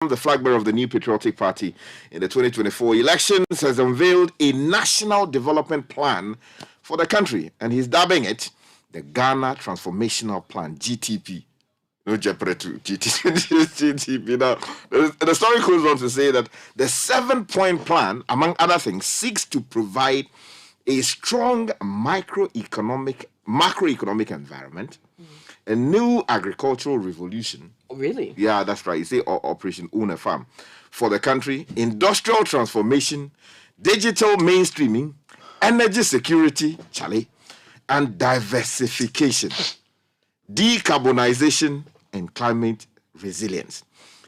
the flag bearer of the New Patriotic Party in the 2024 elections, has unveiled a national development plan for the country, and he's dubbing it the Ghana Transformational Plan, GTP. No jeopardy to GTP. Now, the story goes on to say that the 7-point plan, among other things, seeks to provide a strong macroeconomic environment, a new agricultural revolution. Oh, really? Yeah, that's right. You say Operation Own a Farm for the country, industrial transformation, digital mainstreaming, energy security, Charlie, and diversification, decarbonization, and climate resilience.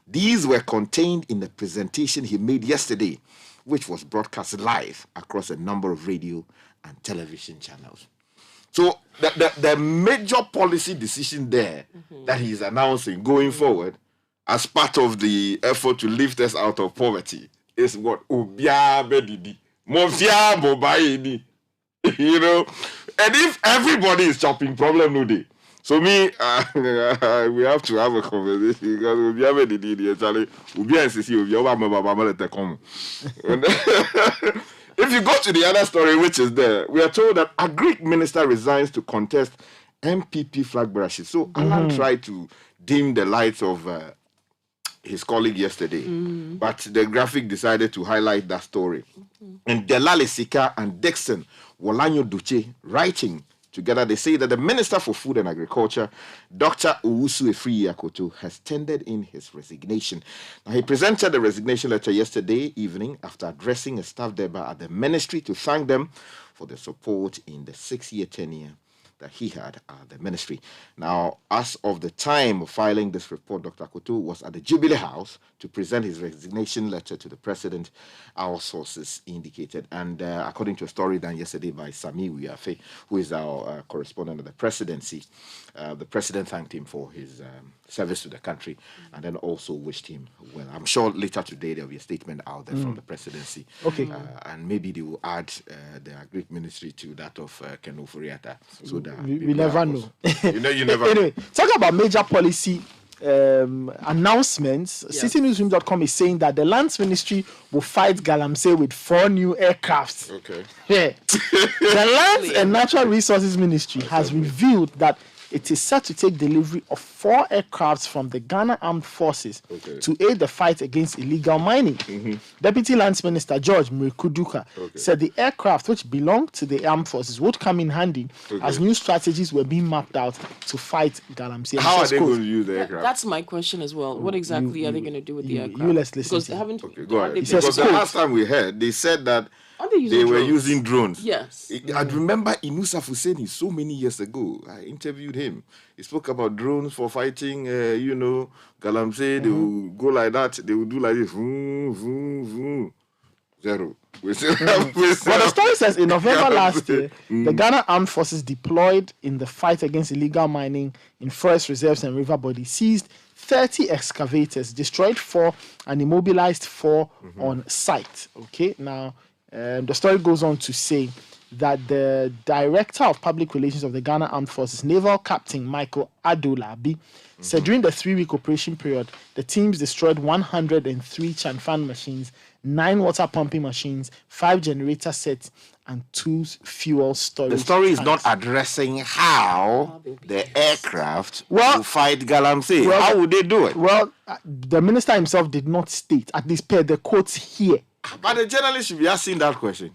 These were contained in the presentation he made yesterday, which was broadcast live across a number of radio and television channels. So the major policy decision there that he's announcing going forward as part of the effort to lift us out of poverty is what Obia Bedidi. Mofia Bobaini. You know, and if everybody is chopping, problem no day. So me, we have to have a conversation because we have a idea. Charlie, we are If you go to the other story, which is there, we are told that a Greek minister resigns to contest MPP flag bearership. So Alan tried to dim the lights of his colleague yesterday, but the graphic decided to highlight that story. And Delali Sika and Dixon Wolanyo Duce writing together, they say that the Minister for Food and Agriculture, Dr. Owusu Efriyi-Akoto, has tendered in his resignation. Now, he presented the resignation letter yesterday evening after addressing a staff deba at the ministry to thank them for the support in the 6-year tenure that he had at the ministry. Now, as of the time of filing this report, Dr. Akoto was at the Jubilee House to present his resignation letter to the president, our sources indicated. And according to a story done yesterday by Sami Wiafe, who is our correspondent of the presidency, the president thanked him for his service to the country and then also wished him well. I'm sure later today there will be a statement out there from the presidency. Okay. And maybe they will add the Agric ministry to that of Ken Ofori-Atta. So that we never know. You never Anyway, talking about major policy announcements, citynewsroom.com is saying that the Lands Ministry will fight Galamsey with 4 new aircrafts. Okay. Yeah. The Lands and Natural Resources Ministry has revealed that it is set to take delivery of 4 aircrafts from the Ghana Armed Forces to aid the fight against illegal mining. Deputy Lands Minister George Mrikuduka said the aircraft, which belong to the armed forces, would come in handy as new strategies were being mapped out to fight Galamsey. How are they going to use the aircraft? That's my question as well. What exactly are they going to do with the aircraft? Let's listen. Because to they haven't. Okay, go ahead. They Because the last time we heard, they said that they were using drones. Yes. I remember Inusa Fuseni so many years ago. I interviewed him. He spoke about drones for fighting, Galamsey. They will go like that. They will do like this. Vroom, vroom, vroom. Zero. Well, the story says in November last year, the Ghana Armed Forces deployed in the fight against illegal mining in forest reserves and river bodies seized 30 excavators, destroyed 4 and immobilized 4 on site. Okay, now the story goes on to say that the Director of Public Relations of the Ghana Armed Forces, Naval Captain Michael Adolabi, said during the 3-week operation period, the teams destroyed 103 Chanfan machines, 9 water pumping machines, 5 generator sets, and 2 fuel storage. The story is tanks. not addressing how the aircraft will fight Galamsey. How would they do it? Well, the minister himself did not state, at least per the quotes here. But the journalist should be asking that question.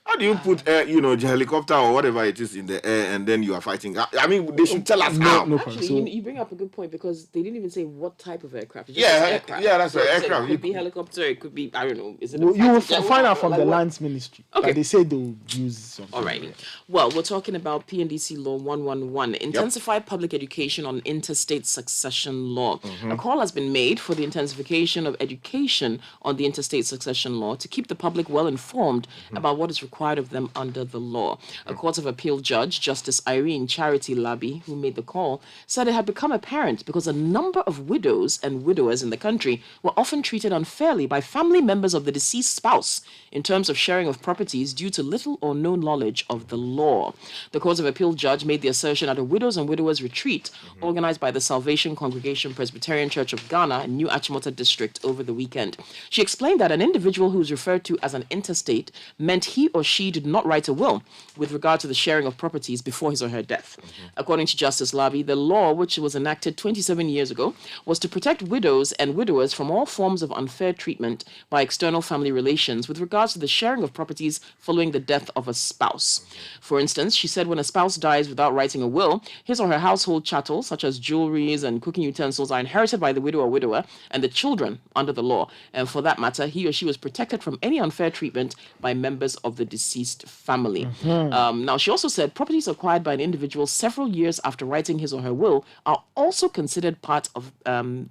How do you put, the helicopter or whatever it is in the air and then you are fighting? I mean, they should tell us how. Actually, you bring up a good point because they didn't even say what type of aircraft. It's Yeah, just aircraft. yeah, that's right, So aircraft. It could be helicopter. It could be, I don't know. Is it? You will find out from the Lands Ministry. Okay. That they say they will use something. Alrighty. Well, we're talking about PNDC Law 111, Intensify Public Education on Interstate Succession Law. A call has been made for the intensification of education on the Interstate Succession Law to keep the public well informed about what is required required of them under the law. A Court of Appeal judge, Justice Irene Charity Labi, who made the call, said it had become apparent because a number of widows and widowers in the country were often treated unfairly by family members of the deceased spouse in terms of sharing of properties due to little or no knowledge of the law. The Court of Appeal judge made the assertion at a widows and widowers retreat organized by the Salvation Congregation Presbyterian Church of Ghana in New Achimota district over the weekend. She explained that an individual who is referred to as an interstate meant he or she did not write a will with regard to the sharing of properties before his or her death. According to Justice Labi, the law, which was enacted 27 years ago, was to protect widows and widowers from all forms of unfair treatment by external family relations with regards to the sharing of properties following the death of a spouse. For instance, she said when a spouse dies without writing a will, his or her household chattels, such as jewelries and cooking utensils, are inherited by the widow or widower and the children under the law. And for that matter, he or she was protected from any unfair treatment by members of the deceased family. Now, she also said properties acquired by an individual several years after writing his or her will are also considered part of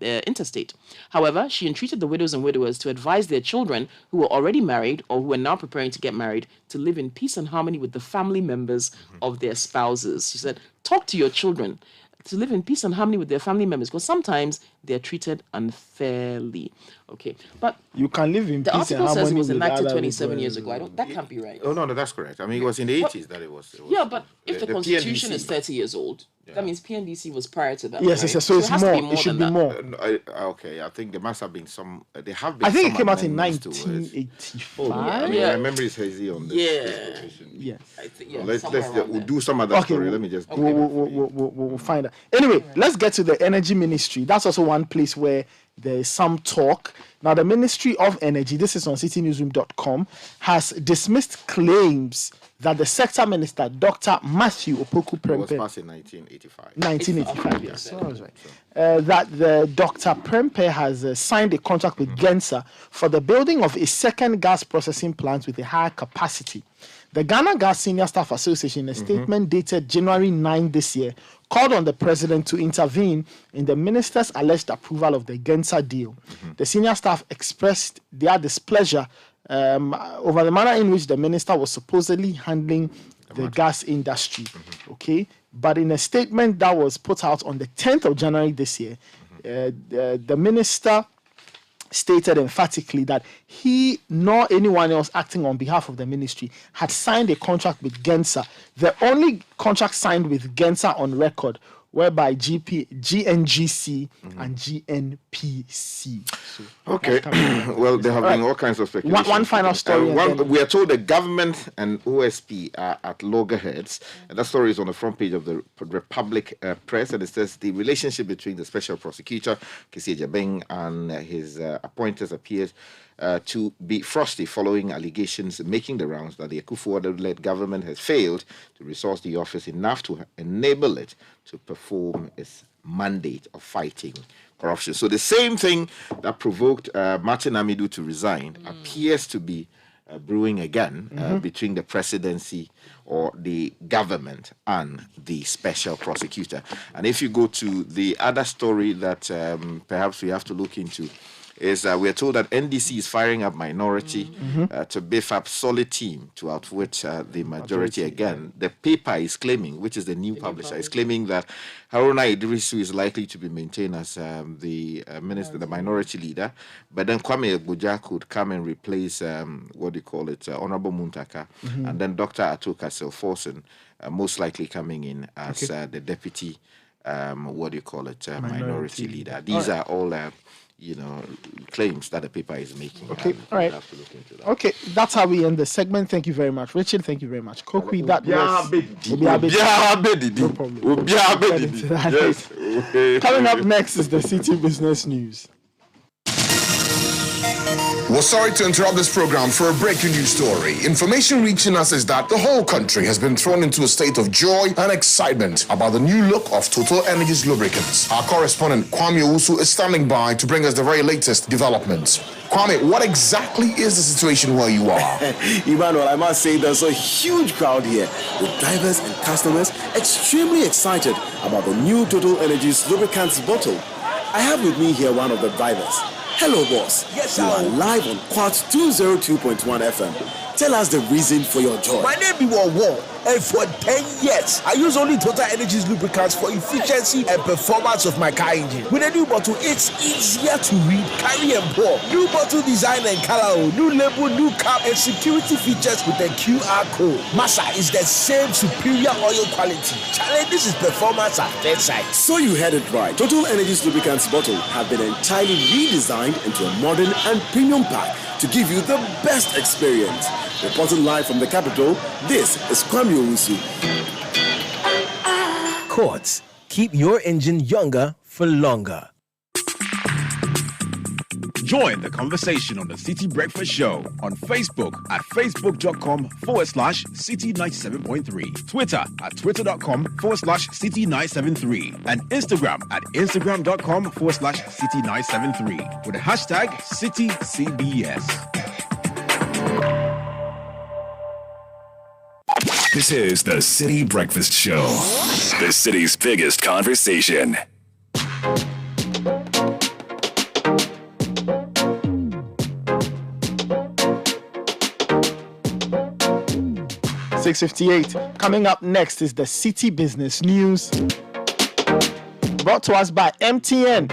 interstate. However, she entreated the widows and widowers to advise their children who were already married or who were now preparing to get married to live in peace and harmony with the family members of their spouses. She said, talk to your children to live in peace and harmony with their family members because sometimes they're treated unfairly. Okay, but You can live in the peace and article says it harmony was with enacted other 27 people. years ago. That can't be right. Oh, no, that's correct. I mean, it was in the 80s that it was. Yeah, but if the Constitution PNDC is 30 years old, that means PNDC was prior to that. Yes, right? yes, so it's it has to more. be It should than be that. more. Okay, I think there must have been some. There have been. I think some it came out in amendments to it. 1985. I mean, Yeah. my memory is hazy on this. Yeah. this quotation. Yes. I think, yeah, Let's somewhere around we'll there. do some other Okay, story. Let me just. We'll find out. Anyway, let's get to the energy ministry. That's also one place where there is some talk. Now, the Ministry of Energy, this is on citynewsroom.com, has dismissed claims that the sector minister, Dr. Matthew Opoku It was Prempeh, passed in 1985. 1985, yes, so I was right. That the Dr. Prempeh has signed a contract with Gensa for the building of a second gas processing plant with a higher capacity. The Ghana Gas Senior Staff Association, in a statement dated January 9 this year, called on the president to intervene in the minister's alleged approval of the Gensa deal. The senior staff expressed their displeasure over the manner in which the minister was supposedly handling the gas industry. Okay, but in a statement that was put out on the 10th of January this year, the minister stated emphatically that he nor anyone else acting on behalf of the ministry had signed a contract with Gensa. The only contract signed with Gensa on record whereby GNGC and GNPC. So Okay. Well, there have been all kinds of speculation. One final story. and then- We are told the government and OSP are at loggerheads. And that story is on the front page of the Republic Press. And it says the relationship between the special prosecutor, Kisi Jabeng, and his appointers appears to be frosty following allegations making the rounds that the Akufo-Addo-led government has failed to resource the office enough to enable it to perform its mandate of fighting corruption. So the same thing that provoked Martin Amidu to resign appears to be brewing again between the presidency or the government and the special prosecutor. And if you go to the other story that perhaps we have to look into, is we are told that NDC is firing up minority to beef up solid team to outwit the majority again. The paper is claiming, which is the new publisher, is claiming that Haruna Idrisu is likely to be maintained as the minister, the minority leader, but then Kwame Egbuja could come and replace Honorable Muntaka, and then Dr. Atoka Selforsen most likely coming in as the deputy minority leader. These are all claims that the paper is making. Okay, all right. Have to look into that. Okay, that's how we end the segment. Thank you very much. Richard, thank you very much. Kokwi, that was... No problem. Yes. Coming up next is the City Business News. We're sorry to interrupt this program for a breaking news story. Information reaching us is that the whole country has been thrown into a state of joy and excitement about the new look of Total Energies lubricants. Our correspondent Kwame Owusu is standing by to bring us the very latest developments. Kwame, what exactly is the situation where you are? Emmanuel, I must say there's a huge crowd here with drivers and customers extremely excited about the new Total Energies lubricants bottle. I have with me here one of the drivers. Hello, boss. Yes, you sir. are live on Quartz 202.1 FM. Tell us the reason for your joy. My name is War, and for 10 years, I use only Total Energies lubricants for efficiency and performance of my car engine. With a new bottle, it's easier to read, carry, and pour. New bottle design and color, new label, new cap, and security features with a QR code. Masa is the same superior oil quality. Challenge, this is performance at bedside. So you heard it right. Total Energies lubricants bottle have been entirely redesigned into a modern and premium pack to give you the best experience. Reporting live from the capital, this is Kwame Owusu. Quartz, keep your engine younger for longer. Join the conversation on the City Breakfast Show on Facebook at facebook.com/City97.3, Twitter at twitter.com/City973, and Instagram at instagram.com/City973 with the hashtag CityCBS. This is the City Breakfast Show, the city's biggest conversation. .658. Coming up next is the City Business News, brought to us by MTN.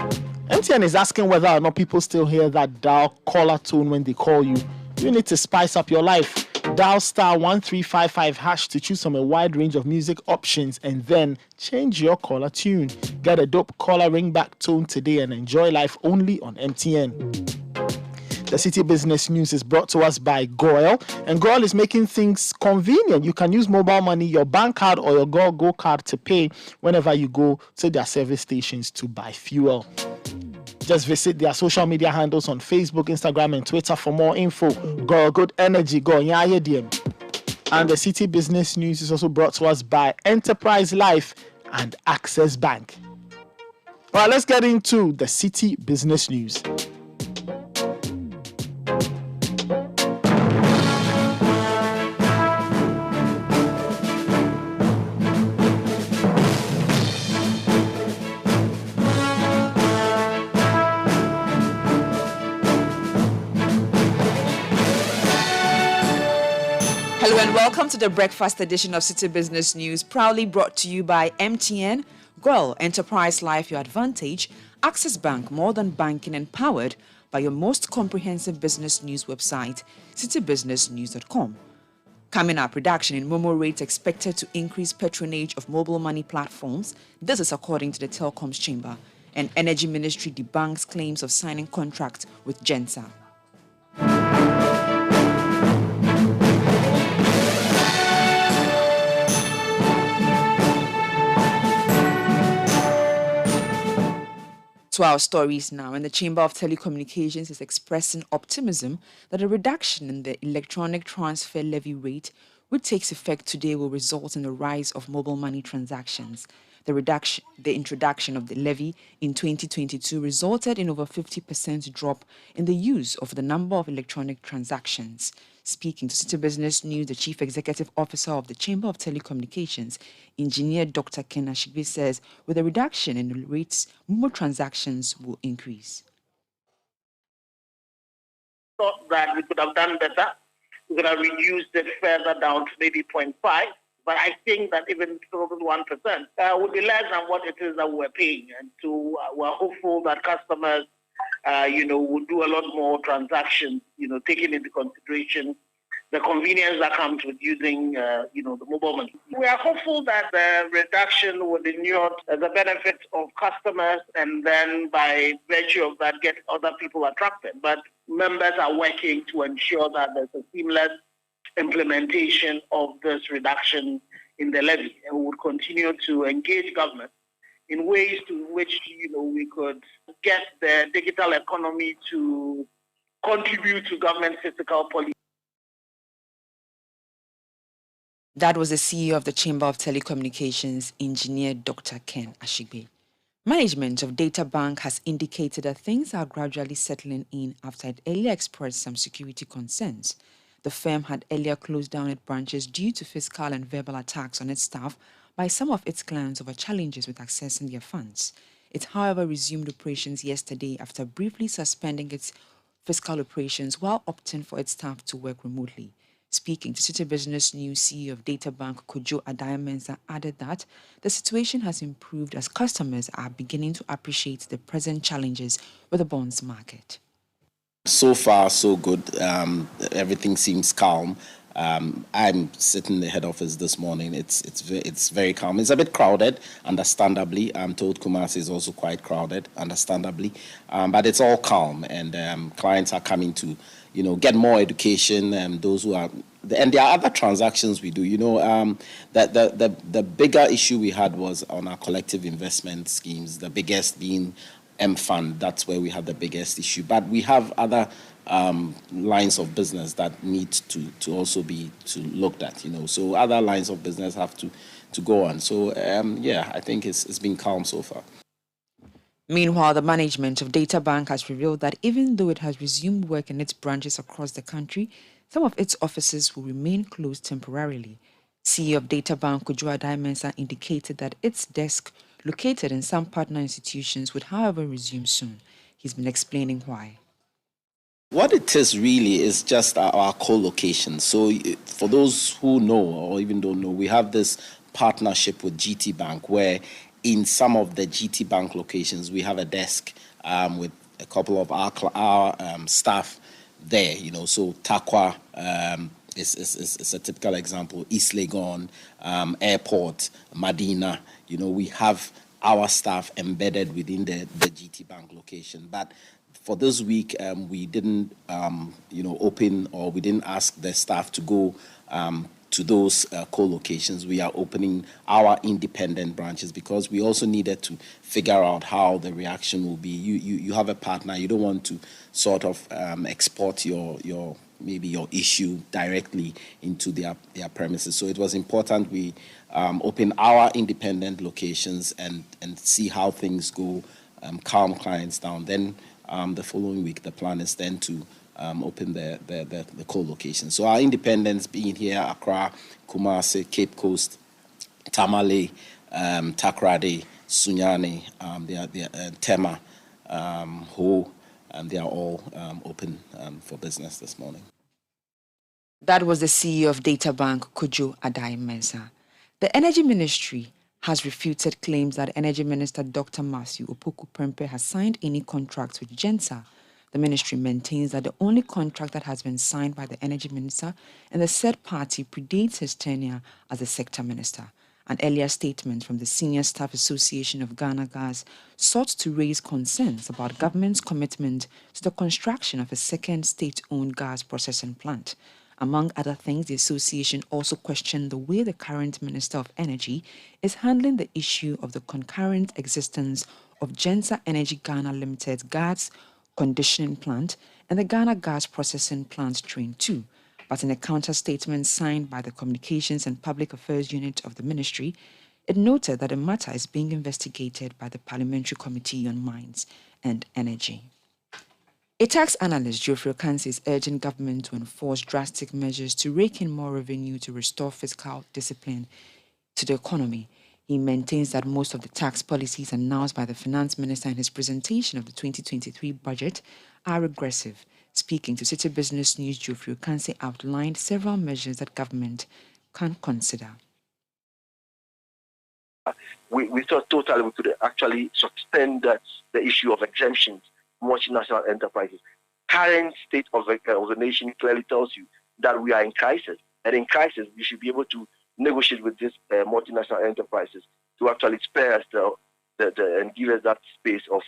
MTN is asking whether or not people still hear that dial caller tone when they call you. You need to spice up your life. Dial *1355# to choose from a wide range of music options and then change your caller tune. Get a dope caller ringback tone today and enjoy life only on MTN. The City Business News is brought to us by Goil, and Goil is making things convenient. You can use mobile money, your bank card, or your Go card to pay whenever you go to their service stations to buy fuel. Just visit their social media handles on Facebook, Instagram, and Twitter for more info. Goil Good Energy, Go Nyaye DM. And the City Business News is also brought to us by Enterprise Life and Access Bank. All right, let's get into the City Business News. Hello and welcome to the breakfast edition of City Business News, proudly brought to you by MTN, Goil, Enterprise Life, your advantage, Access Bank, more than banking, and powered by your most comprehensive business news website, citybusinessnews.com. Coming up, reduction in Momo rates expected to increase patronage of mobile money platforms. This is according to the Telecoms Chamber. And Energy Ministry debunks claims of signing contract with Gensa. To our stories now, and the Chamber of Telecommunications is expressing optimism that a reduction in the electronic transfer levy rate, which takes effect today, will result in the rise of mobile money transactions. The introduction of the levy in 2022 resulted in over 50% drop in the use of the number of electronic transactions. Speaking to City Business News, the Chief Executive Officer of the Chamber of Telecommunications, Engineer Dr. Ken Ashigbe, says with a reduction in the rates, more transactions will increase. Thought that we could have done better. We could have reduced it further down to maybe 0.5. But I think that even 1% would be less than what it is that we're paying. And so we're hopeful that customers, will do a lot more transactions, taking into consideration the convenience that comes with using, the mobile money. We are hopeful that the reduction would inure the benefit of customers and then by virtue of that get other people attracted. But members are working to ensure that there's a seamless implementation of this reduction in the levy, and we will continue to engage government in ways to which we could get the digital economy to contribute to government fiscal policy. That was the CEO of the Chamber of Telecommunications, Engineer Dr. Ken Ashigbe. Management of Data Bank has indicated that things are gradually settling in after it earlier expressed some security concerns. The firm had earlier closed down its branches due to physical and verbal attacks on its staff by some of its clients over challenges with accessing their funds. It, however, resumed operations yesterday after briefly suspending its fiscal operations while opting for its staff to work remotely. Speaking to City Business News, CEO of Databank Kojo Adai-Mensah added that the situation has improved as customers are beginning to appreciate the present challenges with the bonds market. So far, so good. Everything seems calm. I'm sitting in the head office this morning. It's very calm. It's a bit crowded, understandably. I'm told Kumasi is also quite crowded, understandably. But it's all calm, and clients are coming to, get more education. Those who are, and there are other transactions we do. That the bigger issue we had was on our collective investment schemes. The biggest being M-Fund. That's where we have the biggest issue. But we have other lines of business that need to also be looked at, So other lines of business have to go on. So, I think it's been calm so far. Meanwhile, the management of Databank has revealed that even though it has resumed work in its branches across the country, some of its offices will remain closed temporarily. CEO of Databank Kojo Adai-Mensah indicated that its desk located in some partner institutions would, however, resume soon. He's been explaining why. What it is really is just our co-location. So for those who know or even don't know, we have this partnership with GT Bank where in some of the GT Bank locations, we have a desk with a couple of our staff there, So Takwa is a typical example. East Legon, Airport, Medina, we have our staff embedded within the GT Bank location. But for this week, we didn't, open, or we didn't ask the staff to go to those co-locations. We are opening our independent branches because we also needed to figure out how the reaction will be. You have a partner. You don't want to sort of export your issue directly into their premises. So it was important we open our independent locations and see how things go, calm clients down. Then the following week, the plan is then to open the co-location. So our independents being here, Accra, Kumasi, Cape Coast, Tamale, Takoradi, Sunyani, Tema, Ho, they are all open for business this morning. That was the CEO of Databank, Kojo Adai-Mensah. The Energy Ministry has refuted claims that Energy Minister Dr. Matthew Opoku-Prempeh has signed any contracts with GENSA. The ministry maintains that the only contract that has been signed by the Energy Minister and the said party predates his tenure as the sector minister. An earlier statement from the Senior Staff Association of Ghana Gas sought to raise concerns about government's commitment to the construction of a second state-owned gas processing plant. Among other things, the association also questioned the way the current Minister of Energy is handling the issue of the concurrent existence of GENSA Energy Ghana Limited's gas conditioning plant and the Ghana Gas Processing Plant Train 2. But in a counter-statement signed by the Communications and Public Affairs Unit of the Ministry, it noted that the matter is being investigated by the Parliamentary Committee on Mines and Energy. A tax analyst, Geoffrey Okansi, is urging government to enforce drastic measures to rake in more revenue to restore fiscal discipline to the economy. He maintains that most of the tax policies announced by the finance minister in his presentation of the 2023 budget are regressive. Speaking to City Business News, Geoffrey Okansi outlined several measures that government can consider. We thought totally we could actually suspend the issue of exemptions, multinational enterprises. Current state of the nation clearly tells you that we are in crisis. And in crisis, we should be able to negotiate with these multinational enterprises to actually spare us and give us that space of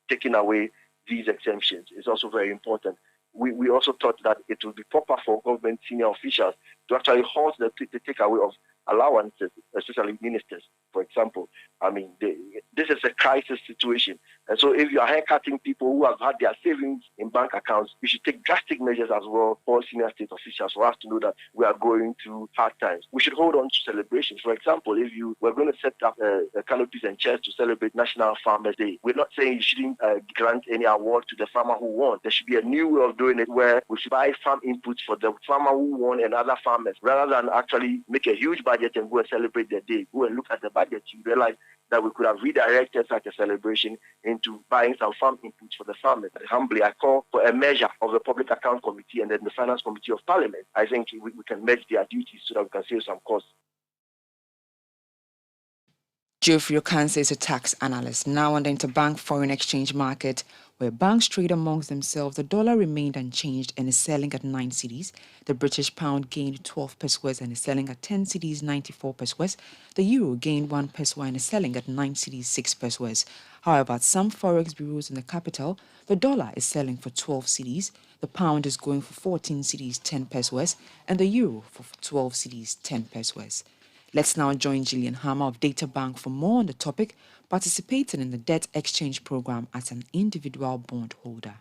taking away these exemptions. It's also very important. We also thought that it would be proper for government senior officials to actually halt the takeaway of allowances, especially ministers, for example. I mean, this is a crisis situation. And so if you are haircutting people who have had their savings in bank accounts, you should take drastic measures as well for senior state officials for us to know that we are going through hard times. We should hold on to celebrations. For example, if you were going to set up canopies and chairs to celebrate National Farmers Day, we're not saying you shouldn't grant any award to the farmer who won. There should be a new way of doing doing it where we should buy farm inputs for the farmer who won and other farmers, rather than actually make a huge budget and go and celebrate the day. Go and look at the budget, you realize that we could have redirected such a celebration into buying some farm inputs for the farmers. And humbly, I call for a measure of the Public Account Committee and then the Finance Committee of Parliament. I think we can merge their duties so that we can save some costs. Geoffrey Okanse is a tax analyst. Now on the interbank foreign exchange market, where banks trade amongst themselves, the dollar remained unchanged and is selling at 9 cedis. The British pound gained 12 pesos and is selling at 10 cedis 94 pesos. The euro gained 1 peso and is selling at 9 cedis 6 pesos. However, at some forex bureaus in the capital, the dollar is selling for 12 cedis, the pound is going for 14 cedis 10 pesos, and the euro for 12 cedis 10 pesos. Let's now join Gillian Hammer of DataBank for more on the topic, participating in the debt exchange program as an individual bond holder.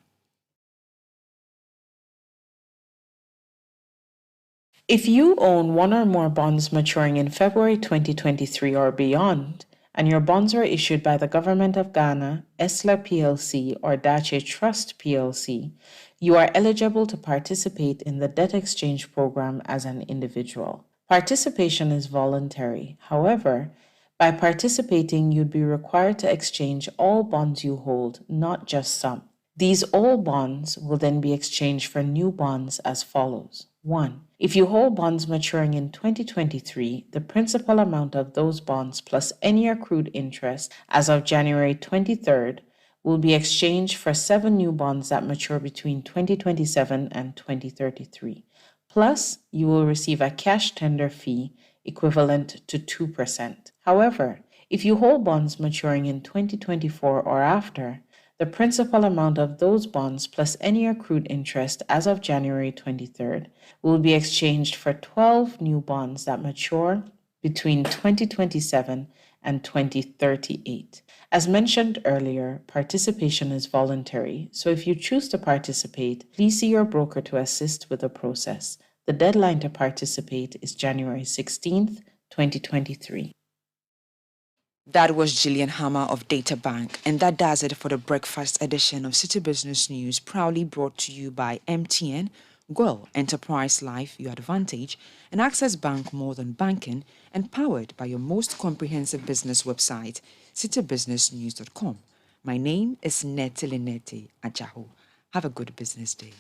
If you own one or more bonds maturing in February 2023 or beyond, and your bonds are issued by the Government of Ghana, ESLA PLC, or Dache Trust PLC, you are eligible to participate in the debt exchange program as an individual. Participation is voluntary. However, by participating, you'd be required to exchange all bonds you hold, not just some. These all bonds will then be exchanged for new bonds as follows. 1. If you hold bonds maturing in 2023, the principal amount of those bonds plus any accrued interest as of January 23rd will be exchanged for 7 new bonds that mature between 2027 and 2033. Plus, you will receive a cash tender fee equivalent to 2%. However, if you hold bonds maturing in 2024 or after, the principal amount of those bonds plus any accrued interest as of January 23rd will be exchanged for 12 new bonds that mature between 2027 and 2038. As mentioned earlier, participation is voluntary, so if you choose to participate, please see your broker to assist with the process. The deadline to participate is January 16th, 2023. That was Gillian Hammer of DataBank, and that does it for the breakfast edition of City Business News, proudly brought to you by MTN, Guel, Enterprise Life, Your Advantage, and Access Bank More Than Banking, and powered by your most comprehensive business website, citybusinessnews.com. My name is Nete Ajaho. Have a good business day.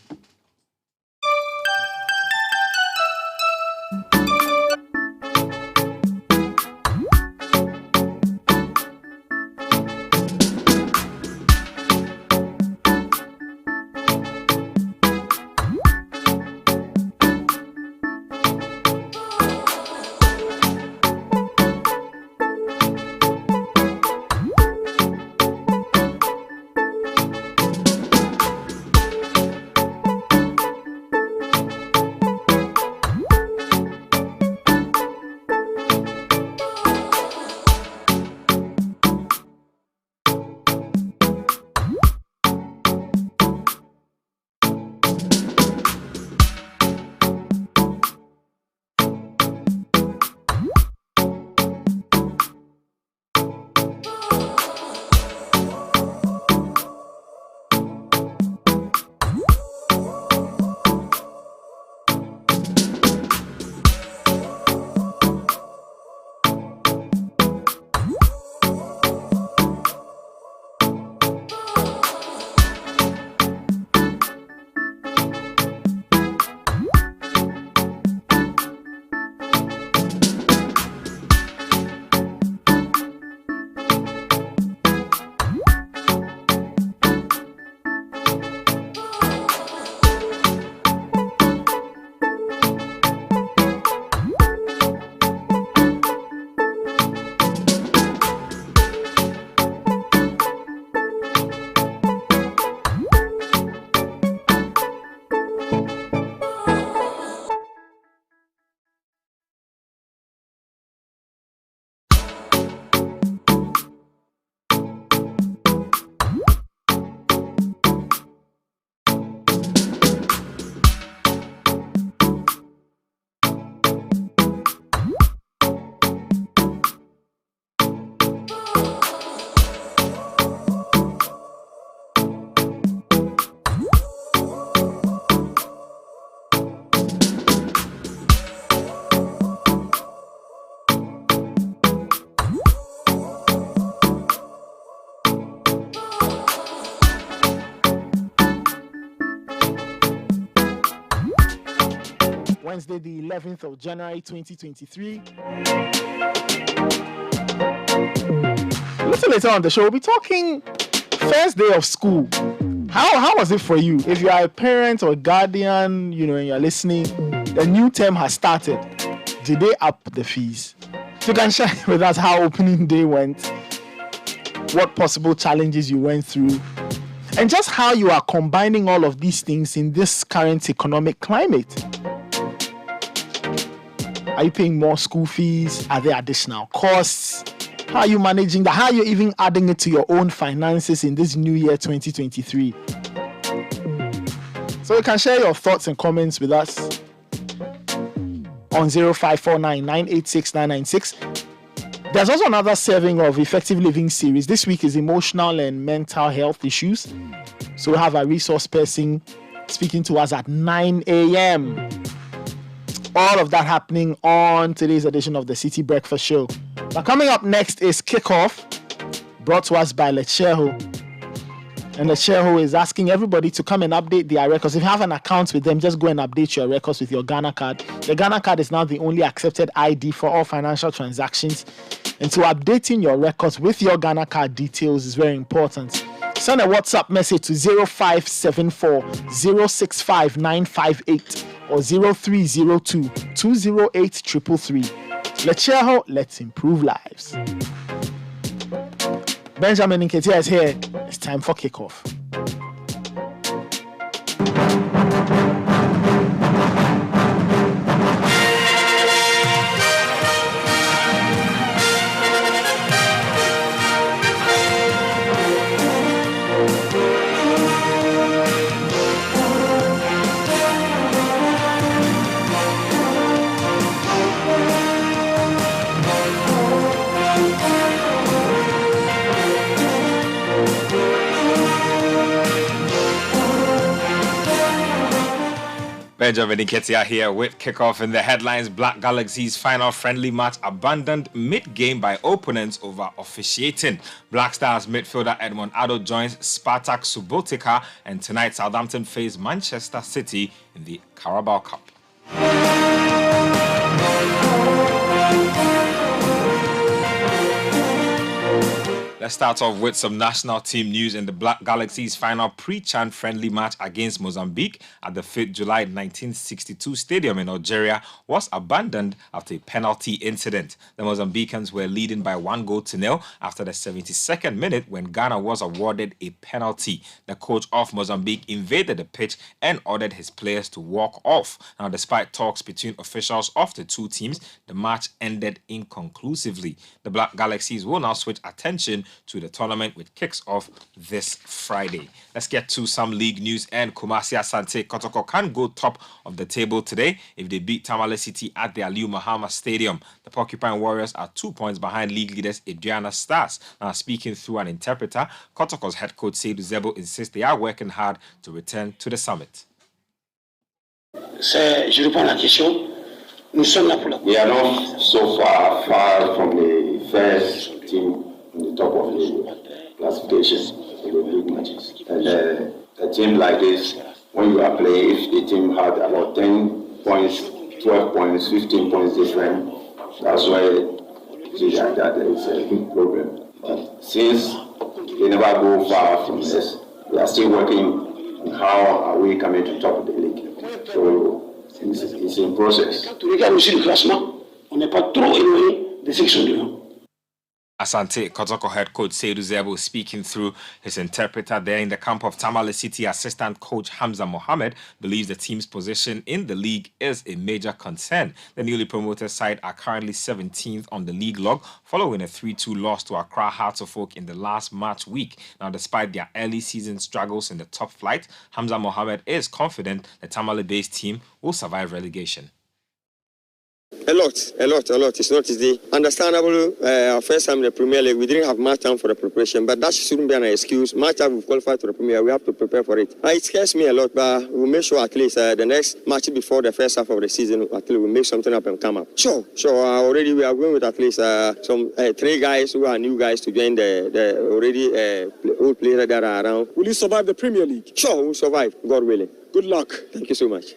Wednesday, the 11th of January, 2023. A little later on the show, we'll be talking first day of school. How was it for you? If you are a parent or guardian, and you're listening, the new term has started. Did they up the fees? So you can share with us how opening day went, what possible challenges you went through, and just how you are combining all of these things in this current economic climate. Are you paying more school fees? Are there additional costs? How are you managing that? How are you even adding it to your own finances in this new year 2023? So you can share your thoughts and comments with us on 0549 986 996. There's also another serving of Effective Living series. This week is emotional and mental health issues. So we have a resource person speaking to us at 9 a.m. All of that happening on today's edition of the City Breakfast Show. Now, coming up next is Kickoff, brought to us by Lecheho. And Lecheho is asking everybody to come and update their records. If you have an account with them, just go and update your records with your Ghana card. The Ghana card is now the only accepted ID for all financial transactions. And so updating your records with your Ghana card details is very important. Send a WhatsApp message to 0574 065 958 or 0302 208 333. Lecheho, let's improve lives. Benjamin Nketia is here. It's time for Kickoff. Benjamin Nketia here with Kickoff in the headlines. Black Galaxy's final friendly match abandoned mid-game by opponents over officiating. Black Stars midfielder Edmond Addo joins Spartak Subotica, and tonight Southampton face Manchester City in the Carabao Cup. Let's start off with some national team news. In the Black Galaxy's final pre-CHAN friendly match against Mozambique at the 5th July 1962 stadium in Algeria was abandoned after a penalty incident. The Mozambicans were leading by 1-0 after the 72nd minute when Ghana was awarded a penalty. The coach of Mozambique invaded the pitch and ordered his players to walk off. Now, despite talks between officials of the two teams, the match ended inconclusively. The Black Galaxies will now switch attention to the tournament, which kicks off this Friday. Let's get to some league news, and Kumasi Asante Kotoko can go top of the table today if they beat Tamale City at the Aliu Mahama Stadium. The Porcupine Warriors are 2 points behind league leaders Adriana Stars. Now, speaking through an interpreter, Kotoko's head coach Seydou Zebo insists they are working hard to return to the summit. We are not so far from the first team on the top of the classification in the league matches. And a team like this, when you are playing, if the team had about 10 points, 12 points, 15 points different, that's why that is a big problem. But since they never go far from this, we are still working on how are we coming to top of the league. So it's in process. Asante Kotoko head coach Seydou Zebo speaking through his interpreter there. In the camp of Tamale City, assistant coach Hamza Mohammed believes the team's position in the league is a major concern. The newly promoted side are currently 17th on the league log, following a 3-2 loss to Accra Hearts of Oak in the last match week. Now, despite their early season struggles in the top flight, Hamza Mohammed is confident the Tamale-based team will survive relegation. A lot. It's not easy. Understandable, our first time in the Premier League, we didn't have much time for the preparation, but that shouldn't be an excuse. Much time we've qualified to the Premier, we have to prepare for it. It scares me a lot, but we'll make sure at least the next match before the first half of the season, at least we'll make something up and come up. Sure. Already we are going with at least some 3 guys who are new guys to join the already old players that are around. Will you survive the Premier League? Sure, we'll survive, God willing. Good luck. Thank you so much.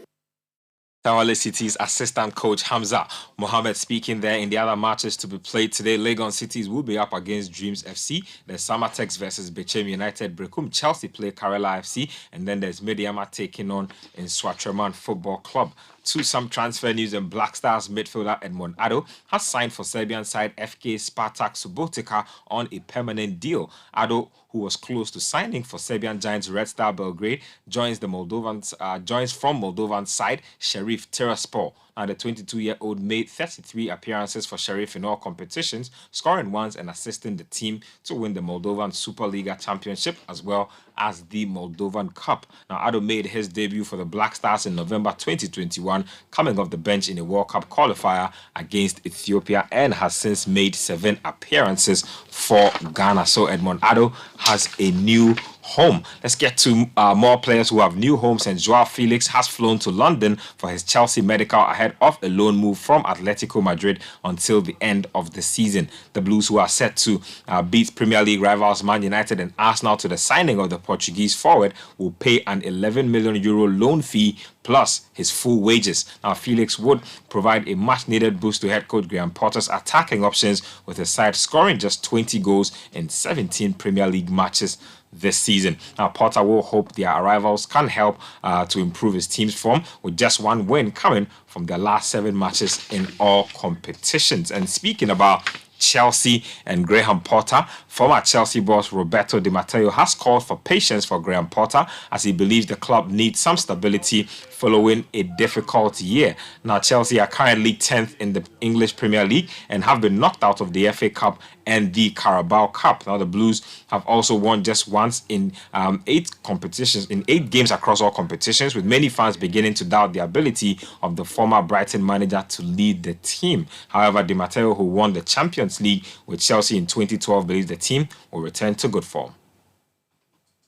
Tawale City's assistant coach Hamza Mohammed speaking there. In the other matches to be played today, Legon Cities will be up against Dreams FC. There's Samatex versus Bechem United. Brekum Chelsea play Karela FC. And then there's Mediama taking on in Swatreman Football Club. To some transfer news, and Black Stars midfielder Edmond Ado has signed for Serbian side FK Spartak Subotica on a permanent deal. Ado, who was close to signing for Serbian Giants Red Star Belgrade, joins from Moldovan side Sheriff Tiraspol. Now, the 22-year-old made 33 appearances for Sheriff in all competitions, scoring once and assisting the team to win the Moldovan Superliga Championship as well as the Moldovan Cup. Now, Ado made his debut for the Black Stars in November 2021, coming off the bench in a World Cup qualifier against Ethiopia, and has since made 7 appearances for Ghana. So Edmond Ado has a new home. Let's get to more players who have new homes, and Joao Felix has flown to London for his Chelsea medical ahead of a loan move from Atletico Madrid until the end of the season. The Blues, who are set to beat Premier League rivals Man United and Arsenal to the signing of the Portuguese forward, will pay an €11 million loan fee plus his full wages. Now, Felix would provide a much-needed boost to head coach Graham Potter's attacking options, with his side scoring just 20 goals in 17 Premier League matches this season. Now, Potter will hope their arrivals can help to improve his team's form, with just 1 win coming from their last 7 matches in all competitions. And speaking about Chelsea and Graham Potter, former Chelsea boss Roberto Di Matteo has called for patience for Graham Potter, as he believes the club needs some stability following a difficult year. Now, Chelsea are currently 10th in the English Premier League and have been knocked out of the FA Cup and the Carabao Cup. Now, the Blues have also won just once in 8 competitions, in 8 games across all competitions, with many fans beginning to doubt the ability of the former Brighton manager to lead the team. However, Di Matteo, who won the Champions League with Chelsea in 2012, believes the team will return to good form.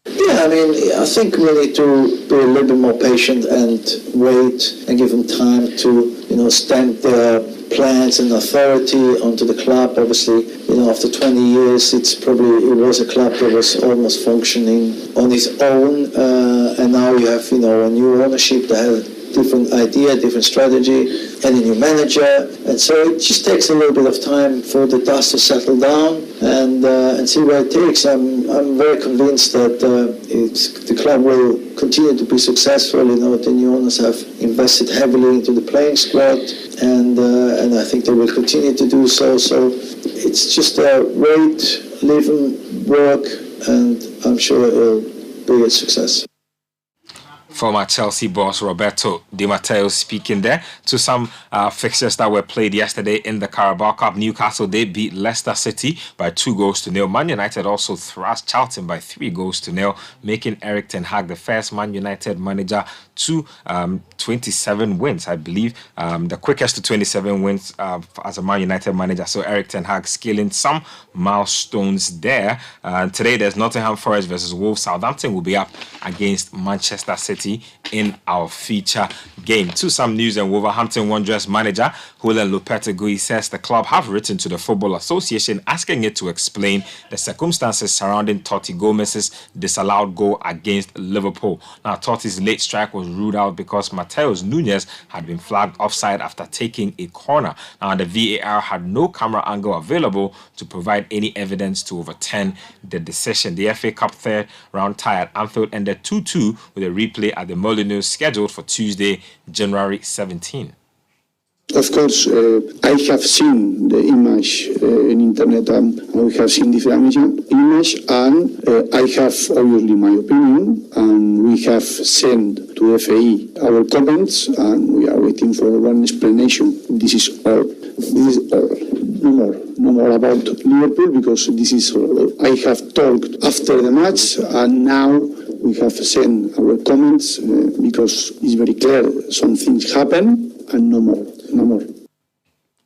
Yeah, I think we need to be a little bit more patient and wait and give them time to, stamp their plans and authority onto the club. Obviously, after 20 years, it was a club that was almost functioning on its own, and now you have, a new ownership that has a different idea, different strategy, and a new manager, and so it just takes a little bit of time for the dust to settle down and see where it takes. I'm very convinced that the club will continue to be successful. The new owners have invested heavily into the playing squad, and I think they will continue to do so. So it's just wait, live and work, and I'm sure it will be a success. Former Chelsea boss Roberto Di Matteo speaking there. To some fixtures that were played yesterday in the Carabao Cup, Newcastle, they beat Leicester City by 2-0. Man United also thrashed Charlton by 3-0, making Erik ten Hag the first Man United manager to 27 wins, I believe, the quickest to 27 wins as a Man United manager. So Erik ten Hag scaling some milestones there. Today there's Nottingham Forest versus Wolves. Southampton will be up against Manchester City in our feature game. To some news, and Wolverhampton Wanderers manager Julen Lopetegui says the club have written to the Football Association asking it to explain the circumstances surrounding Totti Gomez's disallowed goal against Liverpool. Now, Totti's late strike was ruled out because Mateus Nunes had been flagged offside after taking a corner. Now, the VAR had no camera angle available to provide any evidence to overturn the decision. The FA Cup third round tie at Anfield ended 2-2 with a replay at the Molineux scheduled for Tuesday, January 17. Of course, I have seen the image in internet, and we have seen this damaging image, and I have obviously my opinion, and we have sent to FAI our comments, and we are waiting for one explanation. This is all. This is all. No more about Liverpool, because this is all. I have talked after the match, and now we have sent our comments because it's very clear some things happen, and no more.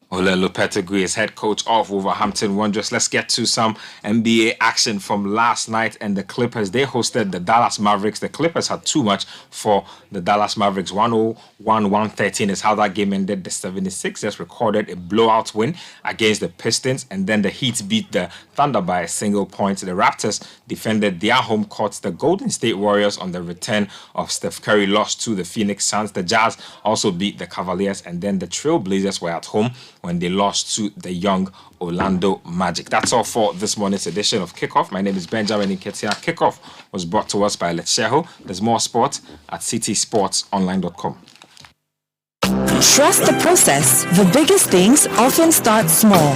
Ole Lopetegui is head coach of Wolverhampton Wanderers. Let's get to some NBA action from last night. And the Clippers, they hosted the Dallas Mavericks. The Clippers had too much for the Dallas Mavericks. 101-113 is how that game ended. The 76ers recorded a blowout win against the Pistons. And then the Heat beat the Thunder by a single point. The Raptors defended their home court. The Golden State Warriors, on the return of Steph Curry, lost to the Phoenix Suns. The Jazz also beat the Cavaliers. And then the Trailblazers were at home when they lost to the young Orlando Magic. That's all for this morning's edition of Kickoff. My name is Benjamin Nketiah. Kickoff was brought to us by Letsheho. There's more sport at citysportsonline.com. Trust the process. The biggest things often start small.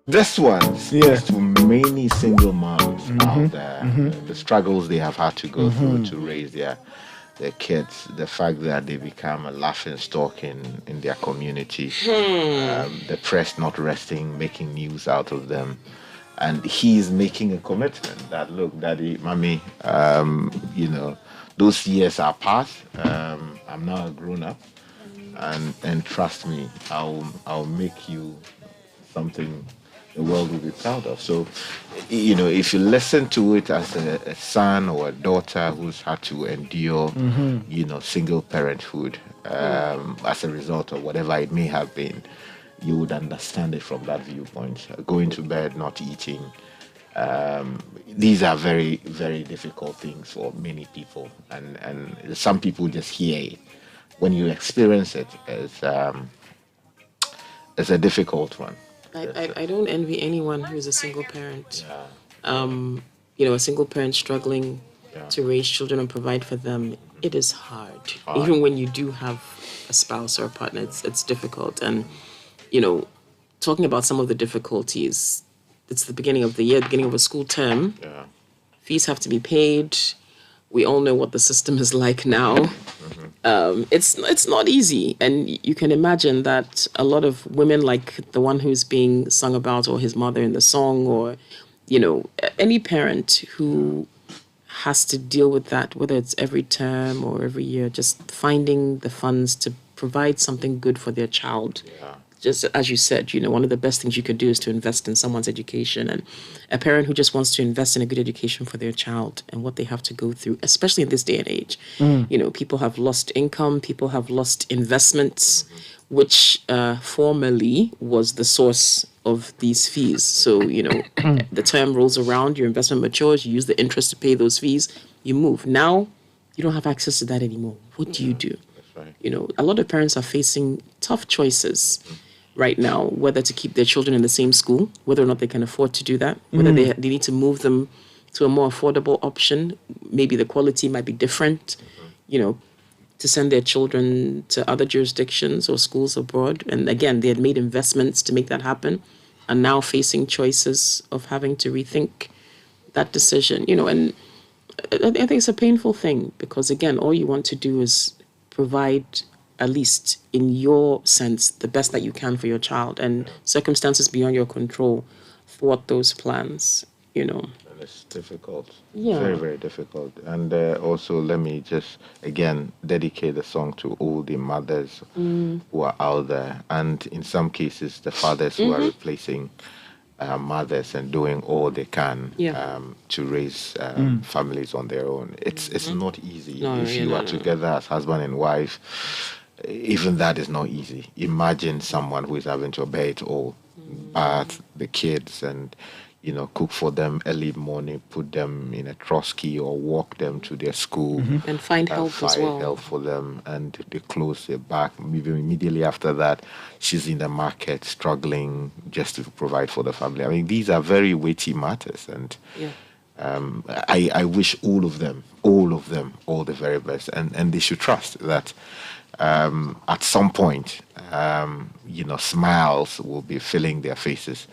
This one speaks to many single moms out there, the struggles they have had to go through to raise their kids, the fact that they become a laughing stock in their community, the press not resting, making news out of them. And he's making a commitment that, look, daddy, mommy, those years are past. I'm now a grown up, and trust me, I'll make you something the world will be proud of. So, if you listen to it as a son or a daughter who's had to endure, single parenthood as a result of whatever it may have been, you would understand it from that viewpoint. Going to bed, not eating. These are very, very difficult things for many people, and some people just hear it. When you experience it, it's a difficult one. I don't envy anyone who's a single parent. A single parent struggling to raise children and provide for them. It is hard. Even when you do have a spouse or a partner, it's difficult. And, talking about some of the difficulties, it's the beginning of the year, beginning of a school term. Fees have to be paid. We all know what the system is like now. It's not easy, and you can imagine that a lot of women, like the one who's being sung about, or his mother in the song, or any parent who has to deal with that, whether it's every term or every year, just finding the funds to provide something good for their child. Just as you said, one of the best things you could do is to invest in someone's education. And a parent who just wants to invest in a good education for their child and what they have to go through, especially in this day and age. People have lost income, people have lost investments, which formerly was the source of these fees. So, the term rolls around, your investment matures, you use the interest to pay those fees, you move. Now, you don't have access to that anymore. What do you do? A lot of parents are facing tough choices right now, whether to keep their children in the same school, whether or not they can afford to do that, whether they need to move them to a more affordable option. Maybe the quality might be different, to send their children to other jurisdictions or schools abroad. And again, they had made investments to make that happen, and now facing choices of having to rethink that decision, and I think it's a painful thing because, again, all you want to do is provide, at least in your sense, the best that you can for your child, and circumstances beyond your control thwart those plans, And it's difficult. Yeah. Very, very difficult. And also, let me just, again, dedicate the song to all the mothers who are out there, and in some cases, the fathers who are replacing mothers and doing all they can to raise families on their own. It's not easy. If you are together as husband and wife, even that is not easy. Imagine someone who is having to bear it all, bath the kids and cook for them early morning, put them in a trolley or walk them to their school, and find help as well. Find help for them, and they close their back. Maybe immediately after that, she's in the market struggling just to provide for the family. I mean, these are very weighty matters, and I wish all of them all the very best, and they should trust that at some point, smiles will be filling their faces,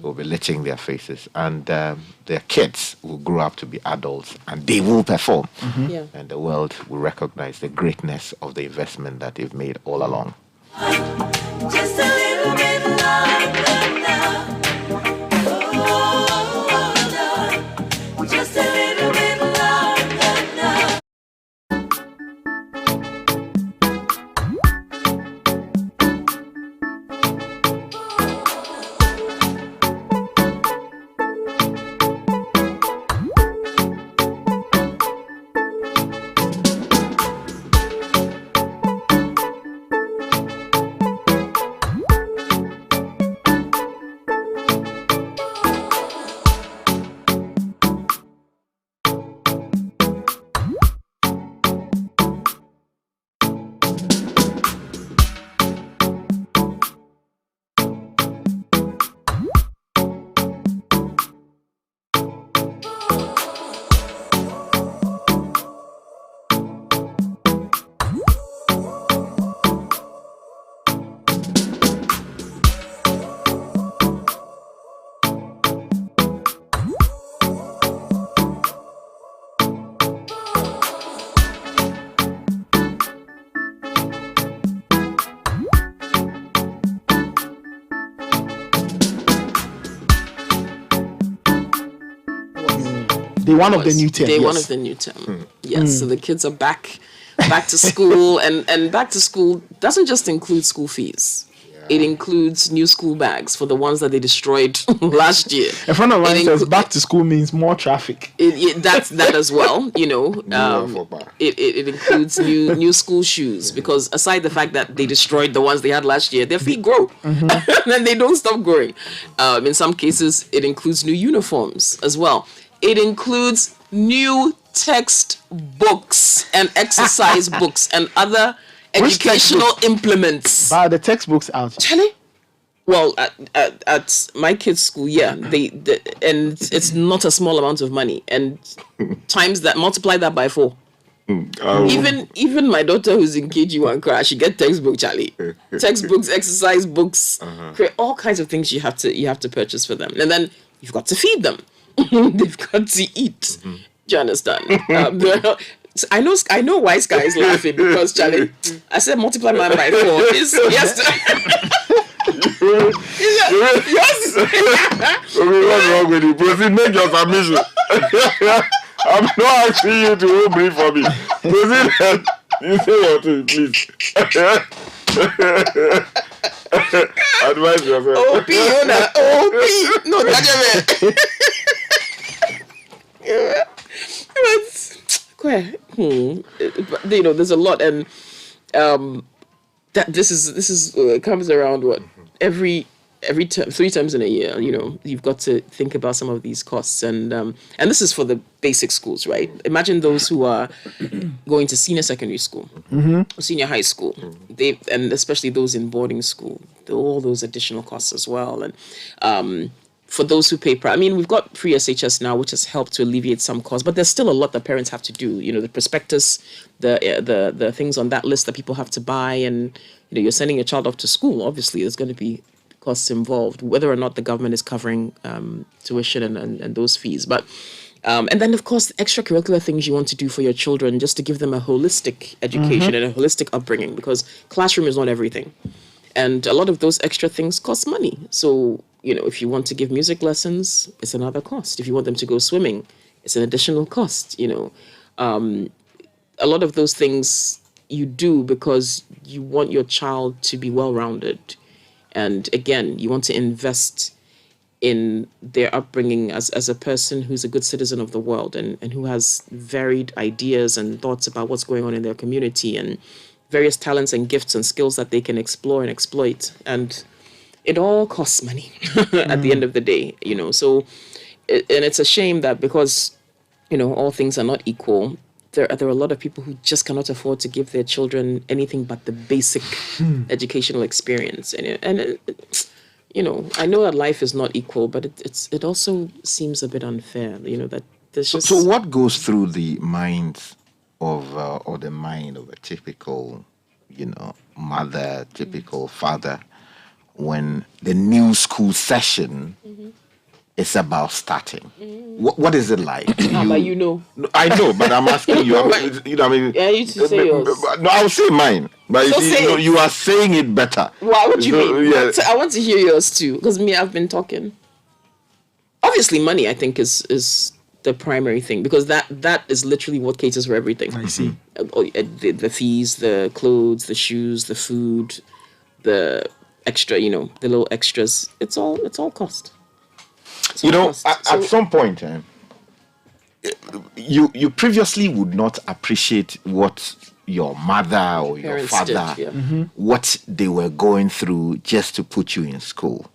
will be lighting their faces, and their kids will grow up to be adults, and they will perform, and the world will recognize the greatness of the investment that they've made all along. Just a little bit longer now. Oh, Lord. Just a little bit longer now. Day one of the new term. Day yes. one of the new term. Yes. So the kids are back to school, and back to school doesn't just include school fees. It includes new school bags for the ones that they destroyed last year. A friend of mine says back to school means more traffic. That's that as well, you know. It includes new school shoes, because aside the fact that they destroyed the ones they had last year, their feet grow and they don't stop growing. In some cases, it includes new uniforms as well. It includes new textbooks and exercise books and other educational implements. But the textbooks out. Charlie? Well, at my kids' school, yeah, they and it's not a small amount of money, and multiply that by 4. Even my daughter who's in KG1 class, she get textbook, Charlie. Textbooks, exercise books, all kinds of things you have to purchase for them, and then you've got to feed them. They've got to eat. Do you understand? I know wise guy is laughing because Charlie, I said multiply mine by 4. Yes. Yes. Okay, what's wrong with you? Proceed, make your submission. I'm not asking you to hold brief for me. Proceed. You say your thing, please. Advise yourself. OP, OP. No, that's you know, there's a lot, and that this comes around every term, 3 times in a year. You know, you've got to think about some of these costs, and this is for the basic schools, right? Imagine those who are going to senior secondary school, senior high school, and especially those in boarding school, all those additional costs as well, and for those who pay, we've got free SHS now, which has helped to alleviate some costs, but there's still a lot that parents have to do. You know, the prospectus, the things on that list that people have to buy, and you know, you're sending your child off to school. Obviously, there's going to be costs involved, whether or not the government is covering tuition and those fees. But and then, of course, extracurricular things you want to do for your children, just to give them a holistic education and a holistic upbringing, because classroom is not everything, and a lot of those extra things cost money. So, you know, if you want to give music lessons, it's another cost. If you want them to go swimming, it's an additional cost. You know, a lot of those things you do because you want your child to be well-rounded. And again, you want to invest in their upbringing as a person who's a good citizen of the world, and who has varied ideas and thoughts about what's going on in their community, and various talents and gifts and skills that they can explore and exploit. And it all costs money at the end of the day, you know. So, and it's a shame that because, you know, all things are not equal, there are a lot of people who just cannot afford to give their children anything but the basic educational experience. And you know, I know that life is not equal, but it also seems a bit unfair, you know, that there's just... So what goes through the minds of, or the mind of a typical, you know, mother, typical father, when the new school session is about starting? What is it like? But you know. I know, but I'm asking you. You know, I mean, Yeah, you should say yours. No, I'll say mine. But So you, see, say you, know, it. you are saying it better. What would you So, mean? yeah. I want to hear yours too, because I've been talking. Obviously, money, I think, is the primary thing, because that is literally what caters for everything. I see. The fees, the clothes, the shoes, the food, the extra, you know, the little extras. It's all cost. It's You all know, cost. at So- some point, you previously would not appreciate what your mother or your Parents father, did, yeah. what they were going through just to put you in school.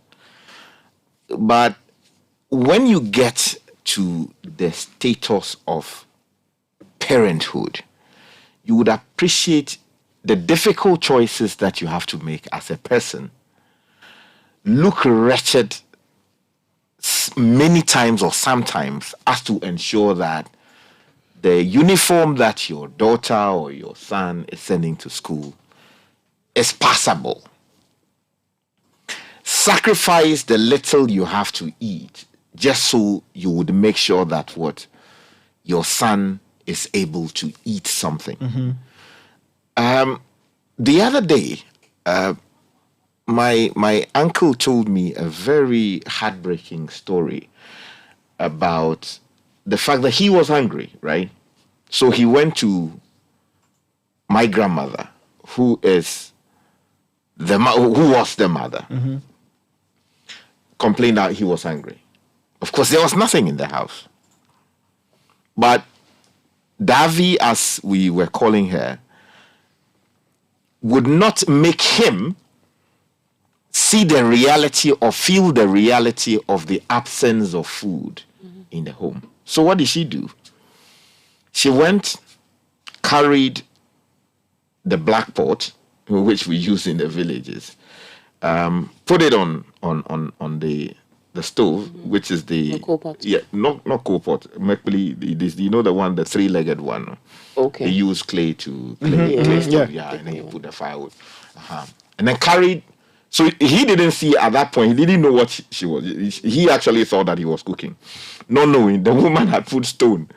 But when you get to the status of parenthood, you would appreciate the difficult choices that you have to make as a person. Look wretched many times or sometimes as to ensure that the uniform that your daughter or your son is sending to school is passable. Sacrifice the little you have to eat just so you would make sure that what your son is able to eat something. The other day, my uncle told me a very heartbreaking story about the fact that he was hungry, right? So he went to my grandmother, who was the mother, complained that he was hungry. Of course, there was nothing in the house. But Davi, as we were calling her, would not make him see the reality or feel the reality of the absence of food in the home. So what did she do? She went, carried the black pot, which we use in the villages, put it on the stove, which is the coal pot. Yeah, not coal pot. Actually, you know the one, the three-legged one. Okay. They use clay to clay stove, and then you put the firewood. And then carried. So he didn't see at that point. He didn't know what she was. He actually thought that he was cooking, not knowing the woman had put stone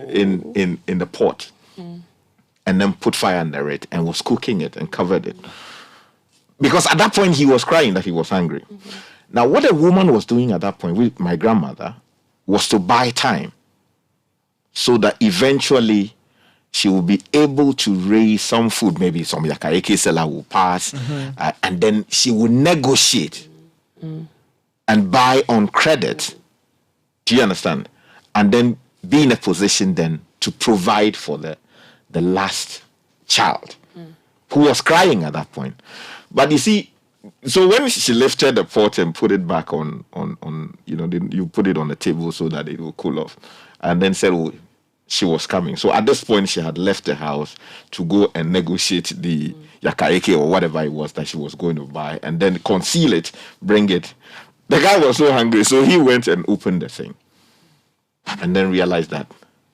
in the pot, and then put fire under it and was cooking it and covered it. Because at that point he was crying that he was hungry. Now, what the woman was doing at that point with my grandmother was to buy time so that eventually she will be able to raise some food, maybe some yakaeke seller will pass, and then she will negotiate and buy on credit. Do you understand? And then be in a position then to provide for the last child who was crying at that point. But you see, so when she lifted the pot and put it back on you put it on the table so that it will cool off, and then said, oh, she was coming. So at this point, she had left the house to go and negotiate the yakaeke or whatever it was that she was going to buy, and then conceal it, bring it. The guy was so hungry, so he went and opened the thing, and then realized that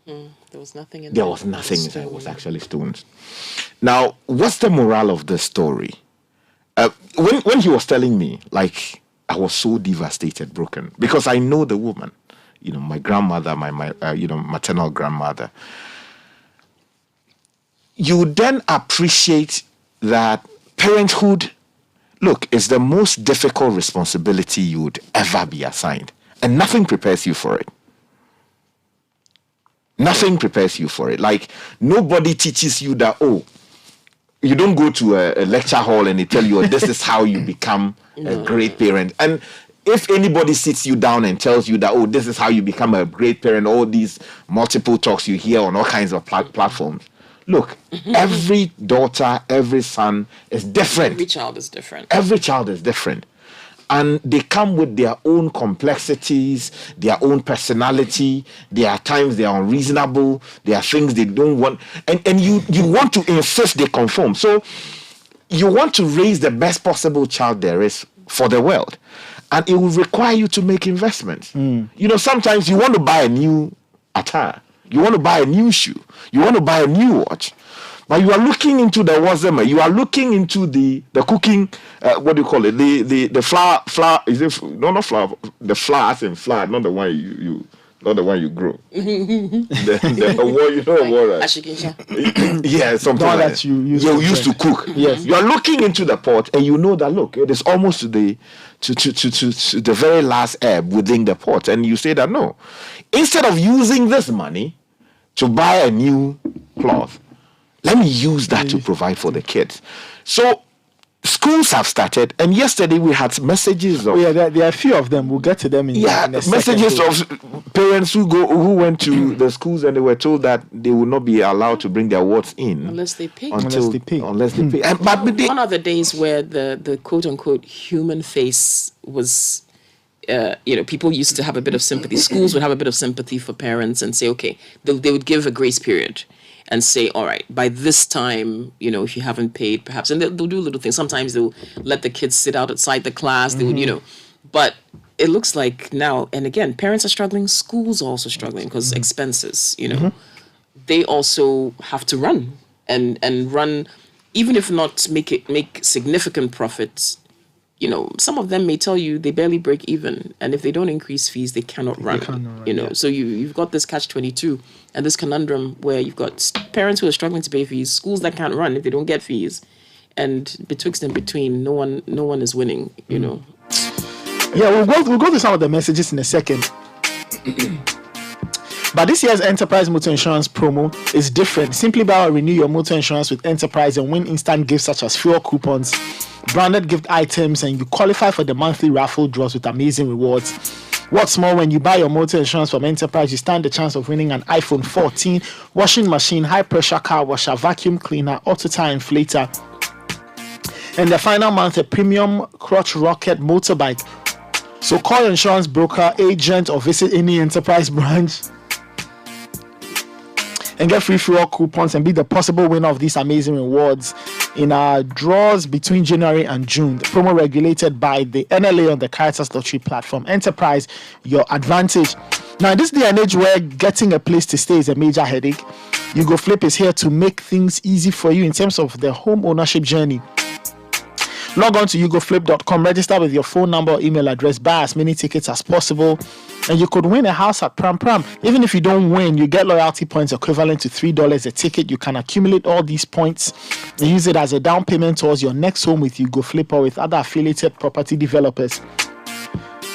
there was nothing in there. Was nothing inside. It was actually stones. Now, what's the moral of the story? When he was telling me, like, I was so devastated, broken, because I know the woman, my grandmother, my maternal grandmother. You then appreciate that parenthood, look, is the most difficult responsibility you would ever be assigned, and nothing prepares you for it. Nothing prepares you for it. Like, nobody teaches you that, you don't go to a lecture hall and they tell you, this is how you become a great parent. And if anybody sits you down and tells you that, this is how you become a great parent, all these multiple talks you hear on all kinds of platforms. Look, every daughter, every son is different. Every child is different. Every child is different. And they come with their own complexities, their own personality. There are times they are unreasonable. There are things they don't want. And you want to insist they conform. So you want to raise the best possible child there is for the world. And it will require you to make investments. Sometimes you want to buy a new attire. You want to buy a new shoe. You want to buy a new watch. But you are looking into the wazema. You are looking into the cooking. What do you call it? The flour. Is it not flour? The flour as in flour, not the one not the one you grow. Yeah, something like that you used to cook. Yes, you are looking into the pot, and you know that look, it is almost to the very last herb within the pot, and you say that no. Instead of using this money to buy a new cloth, let me use that to provide for the kids. So schools have started, and yesterday we had messages of there are a few of them. We'll get to them in a messages second. of parents who went to the schools and they were told that they will not be allowed to bring their wards in unless they pay. Unless they pay. And, one of the days where the quote unquote human face was. People used to have a bit of sympathy. Schools would have a bit of sympathy for parents and say, okay, they would give a grace period and say, all right, by this time, if you haven't paid, perhaps, and they'll do little things. Sometimes they'll let the kids sit outside the class. They would, but it looks like now, and again, parents are struggling. Schools are also struggling because expenses, they also have to run and run, even if not make significant profits. Some of them may tell you they barely break even, and if they don't increase fees, they cannot run. So you've got this catch-22 and this conundrum where you've got parents who are struggling to pay fees, schools that can't run if they don't get fees, and betwixt and between, no one is winning. Yeah, we'll go through some of the messages in a second. But this year's Enterprise Motor Insurance promo is different. Simply buy or renew your motor insurance with Enterprise and win instant gifts such as fuel coupons, branded gift items, and you qualify for the monthly raffle draws with amazing rewards. What's more, when you buy your motor insurance from Enterprise, you stand the chance of winning an iPhone 14, washing machine, high-pressure car washer, vacuum cleaner, auto tire inflator, and the final month, a premium crotch rocket motorbike. So call your insurance broker, agent, or visit any Enterprise branch and get free fuel coupons and be the possible winner of these amazing rewards in our draws between January and June. The promo regulated by the NLA on the Caritas Lottery platform. Enterprise, your advantage. Now, in this day and age where getting a place to stay is a major headache, YouGoFlip is here to make things easy for you in terms of the home ownership journey. Log on to yougoflip.com, register with your phone number or email address, buy as many tickets as possible, and you could win a house at Pram Pram. Even if you don't win, you get loyalty points equivalent to $3 a ticket. You can accumulate all these points and use it as a down payment towards your next home with YouGoFlip or with other affiliated property developers.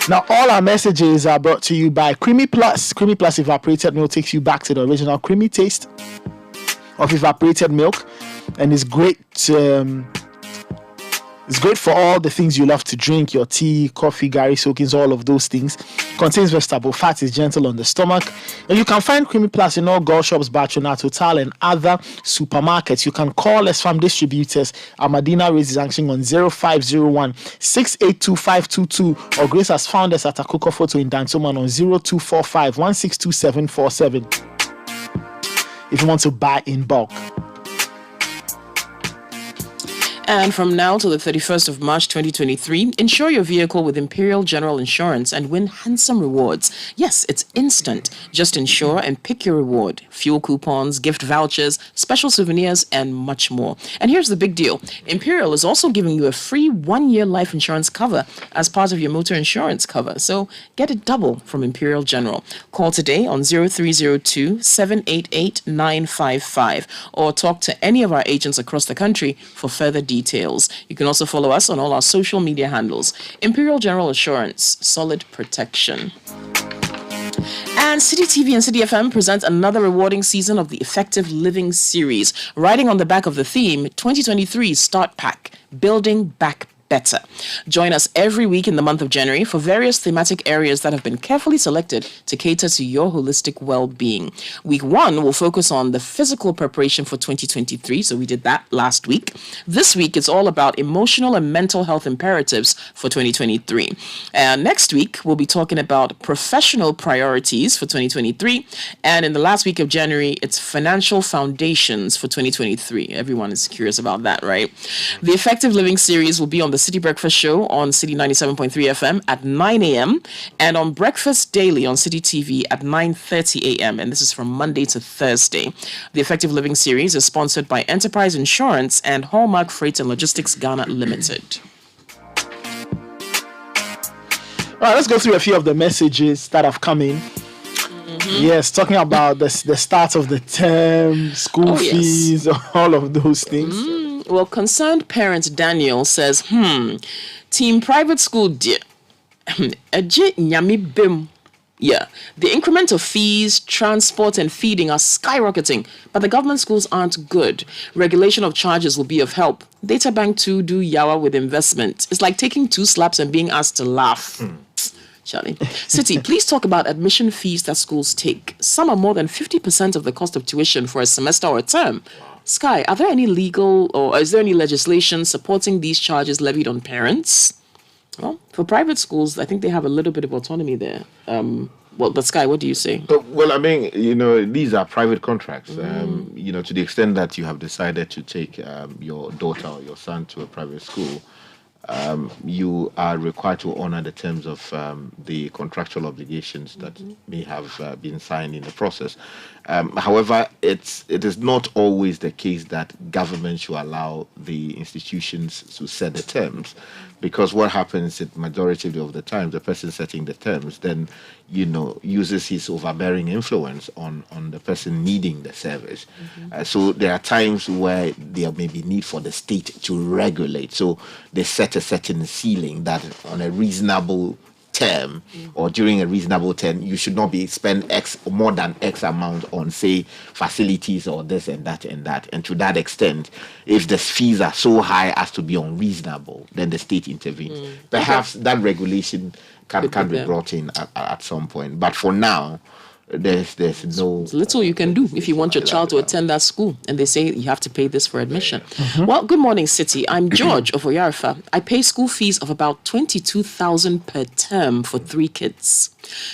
Now, all our messages are brought to you by Creamy Plus. Creamy Plus evaporated milk takes you back to the original creamy taste of evaporated milk, and it's great. It's great for all the things you love to drink, your tea, coffee, gari, soakings, all of those things. Contains vegetable fat, is gentle on the stomach. And you can find Creamy Plus in all Gold Shops, Bachona, Total, and other supermarkets. You can call us from distributors at Medina Race Junction on 0501 682522, or Grace has found us at Akuko Photo in Dansoman on 0245 162747 if you want to buy in bulk. And from now till the 31st of March 2023, insure your vehicle with Imperial General Insurance and win handsome rewards. Yes, it's instant. Just insure and pick your reward. Fuel coupons, gift vouchers, special souvenirs, and much more. And here's the big deal. Imperial is also giving you a free 1-year life insurance cover as part of your motor insurance cover. So get it double from Imperial General. Call today on 0302 788 955 or talk to any of our agents across the country for further details. You can also follow us on all our social media handles. Imperial General Assurance, solid protection. And City TV and City FM present another rewarding season of the Effective Living series, riding on the back of the theme 2023 Start Pack, Building Back Better. Join us every week in the month of January for various thematic areas that have been carefully selected to cater to your holistic well-being. Week 1 will focus on the physical preparation for 2023, so we did that last week. This week it's all about emotional and mental health imperatives for 2023. And next week we'll be talking about professional priorities for 2023. And in the last week of January, it's financial foundations for 2023. Everyone is curious about that, right? The Effective Living series will be on the City Breakfast Show on City 97.3 FM at 9 a.m. and on Breakfast Daily on City TV at 9:30 a.m. And this is from Monday to Thursday. The Effective Living series is sponsored by Enterprise Insurance and Hallmark Freight and Logistics Ghana Limited. All right, let's go through a few of the messages that have come in. Yes, talking about the start of the term, school fees, all of those things. Well, concerned parent Daniel says, team private school, dear. Yeah, the increment of fees, transport, and feeding are skyrocketing, but the government schools aren't good. Regulation of charges will be of help. Data Bank 2 do yawa with investment. It's like taking 2 slaps and being asked to laugh. Charlie. City, please talk about admission fees that schools take. Some are more than 50% of the cost of tuition for a semester or a term. Sky, are there any legal or is there any legislation supporting these charges levied on parents? Well, for private schools, I think they have a little bit of autonomy there. But Sky, what do you say? Well, I mean, these are private contracts. To the extent that you have decided to take your daughter or your son to a private school, you are required to honor the terms of the contractual obligations that may have been signed in the process. However, it is not always the case that government should allow the institutions to set the terms, because what happens at majority of the time, the person setting the terms then uses his overbearing influence on the person needing the service. So there are times where there may be need for the state to regulate. So they set a certain ceiling that on a reasonable term or during a reasonable term, you should not be spend X or more than X amount on, say, facilities or this and that and that. And to that extent, if the fees are so high as to be unreasonable, then the state intervenes. Perhaps that regulation can be brought in at some point. But for now, there's no... There's little you can do if you want your child to attend that school and they say you have to pay this for admission. Well, good morning, City. I'm George of Oyarifa. I pay school fees of about 22,000 per term for 3 kids.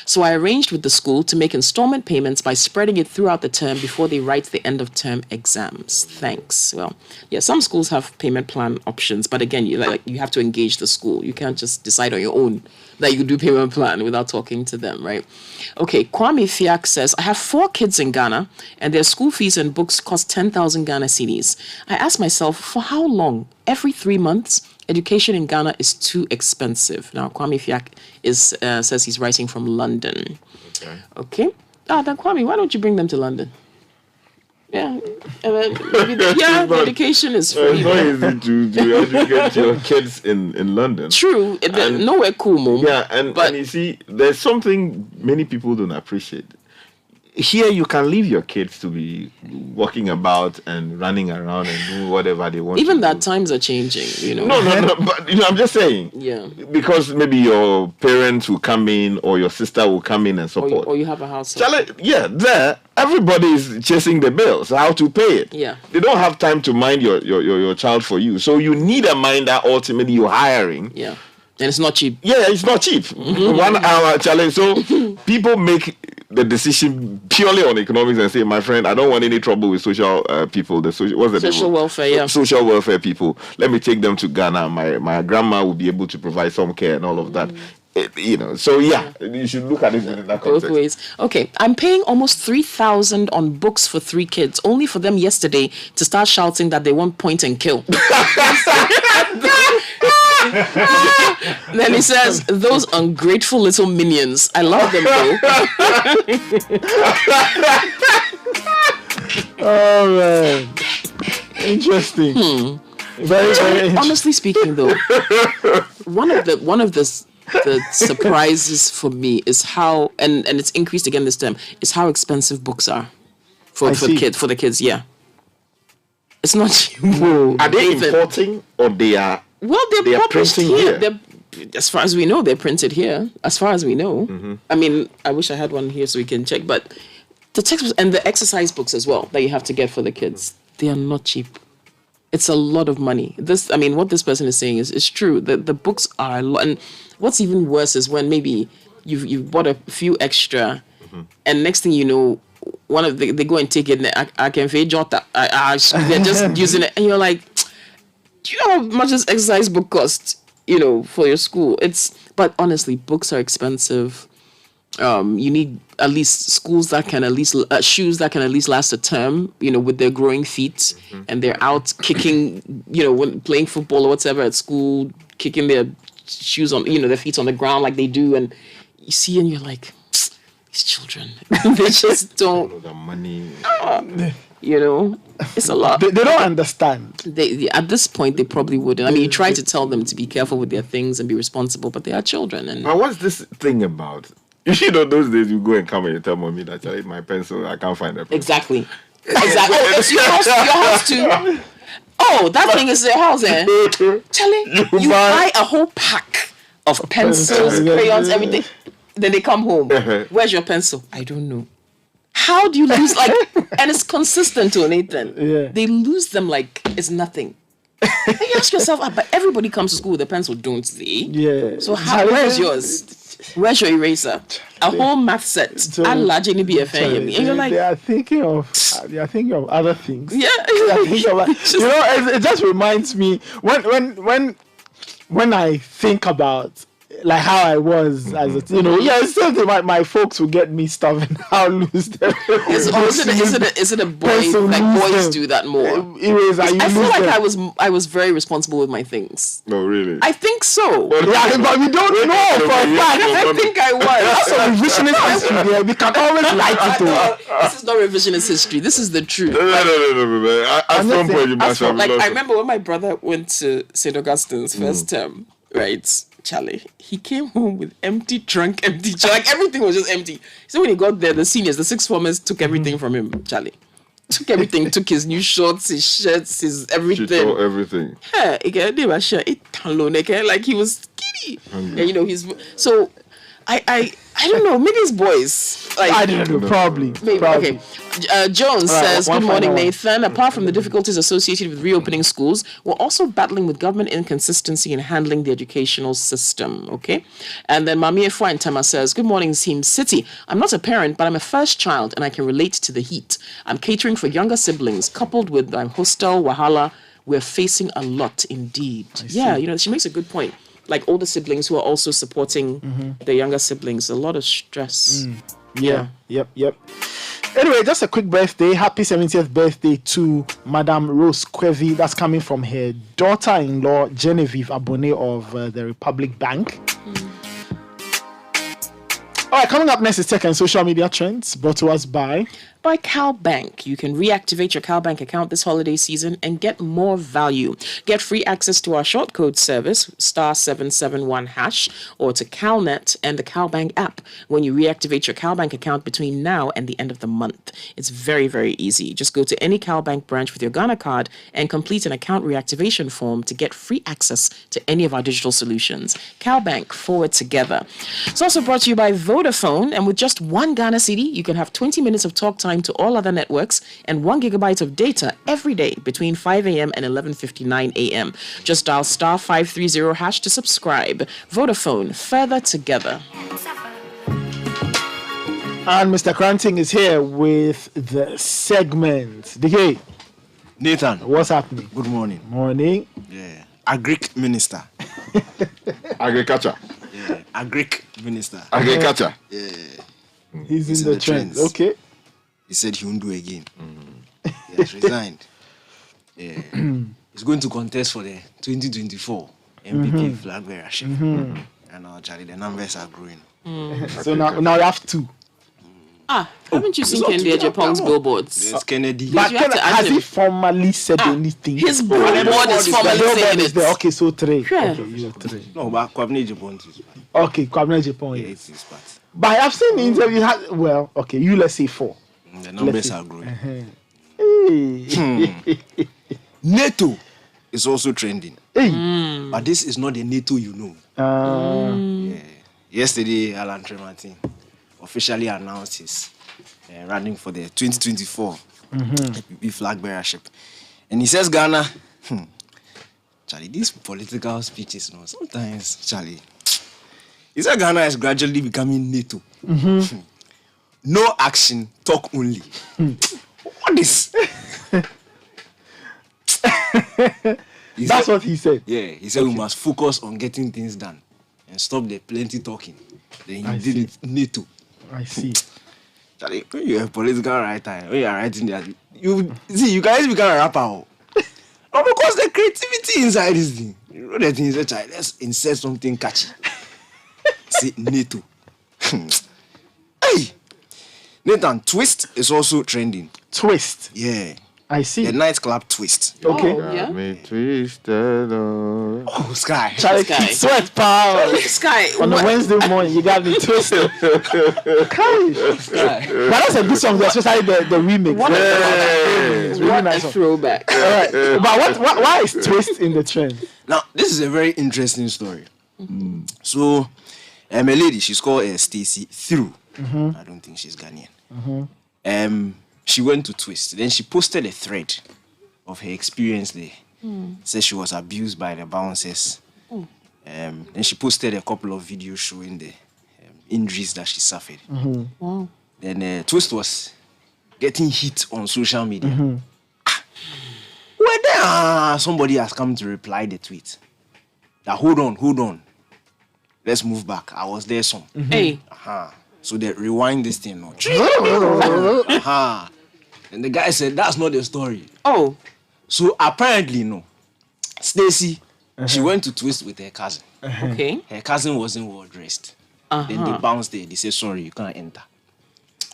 So I arranged with the school to make installment payments by spreading it throughout the term before they write the end of term exams. Thanks. Well, yeah, some schools have payment plan options, but again, you have to engage the school. You can't just decide on your own that you do payment plan without talking to them, right? Okay, Kwame Fiak says, I have 4 kids in Ghana and their school fees and books cost 10,000 Ghana cedis. I ask myself, for how long? Every 3 months? Education in Ghana is too expensive. Now, Kwame Fiak says he's writing from London. Okay. Then Kwame, why don't you bring them to London? Yeah. The education is free. It's not easy to educate your kids in London. True. Nowhere cool, Mom. Yeah, and you see, there's something many people don't appreciate. Here, you can leave your kids to be walking about and running around and doing whatever they want. Even that times are changing, you know. No, but I'm just saying. Yeah. Because maybe your parents will come in or your sister will come in and support. Or you have a house. There, everybody is chasing the bills, how to pay it. Yeah. They don't have time to mind your child for you. So you need a minder ultimately you're hiring. Yeah. And it's not cheap. Yeah, it's not cheap. 1 hour challenge. So people make the decision purely on economics and say, my friend, I don't want any trouble with social people. Social welfare, yeah. Social welfare people. Let me take them to Ghana. My grandma will be able to provide some care and all of that. So you should look at it in that context. Both ways. Okay, I'm paying almost 3,000 on books for 3 kids, only for them yesterday to start shouting that they want point and kill. Then he says, those ungrateful little minions. I love them though. Oh man, interesting. Very, very interesting. Honestly speaking, though, one of the surprises for me is how, and it's increased again this term, is how expensive books are for the kids. Yeah, it's not cheap. Are they importing or they are? Well, they are printing here. As far as we know, they're printed here. As far as we know. I mean, I wish I had one here so we can check. But the textbooks and the exercise books as well that you have to get for the kids, they are not cheap. It's a lot of money. What this person is saying is true. The books are a lot. And what's even worse is when maybe you've bought a few extra, and next thing you know, they go and take it. I can pay Jota. They're just using it, and you're like, do you know how much this exercise book costs? For your school. But honestly, books are expensive. You need at least shoes that can at least last a term, with their growing feet, and they're out kicking, when playing football or whatever at school, kicking their shoes on, their feet on the ground like they do, and you see, and you're like, these children, they just don't. The money. It's a lot. They don't understand. They at this point, they probably wouldn't. I mean, you try to tell them to be careful with their things and be responsible, but they are children. And what's this thing about? Those days you go and come and you tell mommy that I need my pencil, I can't find a pencil. Exactly. Oh, it's your house too. Oh, that thing is your house, eh? Charlie, you buy a whole pack of pencils, crayons, everything. Then they come home. Where's your pencil? I don't know. How do you lose and it's consistent to Nathan. Yeah. They lose them like it's nothing. And you ask yourself, but everybody comes to school with a pencil, don't they? Yeah. So where's yours? Where's your eraser? A whole math set. And largely be a fan. And you're like, they are thinking of other things. Yeah. It just reminds me when I think about like how I was as a, it's something my folks will get me stuff and I'll lose them. Is it a boy? Like boys do that more. I feel like I was very responsible with my things. No, really. I think so. But we don't know for a fact. I think I was. That's a revisionist history there. We can always light it up. This is not revisionist history. This is the truth. No. At some point you must have lost. I remember when my brother went to St. Augustine's first term, right? Charlie, he came home with empty trunk, like everything was just empty. So when he got there, the seniors, the sixth formers took everything from him, Charlie. Took everything, took his new shorts, his shirts, his everything. She tore everything. Yeah, like he was skinny. Yeah, you know, so I don't know, maybe it's boys. Like, I don't know, probably. Maybe, probably. okay. Jones All right, says, one good morning, final one. Nathan. Apart from the difficulties associated with reopening schools, we're also battling with government inconsistency in handling the educational system, okay? And then Mami Efwa and Tama says, good morning, Team City. I'm not a parent, but I'm a first child, and I can relate to the heat. I'm catering for younger siblings, coupled with hostel, wahala. We're facing a lot indeed. Yeah, you know, she makes a good point. Like older siblings who are also supporting the younger siblings, a lot of stress. Yeah. Yep. Anyway, just a quick birthday. Happy 70th birthday to Madame Rose Kwevi. That's coming from her daughter-in-law, Genevieve Abone of the Republic Bank. All right, coming up next is tech and social media trends, brought to us by CalBank. You can reactivate your CalBank account this holiday season and get more value. Get free access to our short code service, *771#, or to CalNet and the CalBank app when you reactivate your CalBank account between now and the end of the month. It's very, very easy. Just go to any CalBank branch with your Ghana card and complete an account reactivation form to get free access to any of our digital solutions. CalBank, forward together. It's also brought to you by Vodafone, and with just one Ghana cedi, you can have 20 minutes of talk time to all other networks and 1 gigabyte of data every day between 5 a.m. and 11:59 a.m. Just dial *530# to subscribe. Vodafone, further together. And Mr. Cranting is here with the segment. DK. Nathan. What's happening? Good morning. Morning. Yeah. Agric Minister. Agriculture. Yeah. Agric Minister. Agriculture. Yeah. He's in the trends. Okay. He said he won't do again. He has resigned. Yeah. He's going to contest for the 2024 MPP flag bearership. And now, Charlie, the numbers are growing. So now you have two. Haven't you seen Kennedy Ejapong's billboards? Yes, Kennedy. But You have to ask has he him. formally said anything? His billboard is formally saying it. there. Okay, so three. Yeah. Okay, you have three. No, but Kwabene Ejapong is Okay, Kwabene Ejapong. yeah, Yeah. it's his part. But I've seen the interview. Well, okay, you let's say 4. The numbers Let's are growing. Hey. NATO is also trending. Hey. But this is not the NATO you know. Yeah. Yesterday, Alan Tremartin officially announced his running for the 2024 MPP flag bearership. And he says, Ghana, Charlie, these political speeches, no, sometimes, Charlie, he said Ghana is gradually becoming NATO. No action, talk only. What is? That's what he said. Yeah, he said we must focus on getting things done and stop the plenty talking. Then he did it NATO. I see. Charlie, when you're a political writer, when you're writing that, you see, you guys become a rapper. Oh, because the creativity inside this thing. You know the thing is, Charlie, let's insert something catchy. See, NATO. Hey! Nathan, Twist is also trending. Twist. Yeah. I see. The nightclub Twist. Okay. Yeah. Me twisted. Oh, Sky. Charlie, Sky. sweat power. Sky, On a what- Wednesday morning, you got me twisted. Sky. But that's a good song, especially the remix. What a- It's really What nice a song. throwback. All right. But why is Twist in the trend? Now, this is a very interesting story. So, a lady, she's called Stacy Through. I don't think she's Ghanaian. She went to Twist. Then she posted a thread of her experience there. Said she was abused by the bouncers. Then she posted a couple of videos showing the injuries that she suffered. Wow. Then Twist was getting hit on social media. Well, then somebody has come to reply the tweet. That hold on. Let's move back. I was there, son. Hey. So they rewind this thing now. And the guy said, that's not the story. Oh. So apparently, no. Stacy, she went to Twist with her cousin. Okay. Her cousin wasn't well dressed. Then they bounced there. They said, sorry, you can't enter.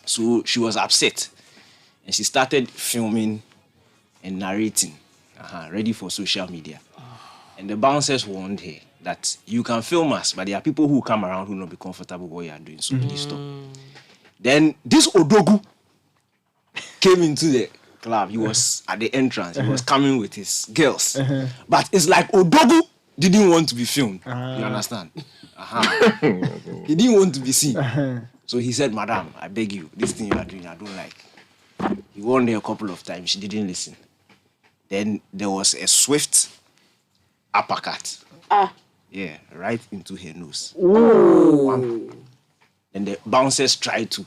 So she was upset. And she started filming and narrating, ready for social media. And the bouncers warned her that you can film us, but there are people who come around who will not be comfortable with what you are doing, so please stop. Then this Odogu came into the club. He was at the entrance. He was coming with his girls. But it's like Odogu didn't want to be filmed. You understand? He didn't want to be seen. So he said, Madam, I beg you, this thing you are doing, I don't like. He warned her a couple of times. She didn't listen. Then there was a swift uppercut. Yeah, right into her nose. And the bouncers tried to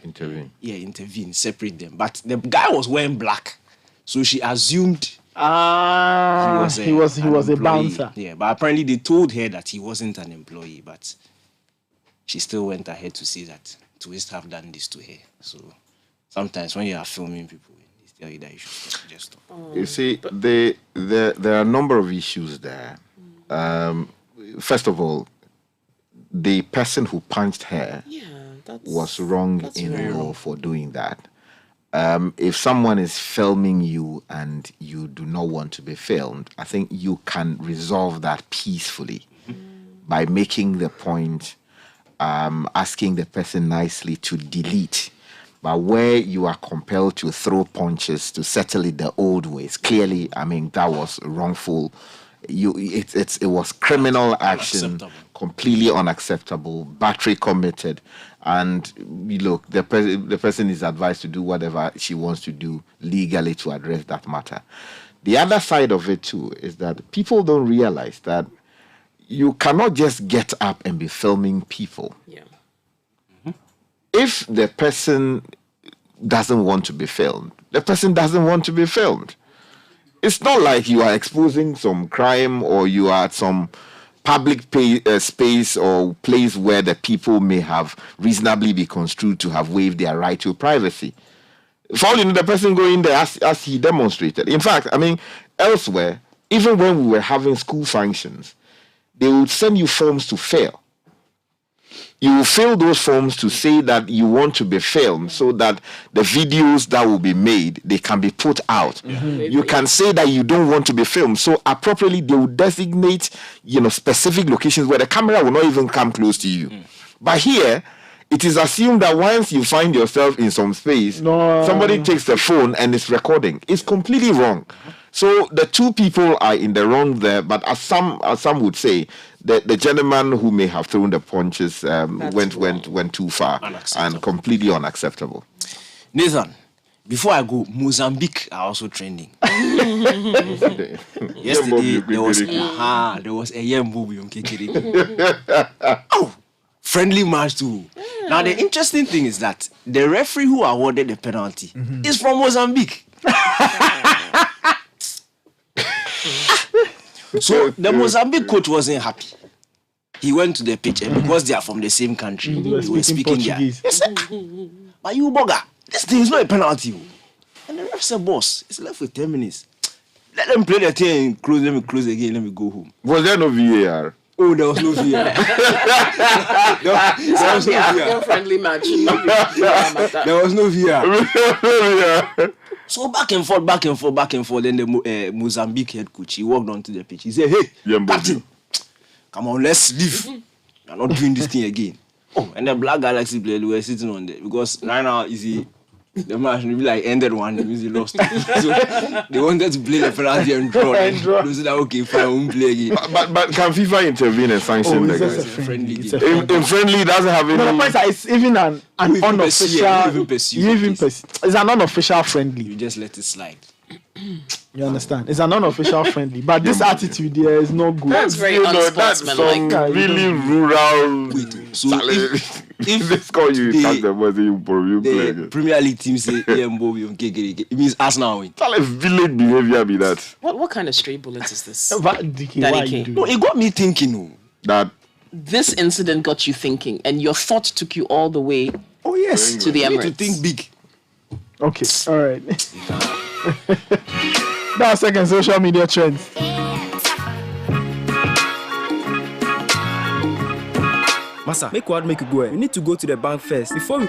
intervene, separate them. But the guy was wearing black, so she assumed he was he was a bouncer. Yeah, but apparently they told her that he wasn't an employee, but she still went ahead to say that Twist have done this to her. So sometimes when you are filming people, they tell you that you should just stop. You see, there are a number of issues there. First of all, the person who punched her was wrong in law for doing that. If someone is filming you and you do not want to be filmed, I think you can resolve that peacefully by making the point, asking the person nicely to delete. But where you are compelled to throw punches to settle it the old ways, clearly, I mean, that was wrongful. It was criminal action, completely unacceptable, battery committed, and look, the person is advised to do whatever she wants to do legally to address that matter. The other side of it too is that people don't realize that you cannot just get up and be filming people. If the person doesn't want to be filmed, the person doesn't want to be filmed. It's not like you are exposing some crime or you are at some public space or place where the people may have reasonably be construed to have waived their right to privacy. For all you know, the person going there as he demonstrated. In fact, I mean, elsewhere, even when we were having school functions, they would send you forms to fill. You will fill those forms to say that you want to be filmed so that the videos that will be made, they can be put out. You can say that you don't want to be filmed. So appropriately, they will designate, specific locations where the camera will not even come close to you. But here, it is assumed that once you find yourself in some space, somebody takes the phone and is recording. It's completely wrong. So the two people are in the wrong there, but as some would say, the gentleman who may have thrown the punches went too far and completely unacceptable. Nathan, before I go, Mozambique are also trending. Yesterday there was a Yembo Oh, friendly match too. Now the interesting thing is that the referee who awarded the penalty is from Mozambique. So the Mozambique coach wasn't happy. He went to the pitch and because they are from the same country, they were speaking there. He said, but you bugger, this thing is not a penalty. And the ref said, boss, it's left with 10 minutes. Let them play the thing, let me close again, let me go home. Was there no VAR? Oh, there was no VAR. there was no VAR. Friendly match. There was no VAR. So back and forth. Then the Mozambique head coach, he walked onto the pitch. He said, hey, captain, come on, let's leave. You're not doing this thing again. Oh, and the Black Galaxy players were sitting on there because right now, you see, the match will be like ended one, the music lost. So they wanted to play the penalty and draw. They said, okay, fine, we won't play again. But can FIFA intervene and sanction the guys? Friendly game. In friendly, it doesn't have any. No, the point is, it's even an unofficial. It's an unofficial friendly. You just let it slide. You understand? It's an unofficial friendly, but this attitude there is no good. That's very unsportsmanlike. That's really rural. So if this call you attack the Premier League team say it means us now win. It's like village behavior be that. What kind of stray bullets is this? No, it got me thinking that this incident got you thinking, and your thought took you all the way. Oh yes, to the Emirates. You need to think big. Okay, all right. That's second social media trends. Massa, make what make you go. We need to go to the bank first before we.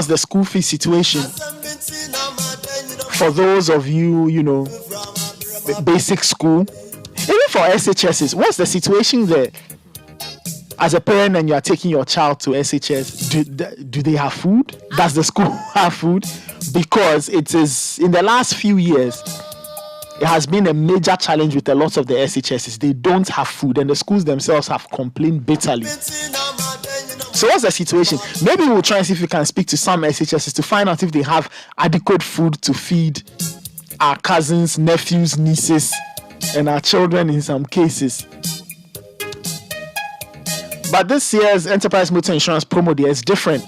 the school fee situation for those of you, basic school, even for SHSs? What's the situation there? As a parent and you are taking your child to SHS, do they have food? Does the school have food? Because it is, in the last few years, it has been a major challenge with a lot of the SHSs. They don't have food, and the schools themselves have complained bitterly. So what's the situation? Maybe we'll try and see if we can speak to some SHSs to find out if they have adequate food to feed our cousins, nephews, nieces, and our children in some cases. But this year's Enterprise Motor Insurance promo there is different.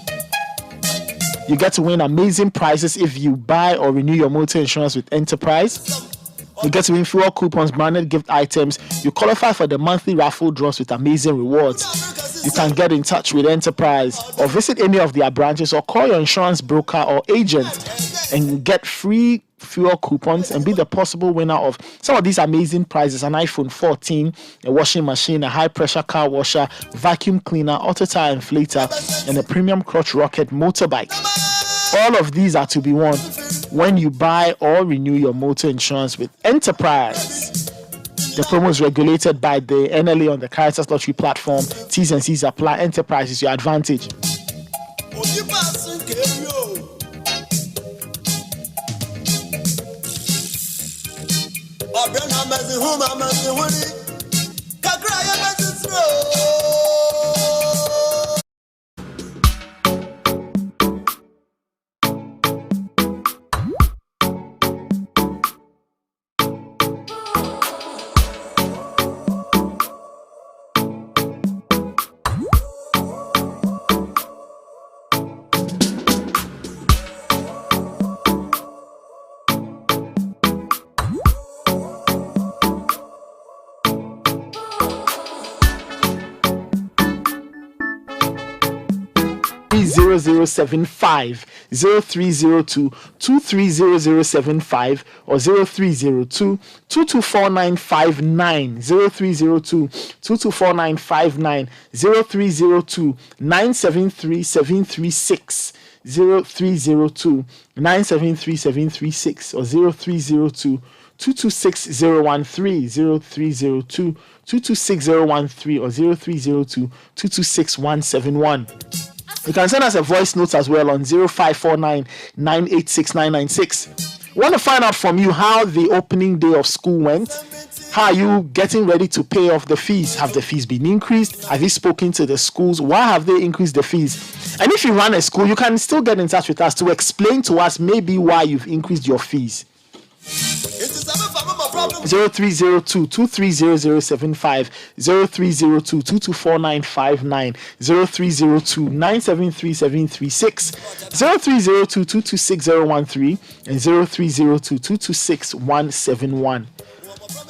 You get to win amazing prizes if you buy or renew your motor insurance with Enterprise. You get to win fuel coupons, branded gift items. You qualify for the monthly raffle draws with amazing rewards. You can get in touch with Enterprise or visit any of their branches or call your insurance broker or agent and get free fuel coupons and be the possible winner of some of these amazing prizes: an iPhone 14, a washing machine, a high pressure car washer, vacuum cleaner, auto tire inflator, and a premium crotch rocket motorbike. All of these are to be won when you buy or renew your motor insurance with Enterprise. The promo is regulated by the NLA on the Caritas Lottery platform. T's and C's apply. Enterprise is your advantage. .03075 0302 230075 or 0302 224959 0302 224959 0302 973736 0302 973736 or 0302 226013 0302 226013 or 0302 226171. You can send us a voice note as well on 0549 986 996. Want to find out from you how the opening day of school went? How are you getting ready to pay off the fees? Have the fees been increased? Have you spoken to the schools? Why have they increased the fees? And if you run a school, you can still get in touch with us to explain to us maybe why you've increased your fees. 0302 230075 0302 224959 0302 973736 0302 226013 and 0302 226171.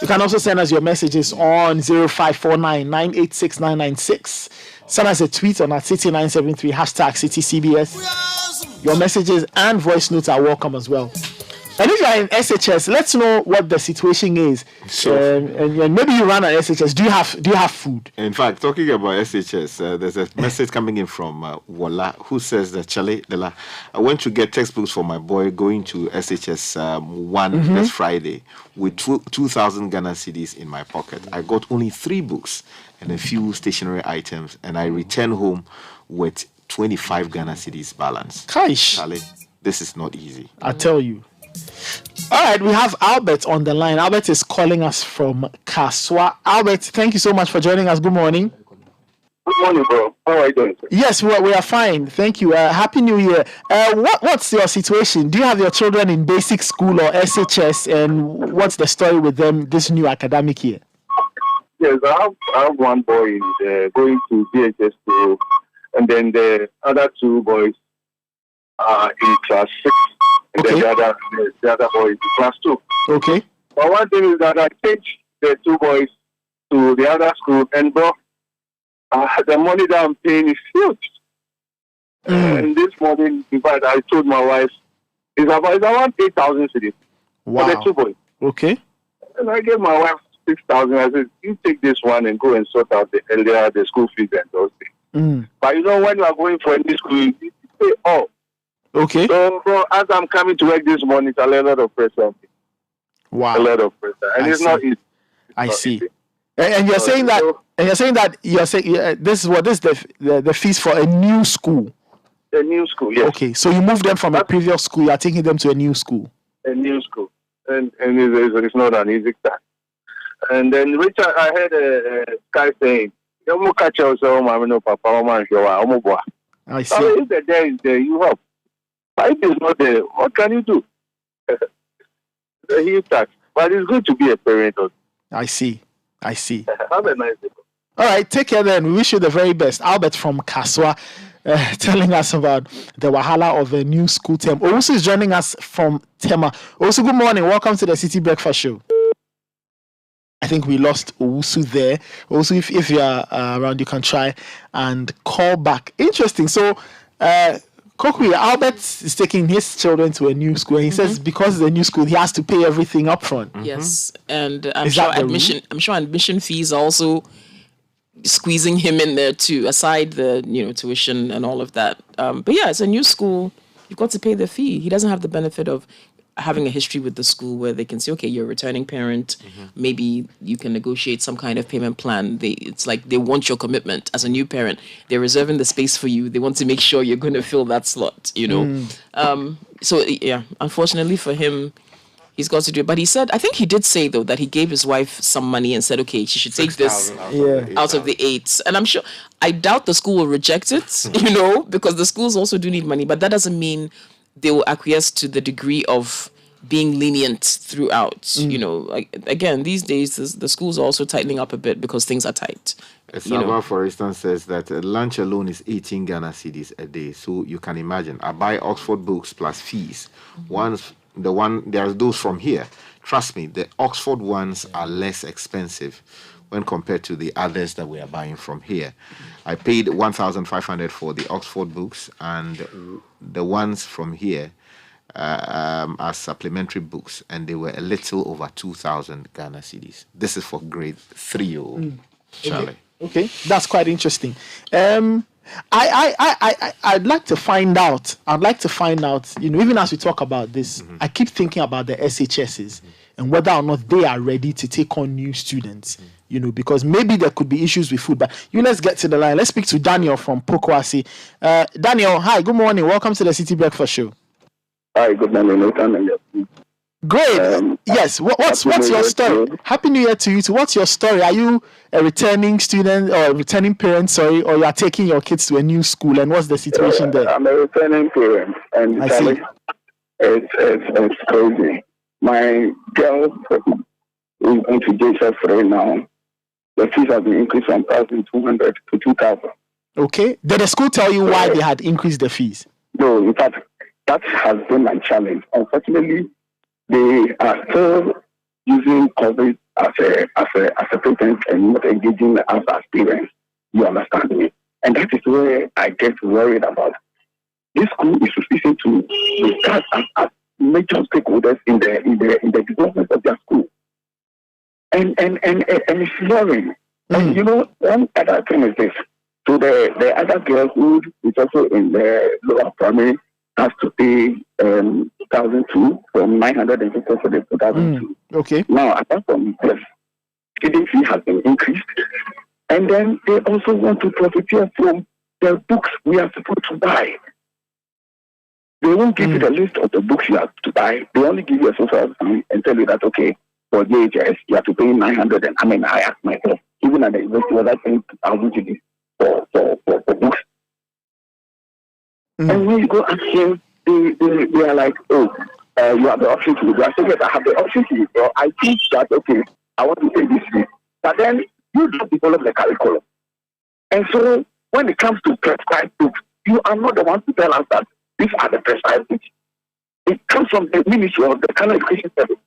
You can also send us your messages on 0549 986 996. Send us a tweet on at City973 #CityCBS. Your messages and voice notes are welcome as well. And if you are in SHS, let's know what the situation is. Sure. And maybe you run an SHS. Do you have food? In fact, talking about SHS, there's a message coming in from Wala, who says that Charlie, I went to get textbooks for my boy going to SHS 1 this Friday with 2,000 Ghana cedis in my pocket. I got only 3 books and a few stationery items, and I returned home with 25 Ghana cedis balance. Kaish. Charlie, this is not easy. I tell you. All right, we have Albert on the line. Albert is calling us from Kaswa. Albert, thank you so much for joining us. Good morning. Good morning, bro. How are you doing? Yes, we are fine. Thank you. Happy New Year. What's your situation? Do you have your children in basic school or SHS, and what's the story with them this new academic year? Yes, I have one boy going to DHS school, and then the other 2 boys are in class 6. And then the other boy is in class 2. Okay. But one thing is that I take the 2 boys to the other school, and bro, the money that I'm paying is huge. And this morning, in fact, I told my wife, it's around 8,000 cedis for the 2 boys. Okay. And I gave my wife 6,000. I said, you take this one and go and sort out the school fees and those things. But when you are going for any school, you pay all. Okay. So as I'm coming to work this morning, it's a lot of pressure on me. Wow. A lot of pressure, and I it's see. not easy. I see. And you're saying that, this is the fees for a new school. A new school, yes. Okay, so you moved them from a previous school. You are taking them to a new school. A new school, and it's not an easy task. And then Richard, I heard a guy saying, "You catch yourself, no papa, man, I see. if the there is there, you help. If it's not there, what can you do? It's a huge task, but it's good to be a parent. Also. I see. Have a nice day. All right, take care then. We wish you the very best. Albert from Kaswa telling us about the wahala of a new school term. Owusu is joining us from Tema. Owusu, good morning. Welcome to the City Breakfast Show. I think we lost Owusu there. Owusu, if you are around, you can try and call back. Interesting. So, Kokui, Albert is taking his children to a new school. And he says because it's a new school, he has to pay everything up front. Yes, and I'm Is sure that the admission fees also squeezing him in there too, aside the tuition and all of that. But yeah, it's a new school. You've got to pay the fee. He doesn't have the benefit of having a history with the school where they can say, okay, you're a returning parent. Maybe you can negotiate some kind of payment plan. It's like they want your commitment as a new parent. They're reserving the space for you. They want to make sure you're going to fill that slot, So yeah, unfortunately for him, he's got to do it. But he said, I think he did say though that he gave his wife some money and said, okay, she should take this out of the 8. And I'm sure, I doubt the school will reject it, because the schools also do need money. But that doesn't mean they will acquiesce to the degree of being lenient throughout. Again, these days the schools are also tightening up a bit because things are tight. Saba, for instance, says that lunch alone is 18 Ghana cedis a day. So you can imagine, I buy Oxford books plus fees. There's those from here. Trust me, the Oxford ones are less expensive when compared to the others that we are buying from here. I paid 1,500 for the Oxford books, and the ones from here are supplementary books, and they were a little over 2,000 Ghana cedis. This is for grade 3. Charlie. Okay, that's quite interesting. I'd like to find out. Even as we talk about this, I keep thinking about the SHSs and whether or not they are ready to take on new students. Because maybe there could be issues with food. But let's get to the line. Let's speak to Daniel from Pokwasi. Daniel, hi, good morning. Welcome to the City Breakfast Show. Hi, good morning. Great. Yes. What's your story? Happy New Year to you too. What's your story? Are you a returning student or a returning parent? Or you are taking your kids to a new school? And what's the situation there? I'm a returning parent, and I see. It's crazy. My girl is going to JSF right now. The fees have been increased from 1,200 to 2,000. Okay. Did the school tell you why they had increased the fees? No, in fact, that has been my challenge. Unfortunately, they are still using COVID as a pretense and not engaging us as parents. You understand me? And that is where I get worried about. This school is refusing to regard us as major stakeholders in the development of their school. And it's worrying. And one other thing is this. So the other girl who is also in the lower primary has to pay 2,002 from 950 for the 2002. Okay. Now, apart from this, student fee has been increased. And then they also want to profiteer from the books we are supposed to buy. They won't give you the list of the books you have to buy. They only give you a social fee and tell you that, okay, for JHS, you have to pay 900. And I asked myself, even at the university, was I paying 2,000 for books? And when you go ask them, they are like, you have the option to withdraw. I said, yes, I have the option to withdraw. I think that, okay, I want to take this fee. But then you don't develop the curriculum. And so when it comes to prescribed books, you are not the one to tell us that these are the prescribed books. It comes from the Ministry of the Canada Education Service.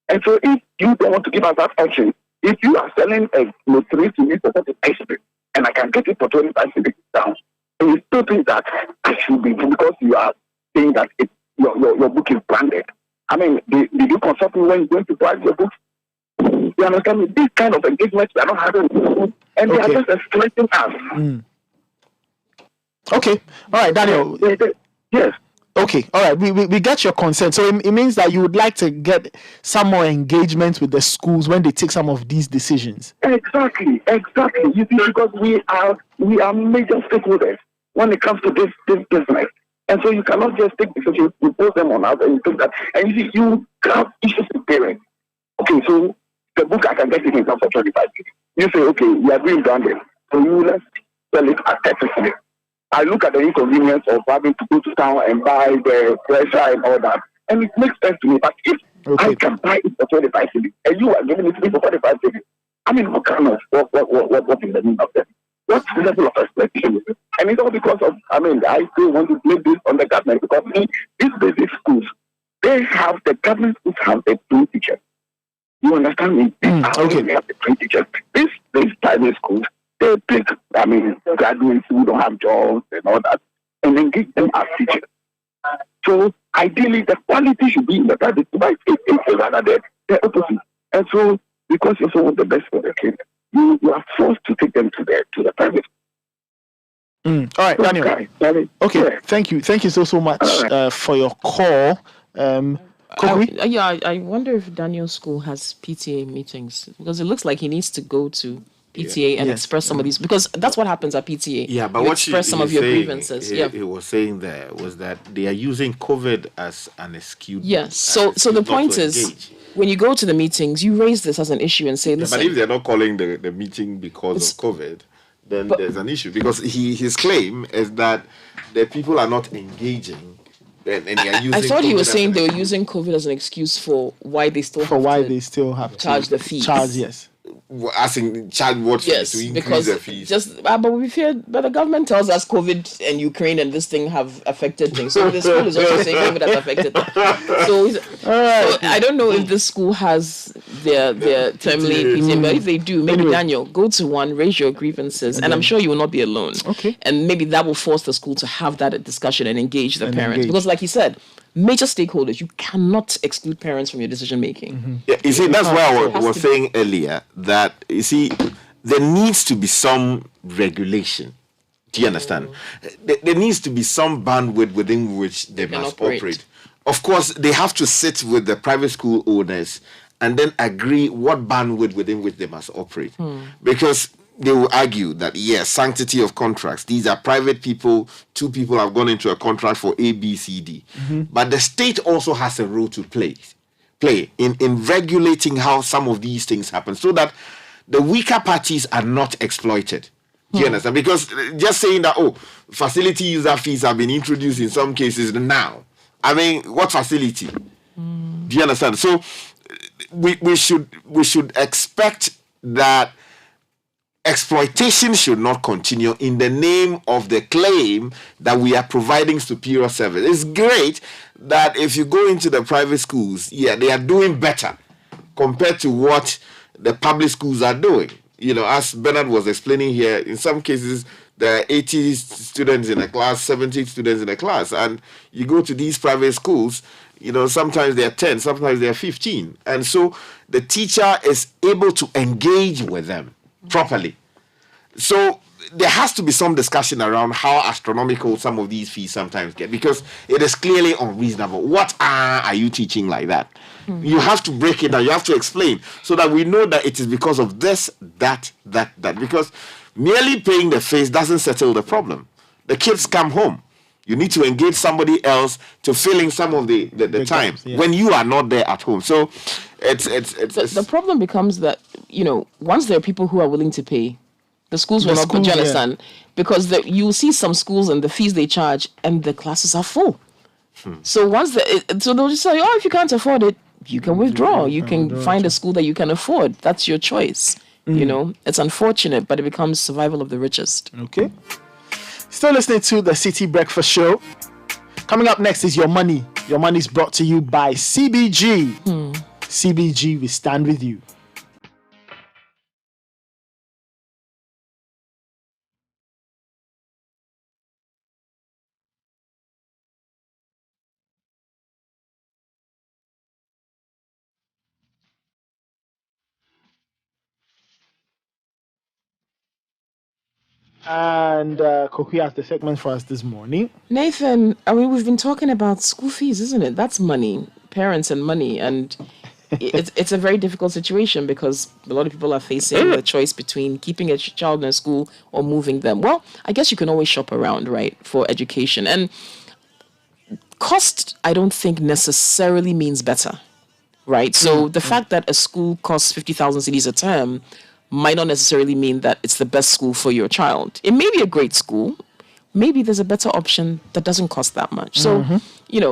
And so if you don't want to give us that option, if you are selling a material to me for 45 cedis, and I can get it for 25 cedis down, and you still think that I should be, because you are saying that your book is branded. Did you consult me when you're going to price your book? You understand me? This kind of engagement we are not having, and they are just exploiting us. Okay. All right, Daniel. Yes. Okay, all right. We get your consent. So it means that you would like to get some more engagement with the schools when they take some of these decisions. Exactly. You see, because we are major stakeholders when it comes to this business. And so you cannot just take decisions, you post them on us, and you think that. And you see, you have issues with parents. Okay, so the book I can get it in terms of 25 cities. You say, okay, we are doing branded. So you let's sell it at 30 cities. I look at the inconvenience of having to go to town and buy the pressure and all that. And it makes sense to me. But if I can buy it for 25 cities and you are giving it to me for 45 cities, I mean, what kind of, what is the meaning of that? What's the level of expectation? And it's all because of, I still want to blame this on the government because these basic schools, the government schools have the two teachers. You understand me? They have the three teachers. These private schools, they pick, graduates who don't have jobs and all that, and engage them as teachers. So ideally, the quality should be in the private school, but it's rather the opposite. And so, because you also want the best for the kids, you are forced to take them to the private school. All right, Daniel. Okay, yeah. Thank you so much for your call. I wonder if Daniel's school has PTA meetings because it looks like he needs to go to PTA and express some of these because that's what happens at PTA. Yeah, but you what express some of your grievances. He was saying there was that they are using COVID as an excuse. Yes. So the point is, when you go to the meetings, you raise this as an issue and say, listen. But if they're not calling the meeting because of COVID, then there's an issue because his claim is that the people are not engaging. And they are using I thought he was COVID saying they were using COVID as an excuse for why they still have to charge the fees. Yes. As in charge what fees to increase the fees. But we fear, but the government tells us COVID and Ukraine and this thing have affected things. So the school is also saying COVID has affected them. So I don't know if this school has their termly PTA, but if they do, maybe Daniel, go to one, raise your grievances, and I'm sure you will not be alone. Okay. And maybe that will force the school to have that discussion and engage the parents. Because like he said, major stakeholders, you cannot exclude parents from your decision making. Yeah, you see, that's why I was saying earlier that, you see, there needs to be some regulation. Do you understand? There needs to be some bandwidth within which they must operate. Of course, they have to sit with the private school owners and then agree what bandwidth within which they must operate. Because they will argue that, yes, sanctity of contracts. These are private people. Two people have gone into a contract for A, B, C, D. But the state also has a role to play in regulating how some of these things happen so that the weaker parties are not exploited. Do you understand? Because just saying that, facility user fees have been introduced in some cases now. I mean, what facility? Do you understand? So we should expect that exploitation should not continue in the name of the claim that we are providing superior service. It's great that if you go into the private schools, they are doing better compared to what the public schools are doing. You know, as Bernard was explaining here, in some cases, there are 80 students in a class, 70 students in a class, and you go to these private schools, you know, sometimes they're 10, sometimes they're 15. And so the teacher is able to engage with them properly. So there has to be some discussion around how astronomical some of these fees sometimes get, because it is clearly unreasonable. What are you teaching like that? You have to break it down. You have to explain so that we know that it is because of this, that. Because merely paying the fees doesn't settle the problem. The kids come home. You need to engage somebody else to fill in some of the time when you are not there at home. So it's the problem becomes that, you know, once there are people who are willing to pay, the schools will not put, you understand? Because you see some schools and the fees they charge and the classes are full. So once so they'll just say, if you can't afford it, you can withdraw. You can find a school that you can afford. That's your choice. You know, it's unfortunate, but it becomes survival of the richest. Okay. Still listening to the City Breakfast Show. Coming up next is Your Money. Your Money is brought to you by CBG. CBG, we stand with you. And Kofi has the segment for us this morning. Nathan, I mean, we've been talking about school fees, isn't it? That's money, parents and money. And it's a very difficult situation because a lot of people are facing the choice between keeping a child in school or moving them. Well, I guess you can always shop around, right, for education. And cost, I don't think necessarily means better, right? So the fact that a school costs 50,000 cedis a term might not necessarily mean that it's the best school for your child. It may be a great school. Maybe there's a better option that doesn't cost that much. So, we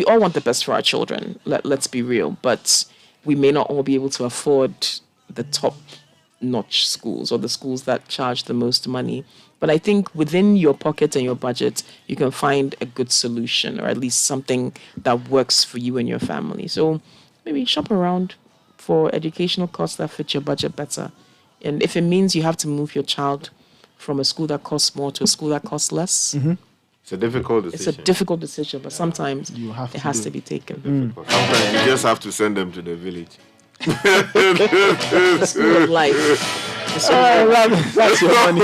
all want the best for our children. Let's be real. But we may not all be able to afford the top-notch schools or the schools that charge the most money. But I think within your pocket and your budget, you can find a good solution or at least something that works for you and your family. So maybe shop around for educational costs that fit your budget better. And if it means you have to move your child from a school that costs more to a school that costs less, it's a difficult decision. It's a difficult decision, but sometimes it has to be taken. Sometimes you just have to send them to the village. The school of life. That's your money.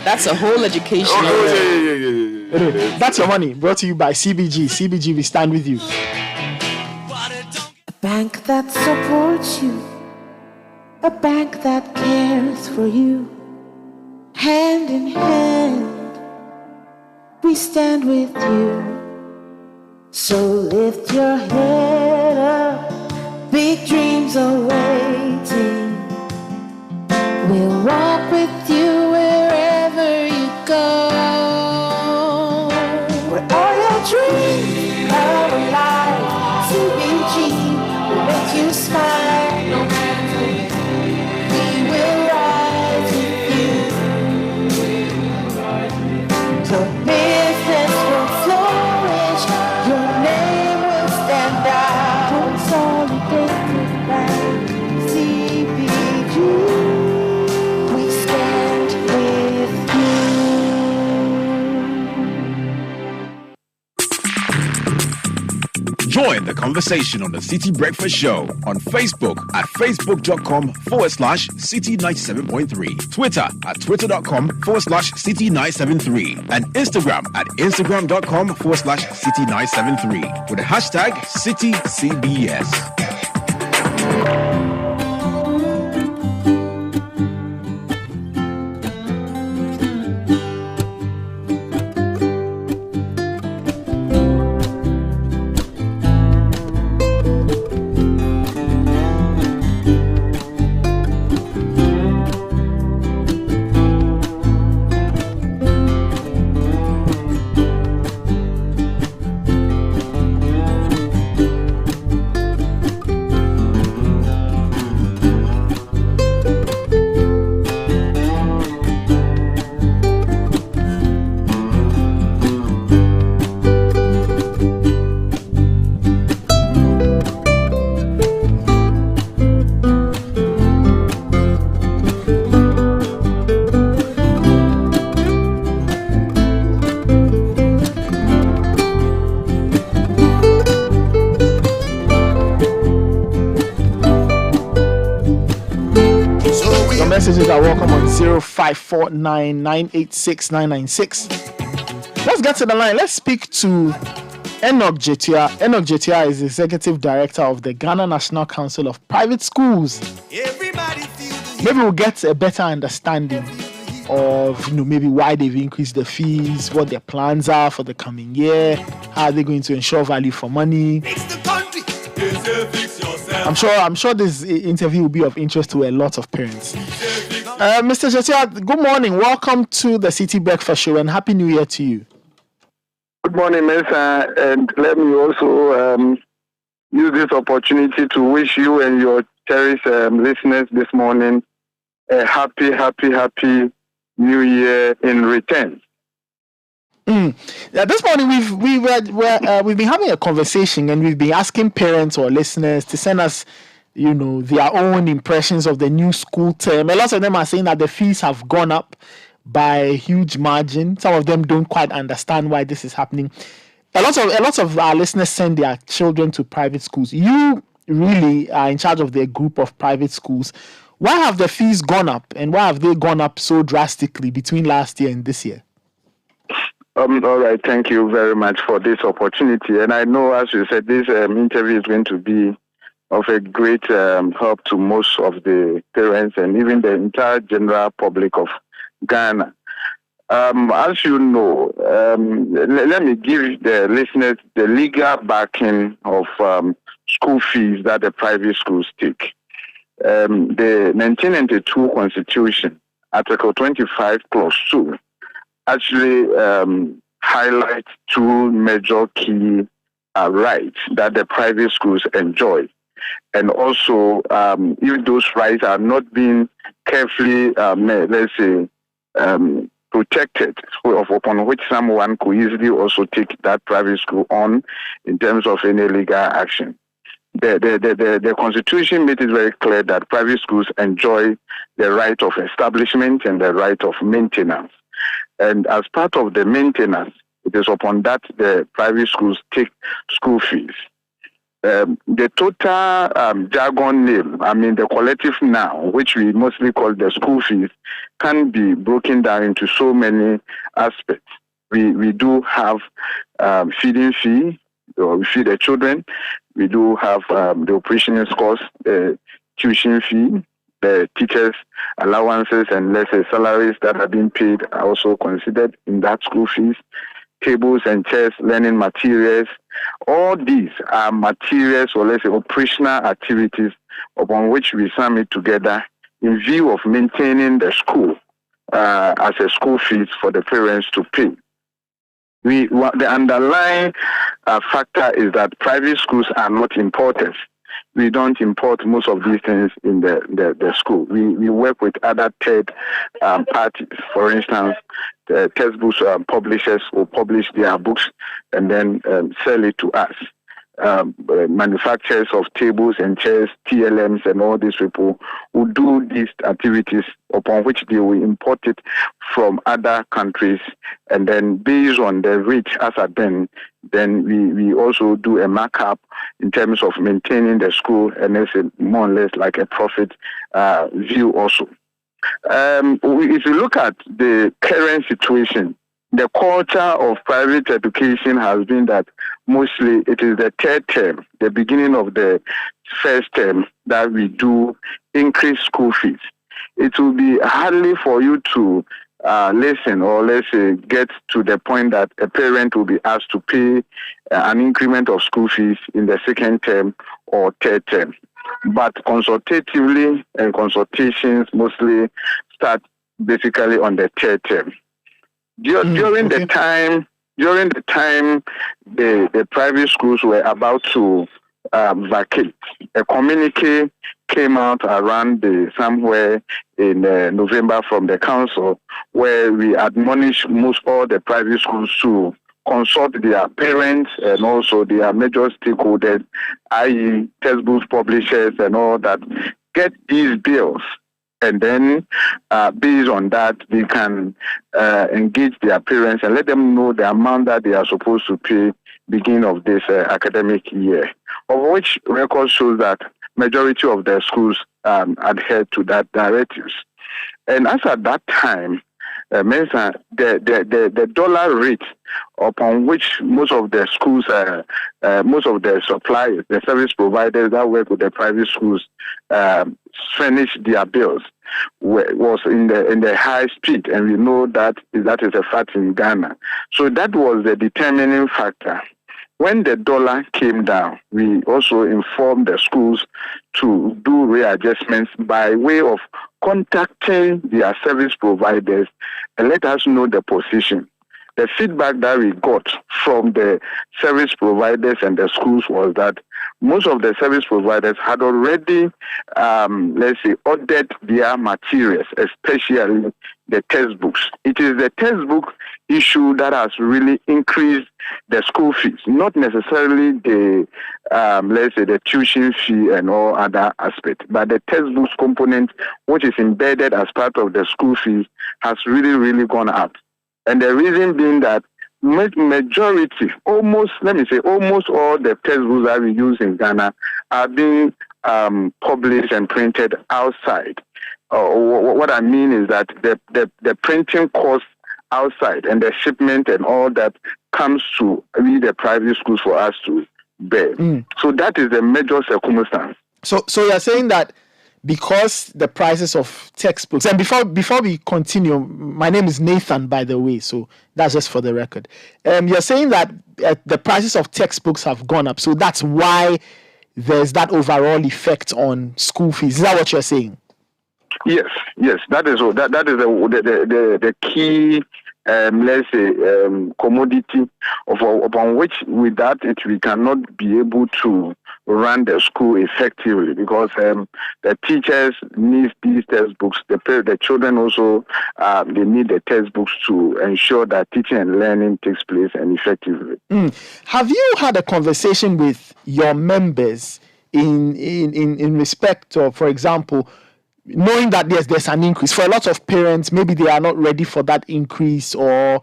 That's a whole education. That's your money. Brought to you by CBG. CBG, we stand with you. A bank that supports you, a bank that cares for you. Hand in hand, we stand with you. So lift your head up, big dreams are waiting. We'll walk with you wherever you go. Where all your dreams are alive, CBG will make you smile. No matter we will rise with you. Your business will flourish, your name will stand out. Consolidated Bank, CBG. Join the conversation on the City Breakfast Show on Facebook at facebook.com/City97.3, Twitter at twitter.com/City973, and Instagram at instagram.com/City973 with the hashtag CityCBS. Messages are welcome on 0549986996. Let's get to the line. Let's speak to Enoch Jetia. Enoch Jetia is Executive Director of the Ghana National Council of Private Schools. Maybe we'll get a better understanding of maybe why they've increased the fees, what their plans are for the coming year, how are they going to ensure value for money. I'm sure this interview will be of interest to a lot of parents. Mr. Jetia, good morning. Welcome to the City Breakfast Show and Happy New Year to you. Good morning, Mensa, and let me also use this opportunity to wish you and your cherished listeners this morning a happy New Year in return. This morning we've been having a conversation and we've been asking parents or listeners to send us, their own impressions of the new school term. A lot of them are saying that the fees have gone up by a huge margin. Some of them don't quite understand why this is happening. A lot of our listeners send their children to private schools. You really are in charge of the group of private schools. Why have the fees gone up, and why have they gone up so drastically between last year and this year? All right, thank you very much for this opportunity. And I know, as you said, this interview is going to be of a great help to most of the parents and even the entire general public of Ghana. As you know, let me give the listeners the legal backing of school fees that the private schools take. The 1992 Constitution, Article 25, Clause 2, actually highlights two major key rights that the private schools enjoy. And also, if those rights are not being carefully, let's say, protected, upon which someone could easily also take that private school on in terms of any legal action. The Constitution made it very clear that private schools enjoy the right of establishment and the right of maintenance. And as part of the maintenance, it is upon that the private schools take school fees. The total jargon name, I mean the collective noun, which we mostly call the school fees, can be broken down into so many aspects. We do have feeding fee, we feed the children. We do have the operational costs, the tuition fee, the teachers' allowances and let's say salaries that are being paid are also considered in that school fees. Tables and chairs, learning materials, all these are materials or let's say operational activities upon which we sum it together in view of maintaining the school as a school fees for the parents to pay. The underlying factor is that private schools are not importers. We don't import most of these things in the school. We work with other third parties. For instance, the textbooks publishers will publish their books and then sell it to us. Manufacturers of tables and chairs, TLMs and all these people who do these activities upon which they will import it from other countries, and then based on the rate as at then we also do a markup in terms of maintaining the school, and it's more or less like a profit view also. If you look at the current situation, the culture of private education has been that mostly it is the third term, the beginning of the first term, that we do increase school fees. It will be hardly for you to listen or let's say get to the point that a parent will be asked to pay an increment of school fees in the second term or third term. But consultatively and consultations mostly start basically on the third term. During the time the private schools were about to vacate, a communique came out around somewhere in November from the council, where we admonish most all the private schools to consult their parents and also their major stakeholders, i.e. textbooks publishers and all that, get these bills. And then, based on that, they can engage their parents and let them know the amount that they are supposed to pay beginning of this academic year, of which record shows that majority of the schools adhere to that directives. And as at that time, the dollar rate upon which most of the schools, most of the suppliers, the service providers that work with the private schools furnish their bills was in the high speed, and we know that is a fact in Ghana. So that was the determining factor. When the dollar came down, we also informed the schools to do readjustments by way of contacting their service providers and let us know the position. The feedback that we got from the service providers and the schools was that most of the service providers had already, let's say, ordered their materials, especially the textbooks. It is the textbook issue that has really increased the school fees, not necessarily the, let's say, the tuition fee and all other aspects, but the textbooks component, which is embedded as part of the school fees, has really, really gone up. And the reason being that majority, almost all the textbooks that we use in Ghana are being published and printed outside. what I mean is that the printing cost outside and the shipment and all that comes to really the private schools for us to bear. So that is the major circumstance. So you're saying that because the prices of textbooks, and before we continue, my name is Nathan, by the way, so that's just for the record. You're saying that the prices of textbooks have gone up, so that's why there's that overall effect on school fees. Is that what you're saying? Yes, that is the key, let's say, commodity upon which without it we cannot be able to run the school effectively, because the teachers need these textbooks. The children also they need the textbooks to ensure that teaching and learning takes place and effectively. Have you had a conversation with your members in respect of, for example, knowing that there's an increase? For a lot of parents, maybe they are not ready for that increase, or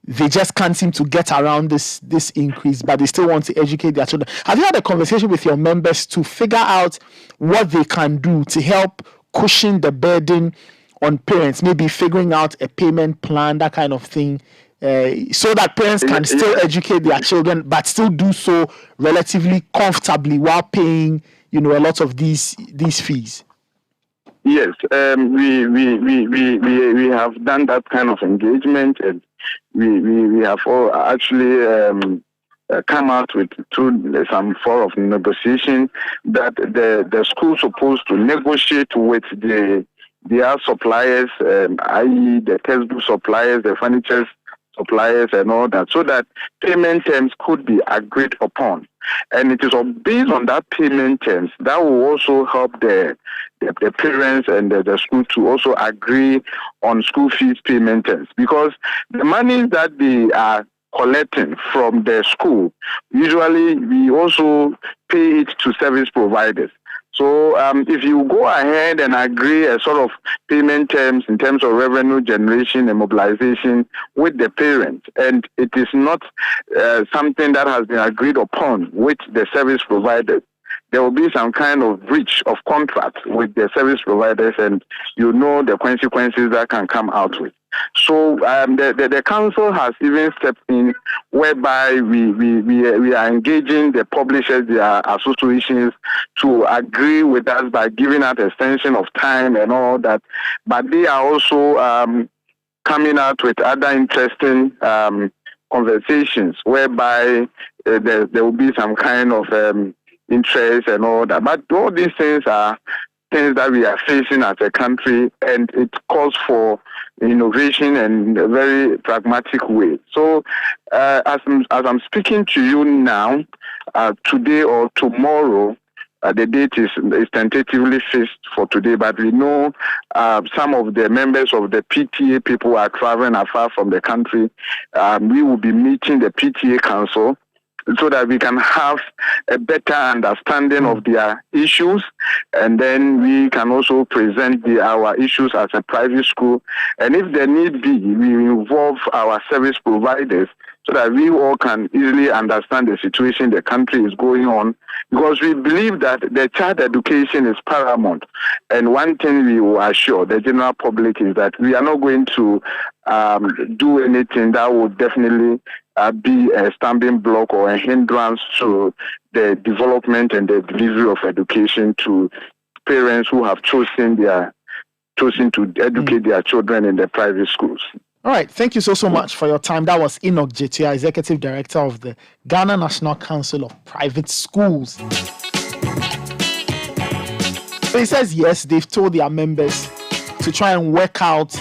they just can't seem to get around this increase, but they still want to educate their children. Have you had a conversation with your members to figure out what they can do to help cushion the burden on parents, maybe figuring out a payment plan, that kind of thing, so that parents can still educate their children but still do so relatively comfortably while paying, a lot of these fees? Yes, we have done that kind of engagement, and we have all actually come out with through some form of negotiation that the school supposed to negotiate with their suppliers, i.e. the textbook suppliers, the furniture suppliers and all that, so that payment terms could be agreed upon. And it is based on that payment terms that will also help the parents and the school to also agree on school fees payment terms, because the money that they are collecting from the school, usually we also pay it to service providers. So if you go ahead and agree a sort of payment terms in terms of revenue generation and mobilization with the parents, and it is not something that has been agreed upon with the service providers, there will be some kind of breach of contract with the service providers, and the consequences that can come out with. So the council has even stepped in, whereby we are engaging the publishers, their associations, to agree with us by giving us extension of time and all that. But they are also coming out with other interesting conversations, whereby there will be some kind of interest and all that. But all these things are things that we are facing as a country, and it calls for innovation and a very pragmatic way. So as I'm speaking to you now, today or tomorrow, the date is tentatively fixed for today, but we know some of the members of the PTA people are traveling afar from the country. We will be meeting the PTA council so that we can have a better understanding of their issues, and then we can also present our issues as a private school. And if there need be, we involve our service providers so that we all can easily understand the situation the country is going on, because we believe that the child education is paramount. And one thing we will assure the general public is that we are not going to do anything that would definitely be a stumbling block or a hindrance to the development and the delivery of education to parents who have chosen to educate their children in the private schools. All right, thank you so much for your time. That was Enoch Jetia, Executive Director of the Ghana National Council of Private Schools. So he says, yes, they've told their members to try and work out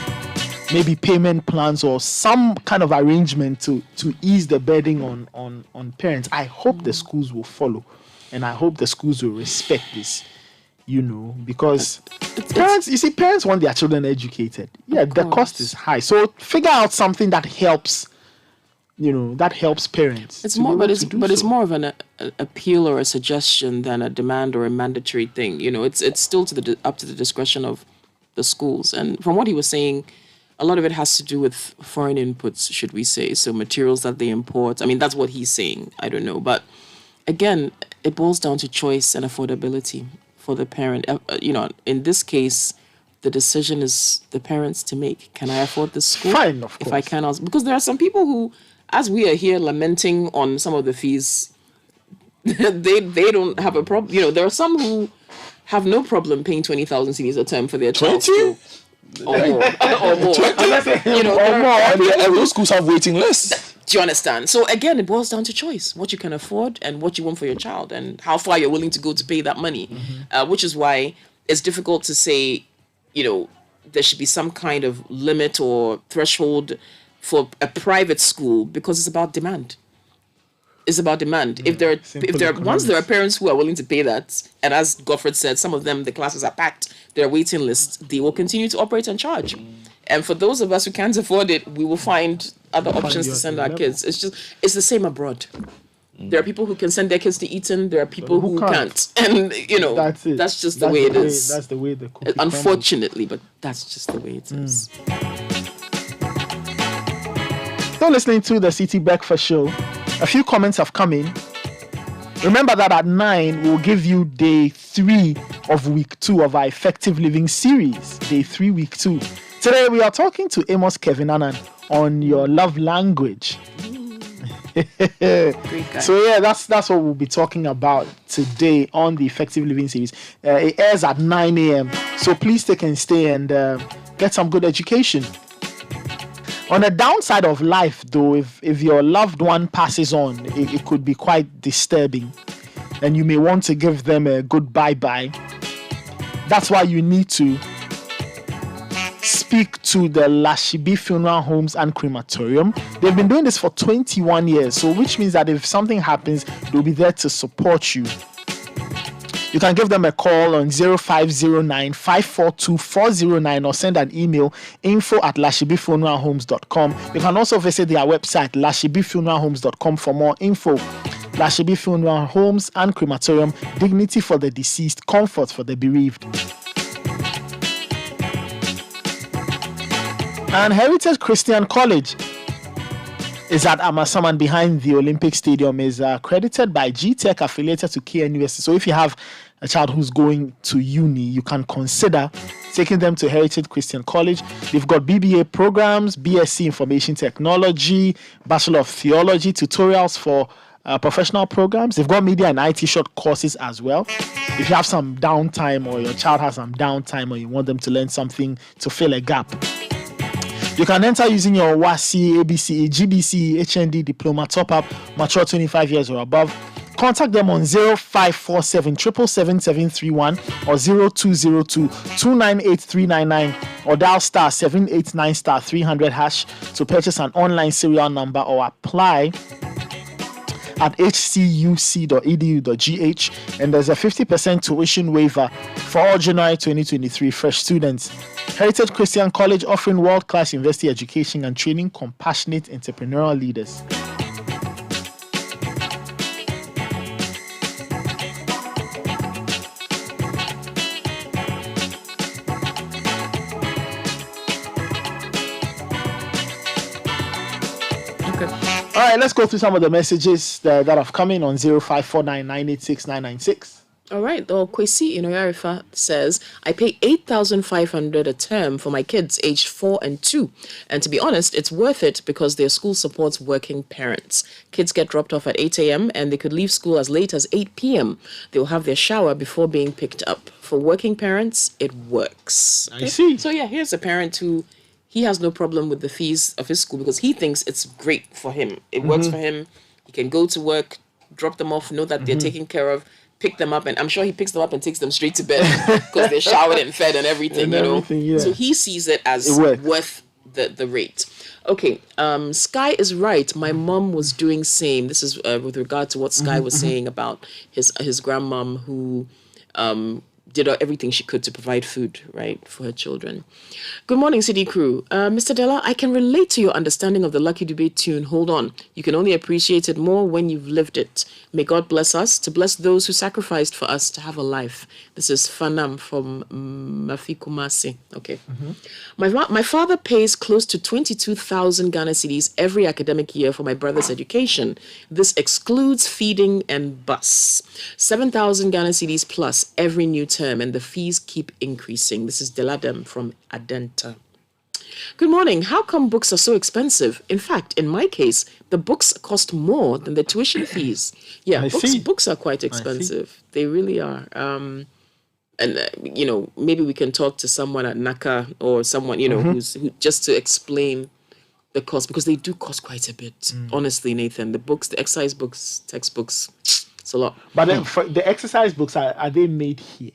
maybe payment plans or some kind of arrangement to ease the burden on parents. I hope the schools will follow, and I hope the schools will respect this, because parents want their children educated. Yeah, the cost is high. So figure out something that helps, that helps parents. It's more, it's more of an appeal or a suggestion than a demand or a mandatory thing. It's still up to the discretion of the schools. And from what he was saying, a lot of it has to do with foreign inputs, should we say. So materials that they import. I mean, that's what he's saying. I don't know. But again, it boils down to choice and affordability for the parent. In this case, the decision is the parents to make. Can I afford this school? Fine, of If I cannot, because there are some people who, as we are here lamenting on some of the fees, they don't have a problem. You know, there are some who have no problem paying 20,000 cedis a term for their child. 20? Or more. Or more. 20? You know, Or more. And those schools have waiting lists. Do you understand? So again, it boils down to choice, what you can afford and what you want for your child and how far you're willing to go to pay that money, which is why it's difficult to say, you know, there should be some kind of limit or threshold for a private school because it's about demand. It's about demand. If there are once there are parents who are willing to pay that, and as Godfred said, some of them the classes are packed, there are waiting lists, they will continue to operate and charge. And for those of us who can't afford it, we will find other options to send our kids. It's the same abroad. There are people who can send their kids to Eton. There are people who can't. And, you know, that's just the way it is. That's the way the cookie Unfortunately, but that's just the way it is. Still listening to the City Breakfast Show. A few comments have come in. Remember that at 9, we'll give you day 3 of week 2 of our Effective Living series. Day 3, week 2. Today, we are talking to Amos Kevin Annan on your love language. So yeah, that's what we'll be talking about today on the Effective Living series. It airs at 9 a.m. So please take and stay and get some good education. On the downside of life, though, if your loved one passes on, it could be quite disturbing, and you may want to give them a good bye-bye. That's why you need to speak to the Lashibi Funeral Homes and Crematorium. They've been doing this for 21 years, so which means that if something happens, they'll be there to support you. You can give them a call on 0509 542 409 or send an email info@lashibifuneralhomes.com. You can also visit their website lashibifuneralhomes.com for more info. Lashibi Funeral Homes and Crematorium, dignity for the deceased, comfort for the bereaved. And Heritage Christian College is at Amasaman behind the Olympic Stadium, is accredited by GTech, affiliated to KNUST. So if you have a child who's going to uni, you can consider taking them to Heritage Christian College. They've got BBA programs, BSc Information Technology, Bachelor of Theology, tutorials for professional programs. They've got media and IT short courses as well. If you have some downtime or your child has some downtime or you want them to learn something to fill a gap, you can enter using your WASI, ABC, GBC, HND diploma top-up, mature 25 years or above. Contact them on 0547 777 or 0202 298 399 or dial star 789 star 300 hash to purchase an online serial number or apply at hcuc.edu.gh, and there's a 50% tuition waiver for all January 2023 fresh students. Heritage Christian College offering world-class university education and training compassionate entrepreneurial leaders. All right, let's go through some of the messages that have come in on 0549 986 996. All right. Well, Kwesi Inoyarifa says, I pay 8,500 a term for my kids aged 4 and 2. And to be honest, it's worth it because their school supports working parents. Kids get dropped off at 8 a.m. and they could leave school as late as 8 p.m. They will have their shower before being picked up. For working parents, it works. I see. So yeah, here's a parent who he has no problem with the fees of his school because he thinks it's great for him. It works for him. He can go to work, drop them off, know that they're taken care of, pick them up, and I'm sure he picks them up and takes them straight to bed because they're showered and fed and everything, Yeah. So he sees it as worth the rate. Okay, Sky is right. My mom was doing same. This is with regard to what Sky was saying about his grandmom who did everything she could to provide food, right, for her children. Good morning, City Crew. Mr. Della, I can relate to your understanding of the Lucky Dube tune. Hold on. You can only appreciate it more when you've lived it. May God bless us to bless those who sacrificed for us to have a life. This is Fanam from Mafikumasi. Okay. My father pays close to 22,000 Ghana cedis every academic year for my brother's education. This excludes feeding and bus. 7,000 Ghana cedis plus every new term and the fees keep increasing. This is Deladem from Adenta. Good morning. How come books are so expensive? In fact, in my case, the books cost more than the tuition fees. Yeah, books are quite expensive. They really are. Maybe we can talk to someone at NACA or someone, who just to explain the cost, because they do cost quite a bit. Honestly, Nathan, the books, the exercise books, textbooks, it's a lot. But then for the exercise books, are they made here?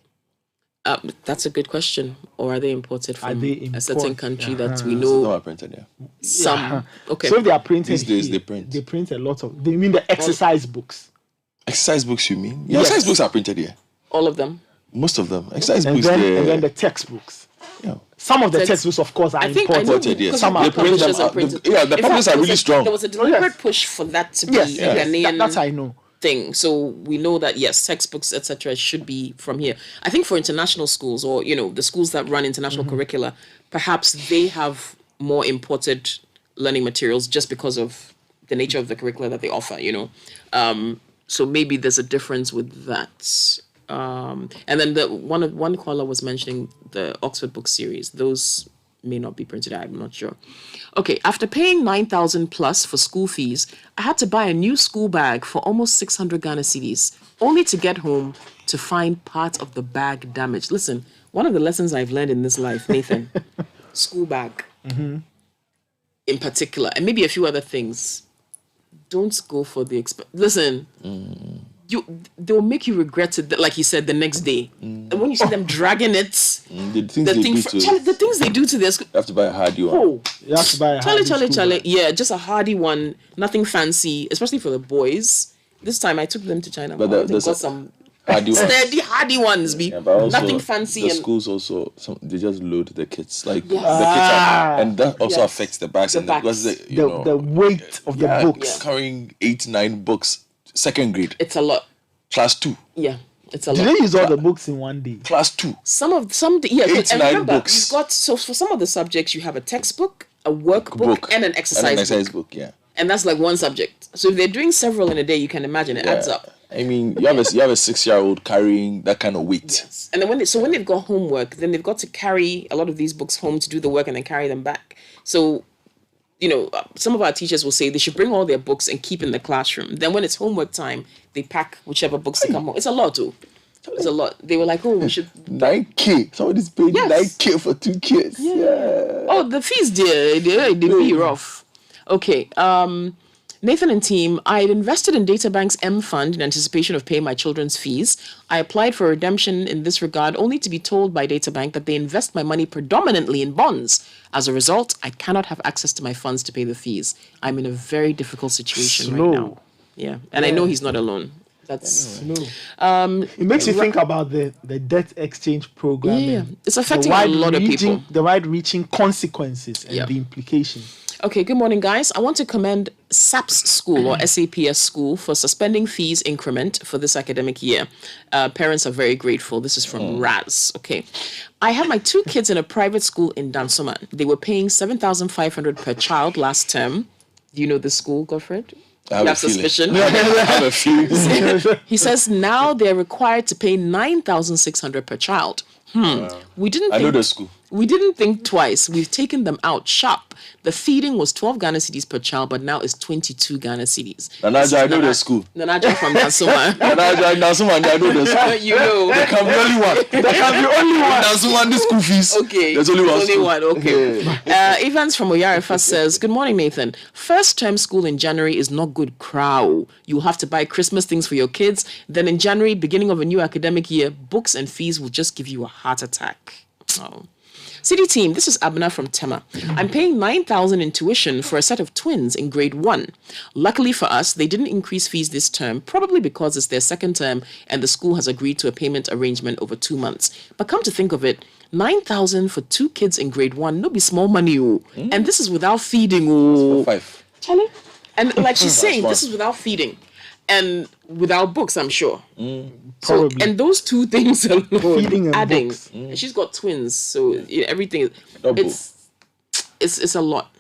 That's a good question. Or are they imported from a certain country that we No, know? are printed, yeah. Some. Okay. So if they are printed These days here, they print. They print a lot of. They mean the exercise books. Exercise books, you mean? Yeah, Yes. exercise books are printed here. All of them. Most of them. Exercise And books, then the textbooks. Yeah. Some of the textbooks, of course, are I think I know imported. because Some the are publishers printed. are printed. yeah, the In publishers fact, are really strong. There was a deliberate push for that to be Yes, a yes. Ghanaian That's I know. thing. So we know that yes, textbooks, etc., should be from here. I think for international schools or the schools that run international curricula, perhaps they have more imported learning materials just because of the nature of the curricula that they offer. So maybe there's a difference with that. And then one caller was mentioning the Oxford book series. Those may not be printed. I'm not sure. Okay, after paying 9,000 plus for school fees, I had to buy a new school bag for almost 600 Ghana cedis, only to get home to find part of the bag damaged. Listen, one of the lessons I've learned in this life, Nathan, school bag in particular, and maybe a few other things. Don't go for the Listen. They'll make you regret it, like you said, the next day. And when you see them dragging it, The things they do to their school. You have to buy a hardy one. Oh, you have to buy a Charlie. Yeah, just a hardy one, nothing fancy, especially for the boys. This time I took them to China. But They got some hardy ones. steady, hardy ones. But also, Nothing fancy. The And schools also, they just load the kits. Like Yes. the kits are, and that also Yes. affects the bags. The And bags. because The weight of the books. Carrying 8-9 books, second grade. It's a lot. Class 2. Yeah, it's a Do lot. they use all the books in one day? Class 2. Some, yeah. 8 to And 9 remember, books. you've got for some of the subjects you have a textbook, a workbook, and an exercise book. Yeah. And that's like one subject. So if they're doing several in a day, you can imagine it adds up. I mean, you have a 6-year-old carrying that kind of weight. And then when they've got homework, then they've got to carry a lot of these books home to do the work and then carry them back. So, some of our teachers will say they should bring all their books and keep in the classroom. Then when it's homework time, they pack whichever books they come home. It's a lot too. It's a lot. They were like, oh, we should 9K. Somebody's paying 9K for 2 kids. Yeah. Oh, the fees there, they be rough. Okay. Nathan and team, I had invested in DataBank's M Fund in anticipation of paying my children's fees. I applied for redemption in this regard only to be told by DataBank that they invest my money predominantly in bonds. As a result, I cannot have access to my funds to pay the fees. I'm in a very difficult situation right now. Yeah, and I know he's not alone. That's It makes you think about the debt exchange program. Yeah, and it's affecting the a lot of people. The wide-reaching consequences and the implications. Okay, good morning, guys. I want to commend SAPS School or SAPS School for suspending fees increment for this academic year. Parents are very grateful. This is from Raz. Okay. I have my 2 kids in a private school in Dansoman. They were paying 7,500 per child last term. Do you know this school, Godfred? I have You a have suspicion? I have a feeling. He says now they're required to pay 9,600 per child. We didn't. I know the school. We didn't think twice. We've taken them out sharp. The feeding was 12 Ghana cedis per child, but now it's 22 Ghana cedis. Nanaja, I know the school. Nanaja from Dansoman. Nanaja, Dansoman, I know the school. You know. There can be only one. There can be only one. Dansoman, the school fees. Okay. There's only one. School. Okay. Evans from Oyarifa says, good morning, Nathan. First term school in January is not good crow. You have to buy Christmas things for your kids. Then in January, beginning of a new academic year, books and fees will just give you a heart attack. Oh. City team, this is Abna from Tema. I'm paying 9,000 in tuition for a set of twins in grade 1. Luckily for us, they didn't increase fees this term, probably because it's their second term and the school has agreed to a payment arrangement over 2 months. But come to think of it, 9,000 for 2 kids in grade 1, no be small money. And this is without feeding. For 5. Charlie? And like she's saying, this is without feeding. And without books, I'm sure. Probably. So, and those 2 things alone, Feeding and adding. books. And she's got twins, so everything. It's a lot.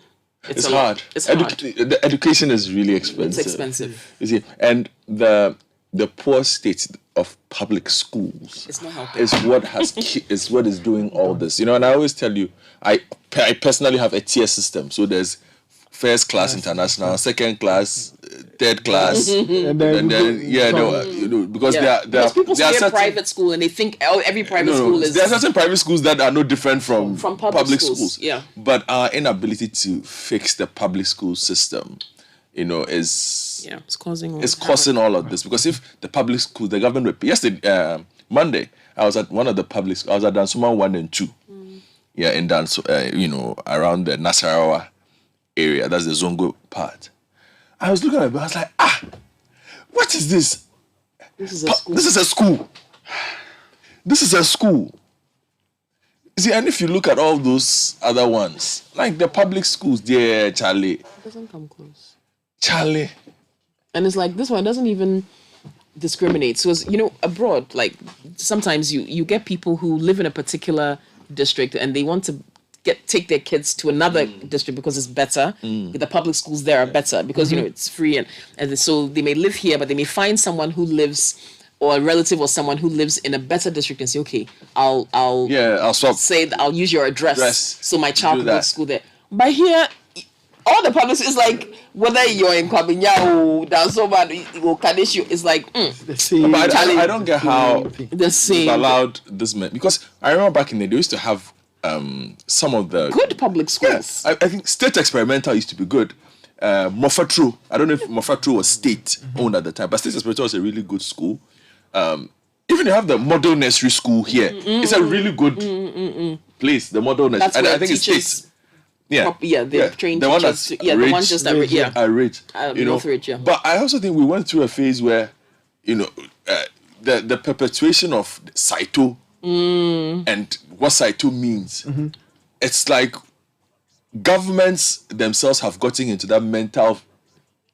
It's a hard. Lot. It's hard. The education is really expensive. It's expensive. You see, and the the poor state of public schools It's not helping. is what is what is doing all this. You know, and I always tell you, I personally have a tier system. So there's first class international, second class, third class, and then because Because people there are see a certain, private school and they think every private school is there are certain private schools that are no different from public schools. schools. Yeah. But our inability to fix the public school system, is it's causing all of this. Because if the public school, the government yesterday Monday, I was at one of the public schools. I was at Dansuma 1 and 2. Yeah, in around the Nasarawa area. That's the Zongo part. I was looking at it, I was like, what is this? This is a school. This is a school. This is a school. See, and if you look at all those other ones, like the public schools, Charlie. It doesn't come close. Charlie. And it's like this one doesn't even discriminate. So, abroad, like sometimes you get people who live in a particular district and they want to take their kids to another district because it's better. The public schools there are better because it's free and so they may live here, but they may find someone who lives or a relative or someone who lives in a better district and say, okay, I'll swap. Say that I'll use your address so my child can go to school there. But here, all the public is like whether you're in Kwabinya or Dansoma or Kadeshu, it's like the same. But I don't get how the same they've allowed this man, because I remember back in the day they used to have some of the good public schools. I think State Experimental used to be good. Mofatru, I don't know if Mofatru was state owned at the time, but State Experimental was a really good school. Even you have the Model Nursery School here. It's a really good place. The Model Nursery. That's where I think it's state. They've trained the one teachers. that's The one just that are rich. Northridge, yeah. But I also think we went through a phase where, the perpetuation of Saito and what Saito means. It's like governments themselves have gotten into that mental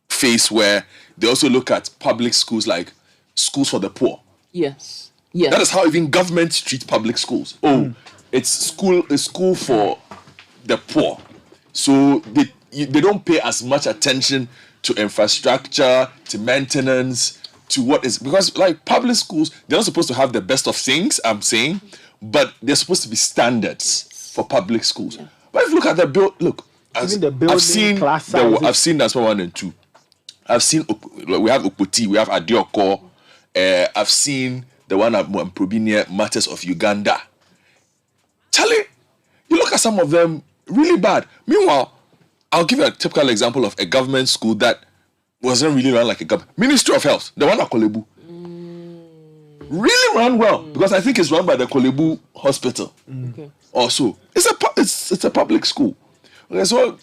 phase where they also look at public schools like schools for the poor. Yes. Yes. That is how even governments treat public schools. It's school for the poor. So they don't pay as much attention to infrastructure, to maintenance, to what is, because like public schools, they're not supposed to have the best of things, I'm saying, but they're supposed to be standards for public schools. But if you look at the I've seen Dansuma 1 and 2. I've seen, we have Okpoti, we have Adioko. I've seen the one at Mprobinia, Matters of Uganda. Charlie, you look at some of them, really bad. Meanwhile, I'll give you a typical example of a government school that wasn't really run like a government. Ministry of Health, the one at Kolebu. Really ran well, because I think it's run by the Kolebu Hospital. Also, it's a public school. Okay, so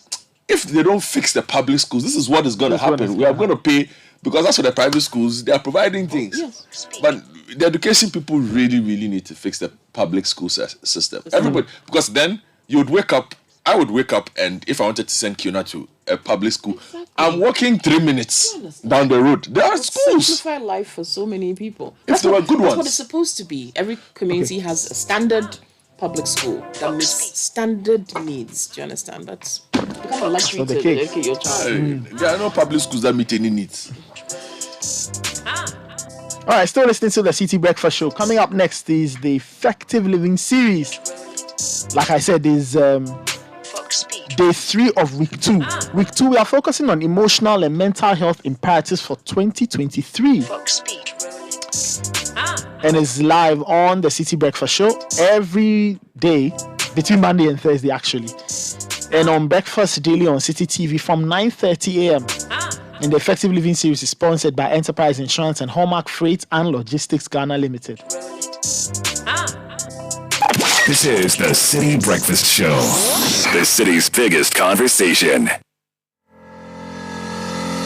if they don't fix the public schools, this is what is going to happen. We are going to pay, because that's what the private schools, they are providing things. Yes. But the education people really, really need to fix the public school system. Everybody, because then I would wake up, and if I wanted to send Kiona to a public school, I'm walking 3 minutes down the road. There are schools. Simplify life for so many people. If there were good That's ones. what it's supposed to be. Every community has a standard public school that meets standard needs. Do you understand? That's become a luxury to educate your child. There are no public schools that meet any needs. All right, still listening to the City Breakfast Show. Coming up next is the Effective Living series. Like I said, is day 3 of week 2. Week 2, we are focusing on emotional and mental health imperatives for 2023. And it's live on the City Breakfast Show every day between Monday and Thursday, actually. And on Breakfast Daily on City TV from 9:30 a.m. And the Effective Living series is sponsored by Enterprise Insurance and Hallmark Freight and Logistics Ghana Limited. This is the City Breakfast Show, the city's biggest conversation.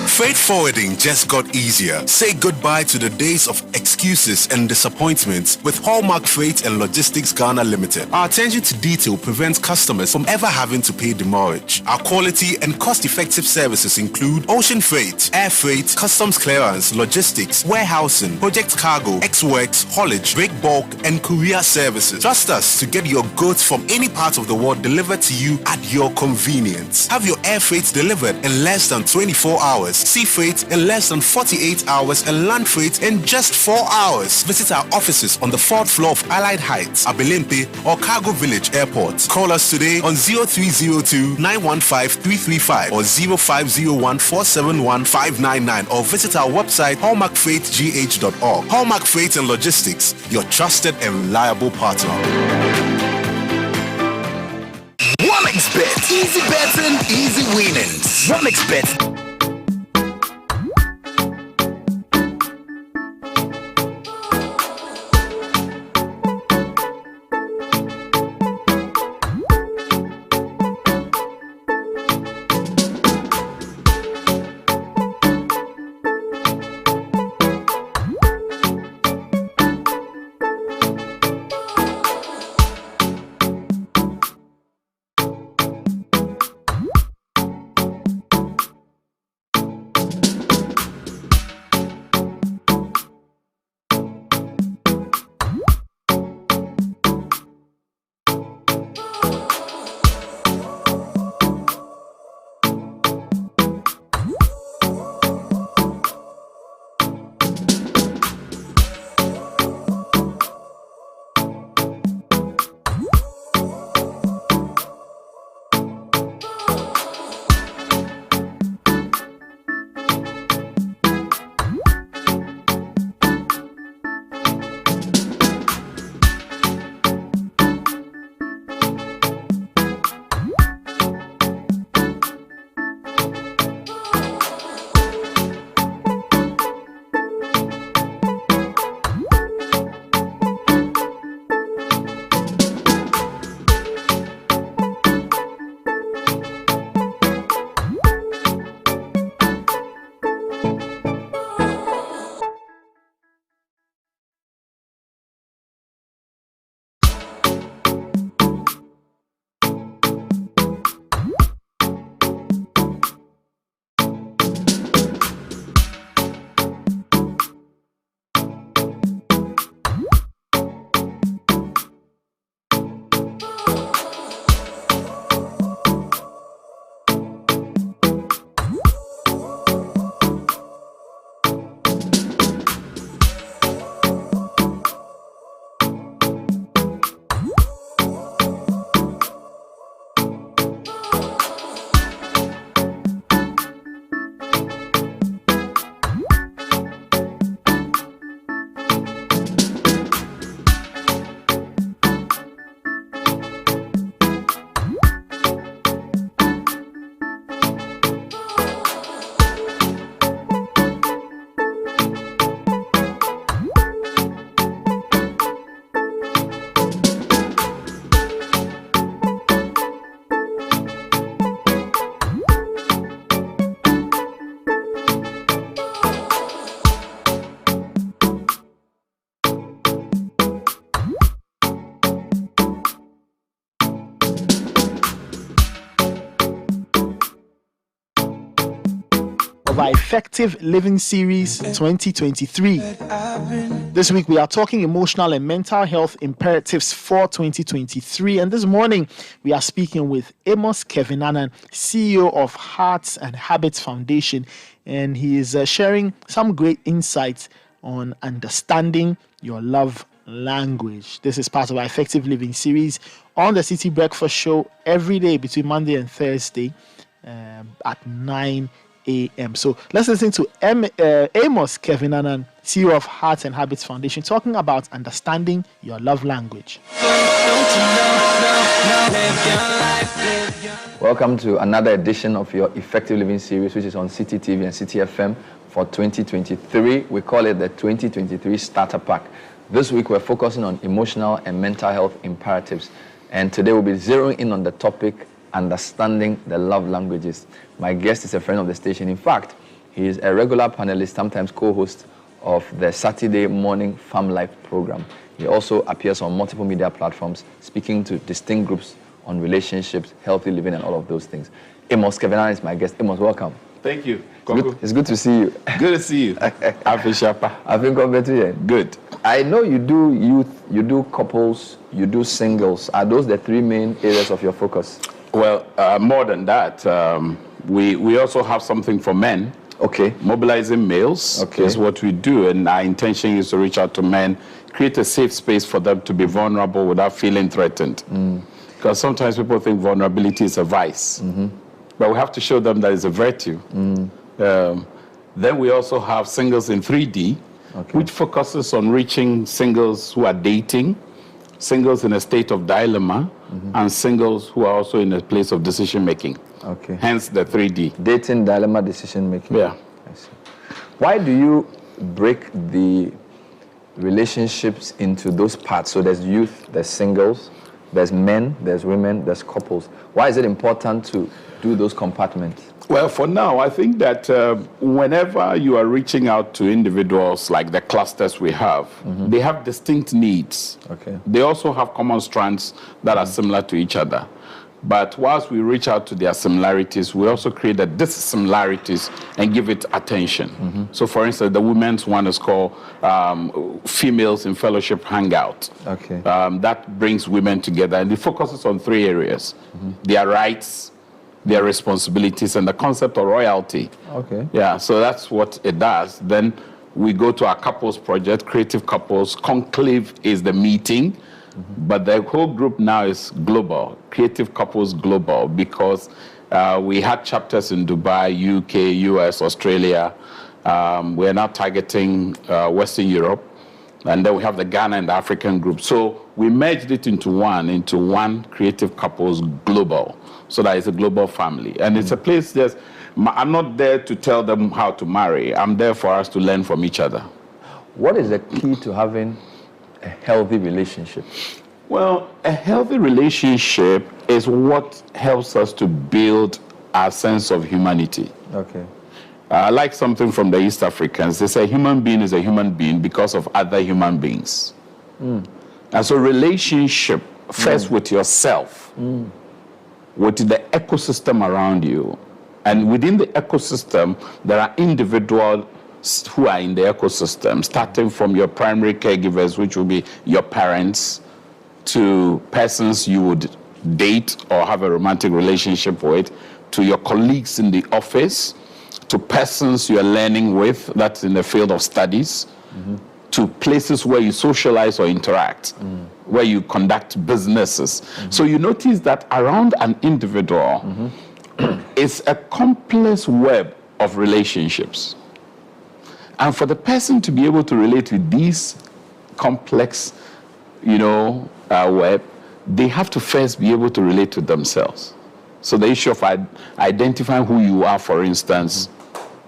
Freight forwarding just got easier. Say goodbye to the days of excuses and disappointments with Hallmark Freight and Logistics Ghana Limited. Our attention to detail prevents customers from ever having to pay demurrage. Our quality and cost-effective services include ocean freight, air freight, customs clearance, logistics, warehousing, project cargo, ex-works, haulage, break bulk, and courier services. Trust us to get your goods from any part of the world delivered to you at your convenience. Have your air freight delivered in less than 24 hours. sea freight in less than 48 hours, and land freight in just 4 hours. Visit our offices on the 4th floor of Allied Heights, Abelempe, or Cargo Village Airport. Call us today on 0302 915 335 or 0501 471 599 or visit our website hallmarkfreightgh.org. Hallmark Freight and Logistics, your trusted and reliable partner. 1xBet. Easy betting, easy winnings. 1xBet. of our Effective Living Series 2023. This week we are talking emotional and mental health imperatives for 2023, and this morning we are speaking with Amos Kevinanan, CEO of Hearts and Habits Foundation, and he is sharing some great insights on understanding your love language. This is part of our Effective Living Series on the City Breakfast Show every day between Monday and Thursday at 9 a.m. So let's listen to Amos Kevinanan, CEO of Hearts and Habits Foundation, talking about understanding your love language. Welcome to another edition of your Effective Living Series, which is on City TV and City FM for 2023. We call it the 2023 Starter Pack. This week we're focusing on emotional and mental health imperatives. And today we'll be zeroing in on the topic, understanding the love languages. My guest is a friend of the station. In fact, he is a regular panelist, sometimes co-host of the Saturday morning Farm Life program. He also appears on multiple media platforms, speaking to distinct groups on relationships, healthy living, and all of those things. Amos Kevinanan is my guest. Amos, welcome. Thank you. It's good to see you. Good to see you. I've been competing. Good. I know you do youth, you do couples, you do singles. Are those the three main areas of your focus? Well, more than that, we also have something for men. Okay. Mobilizing males is what we do, and our intention is to reach out to men, create a safe space for them to be vulnerable without feeling threatened. Because sometimes people think vulnerability is a vice, but we have to show them that it's a virtue. Then we also have Singles in 3D, which focuses on reaching singles who are dating, singles in a state of dilemma, and singles who are also in a place of decision making. Hence the 3D. Dating, dilemma, decision making. Yeah. I see. Why do you break the relationships into those parts? So there's youth, there's singles, there's men, there's women, there's couples. Why is it important to do those compartments? Well, for now, I think that whenever you are reaching out to individuals like the clusters we have, they have distinct needs. They also have common strands that are similar to each other. But whilst we reach out to their similarities, we also create the dissimilarities and give it attention. So, for instance, the women's one is called Females in Fellowship Hangout. That brings women together, and it focuses on 3 areas: their rights, their responsibilities, and the concept of royalty. Yeah, so that's what it does. Then we go to our couples project, Creative Couples. Conclave is the meeting, but the whole group now is global, Creative Couples Global, because we had chapters in Dubai, UK, US, Australia. We are now targeting Western Europe, and then we have the Ghana and the African group. So we merged it into one Creative Couples Global, so that it's a global family. And it's a place that I'm not there to tell them how to marry. I'm there for us to learn from each other. What is the key to having a healthy relationship? Well, a healthy relationship is what helps us to build our sense of humanity. I like something from the East Africans. They say a human being is a human being because of other human beings. And so relationship first with yourself, with the ecosystem around you. And within the ecosystem, there are individuals who are in the ecosystem, starting from your primary caregivers, which will be your parents, to persons you would date or have a romantic relationship with, to your colleagues in the office, to persons you are learning with, that's in the field of studies, to places where you socialize or interact, where you conduct businesses. So you notice that around an individual, it's a complex web of relationships. And for the person to be able to relate with these complex, web, they have to first be able to relate to themselves. So the issue of identifying who you are, for instance,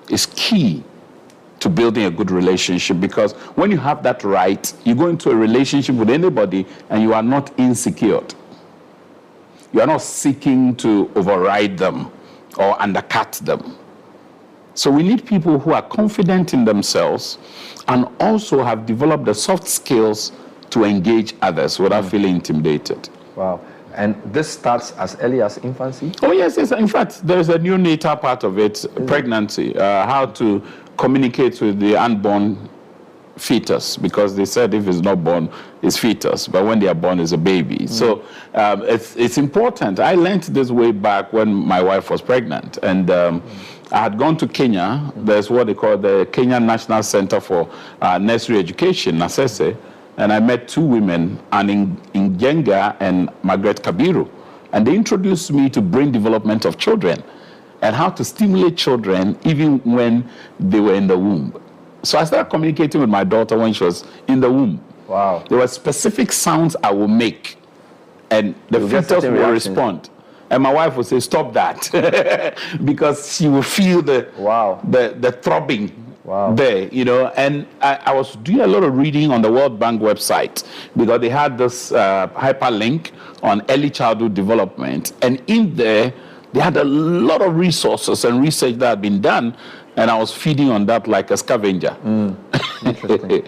is key to building a good relationship, because when you have that right, you go into a relationship with anybody and you are not insecure. You are not seeking to override them or undercut them. So we need people who are confident in themselves and also have developed the soft skills to engage others without feeling intimidated. Wow. And this starts as early as infancy? Oh, yes. In fact, there's a neonatal part of it, pregnancy, how to communicate with the unborn fetus, because they said if it's not born, it's fetus, but when they are born, it's a baby. So it's important. I learned this way back when my wife was pregnant, and I had gone to Kenya. There's what they call the Kenya National Center for Nursery Education, NACESE, and I met 2 women, Anne Njenga and Margaret Kabiru, and they introduced me to brain development of children and how to stimulate children even when they were in the womb. So I started communicating with my daughter when she was in the womb. Wow. There were specific sounds I will make, and the fetus will respond. And my wife would say, stop that, because she will feel the throbbing there, And I was doing a lot of reading on the World Bank website, because they had this hyperlink on early childhood development. And in there, they had a lot of resources and research that had been done, and I was feeding on that like a scavenger. Interesting.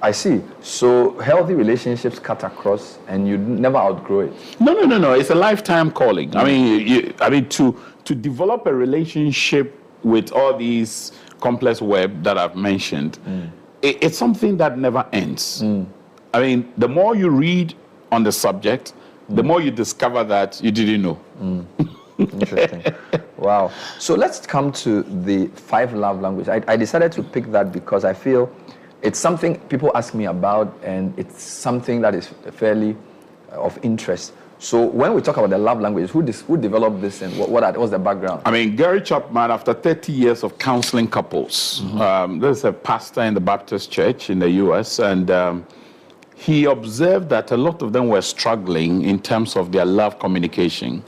I see. So healthy relationships cut across, and you never outgrow it. No. It's a lifetime calling. I mean, to develop a relationship with all these complex web that I've mentioned, it's something that never ends. I mean, the more you read on the subject, the more you discover that you didn't know. Interesting. Wow. So let's come to the 5 love languages. I decided to pick that because I feel it's something people ask me about, and it's something that is fairly of interest. So when we talk about the love languages, who developed this, and what's the background? I mean, Gary Chapman, after 30 years of counseling couples, there's a pastor in the Baptist Church in the U.S., and he observed that a lot of them were struggling in terms of their love communication.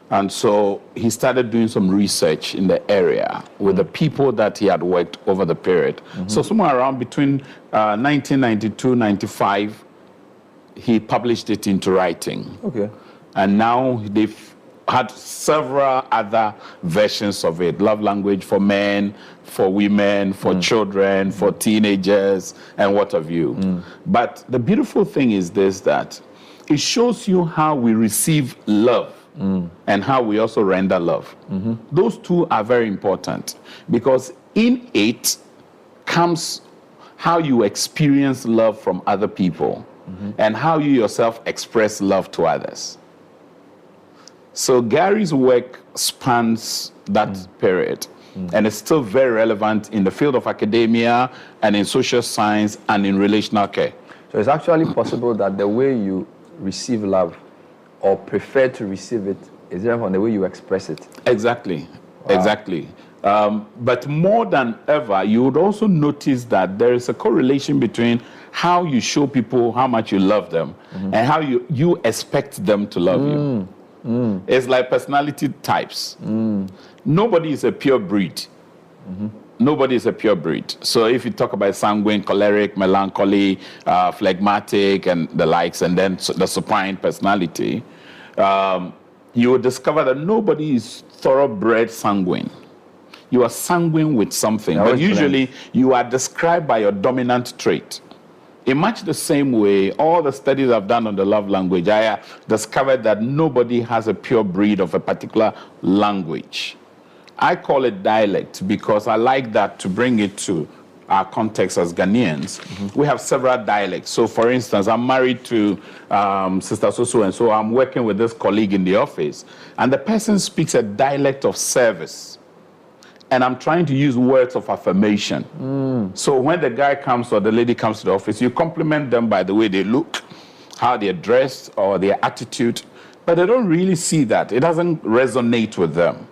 And so he started doing some research in the area with the people that he had worked over the period. So somewhere around between 1992-95, he published it into writing. Okay. And now they've had several other versions of it. Love language for men, for women, for children, for teenagers, and what have you. But the beautiful thing is this, that it shows you how we receive love and how we also render love. Those two are very important, because in it comes how you experience love from other people and how you yourself express love to others. So Gary's work spans that period, and it's still very relevant in the field of academia and in social science and in relational care. So it's actually possible that the way you receive love or prefer to receive it is different from the way you express it. Exactly, exactly. But more than ever, you would also notice that there is a correlation between how you show people how much you love them and how you expect them to love you. It's like personality types. Nobody is a pure breed. Nobody is a pure breed. So if you talk about sanguine, choleric, melancholy, phlegmatic, and the likes, and then the supine personality, you will discover that nobody is thoroughbred sanguine. You are sanguine with something, but usually you are described by your dominant trait. In much the same way, all the studies I've done on the love language, I discovered that nobody has a pure breed of a particular language. I call it dialect because I like that to bring it to our context as Ghanaians. We have several dialects. So for instance, I'm married to Sister Soso, and so I'm working with this colleague in the office, and the person speaks a dialect of service. And I'm trying to use words of affirmation. So when the guy comes or the lady comes to the office, you compliment them by the way they look, how they're dressed, or their attitude. But they don't really see that. It doesn't resonate with them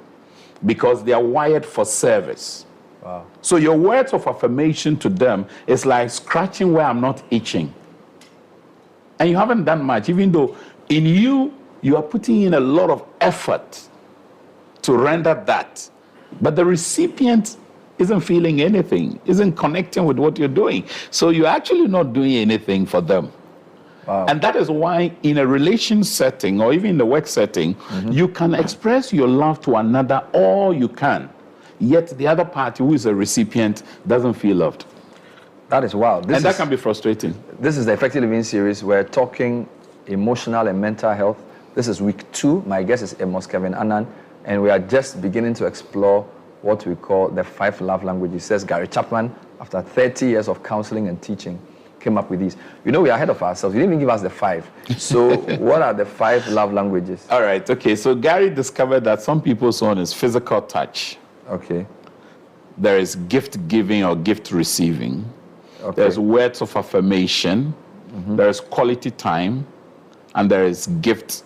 because they are wired for service. Wow. So your words of affirmation to them is like scratching where I'm not itching. And you haven't done much, even though in you are putting in a lot of effort to render that. But the recipient isn't feeling anything, isn't connecting with what you're doing. So you're actually not doing anything for them. Wow. And that is why in a relation setting or even in the work setting, you can express your love to another all you can. Yet the other party, who is a recipient, doesn't feel loved. That is wild. And that can be frustrating. This is the Effective Living series. We're talking emotional and mental health. This is week 2. My guest is Amos Kevin Annan. And we are just beginning to explore what we call the 5 love languages. Says Gary Chapman, after 30 years of counseling and teaching, came up with these. You know, we are ahead of ourselves. You didn't even give us the 5. So what are the 5 love languages? All right, okay. So Gary discovered that some people's one is physical touch. Okay. There is gift giving or gift receiving. Okay. There's words of affirmation. There is quality time. And there is gift.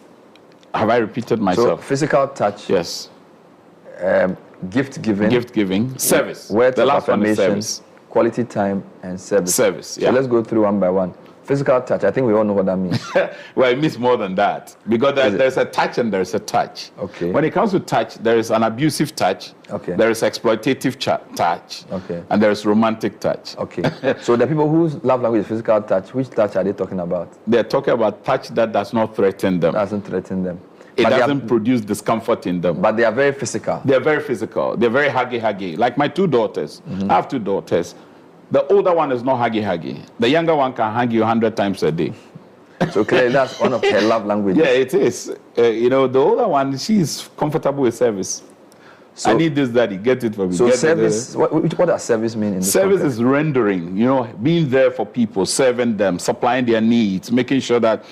Have I repeated myself? So physical touch. Yes. Gift giving. Gift giving. Service. Words the of last one is affirmation, service. quality time, and service. Service, yeah. So let's go through one by one. Physical touch, I think we all know what that means. Well, it means more than that. Because there's a touch and there's a touch. Okay. When it comes to touch, there is an abusive touch. Okay. There is exploitative touch. Okay. And there is romantic touch. Okay. So the people whose love language is physical touch, which touch are they talking about? They're talking about touch that does not threaten them. Doesn't threaten them. It doesn't produce discomfort in them. But they are very physical. They're very physical. They're very huggy. Like my 2 daughters. I have 2 daughters. The older one is not huggy. The younger one can hug you 100 times a day. So clearly that's one of her love languages. Yeah, it is. You know, the older one, she's comfortable with service. So, I need this, daddy. Get it for me. So service, what does service mean in this Service context? is rendering, you know, being there for people, serving them, supplying their needs, making sure that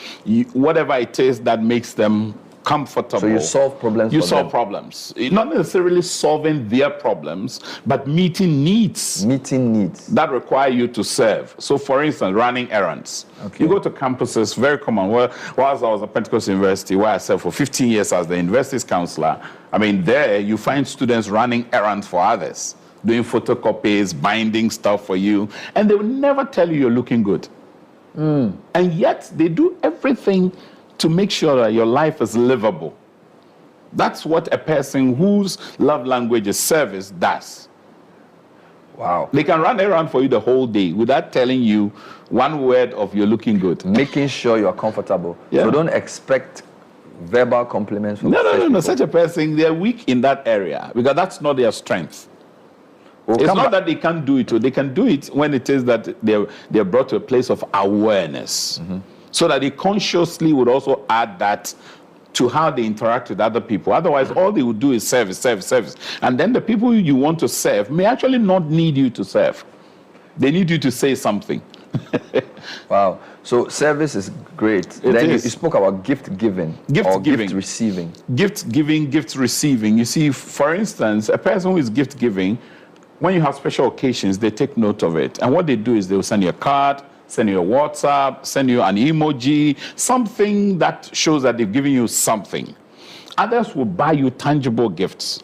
whatever it is that makes them So comfortable. you solve problems You for solve them. problems. Not necessarily solving their problems, but meeting needs. Meeting needs. That require you to serve. So for instance, running errands. You go to campuses, very common. Well, whilst I was at Pentecost University, where I served for 15 years as the university's counselor, I mean, there you find students running errands for others, doing photocopies, binding stuff for you, and they will never tell you you're looking good. And yet they do everything to make sure that your life is livable. That's what a person whose love language is service does. Wow. They can run around for you the whole day without telling you one word of you're looking good. Making sure you're comfortable. So don't expect verbal compliments from No. Such a person, they're weak in that area because that's not their strength. It's not that they can't do it, or they can do it when it is that they're brought to a place of awareness. So that they consciously would also add that to how they interact with other people. Otherwise, all they would do is service. And then the people you want to serve may actually not need you to serve. They need you to say something. Wow. So service is great. Then you spoke about gift giving. Gift receiving. Gift giving, gift receiving. You see, for instance, a person who is gift giving, when you have special occasions, they take note of it. And what they do is they will send you a card, send you a WhatsApp, send you an emoji, something that shows that they've given you something. Others will buy you tangible gifts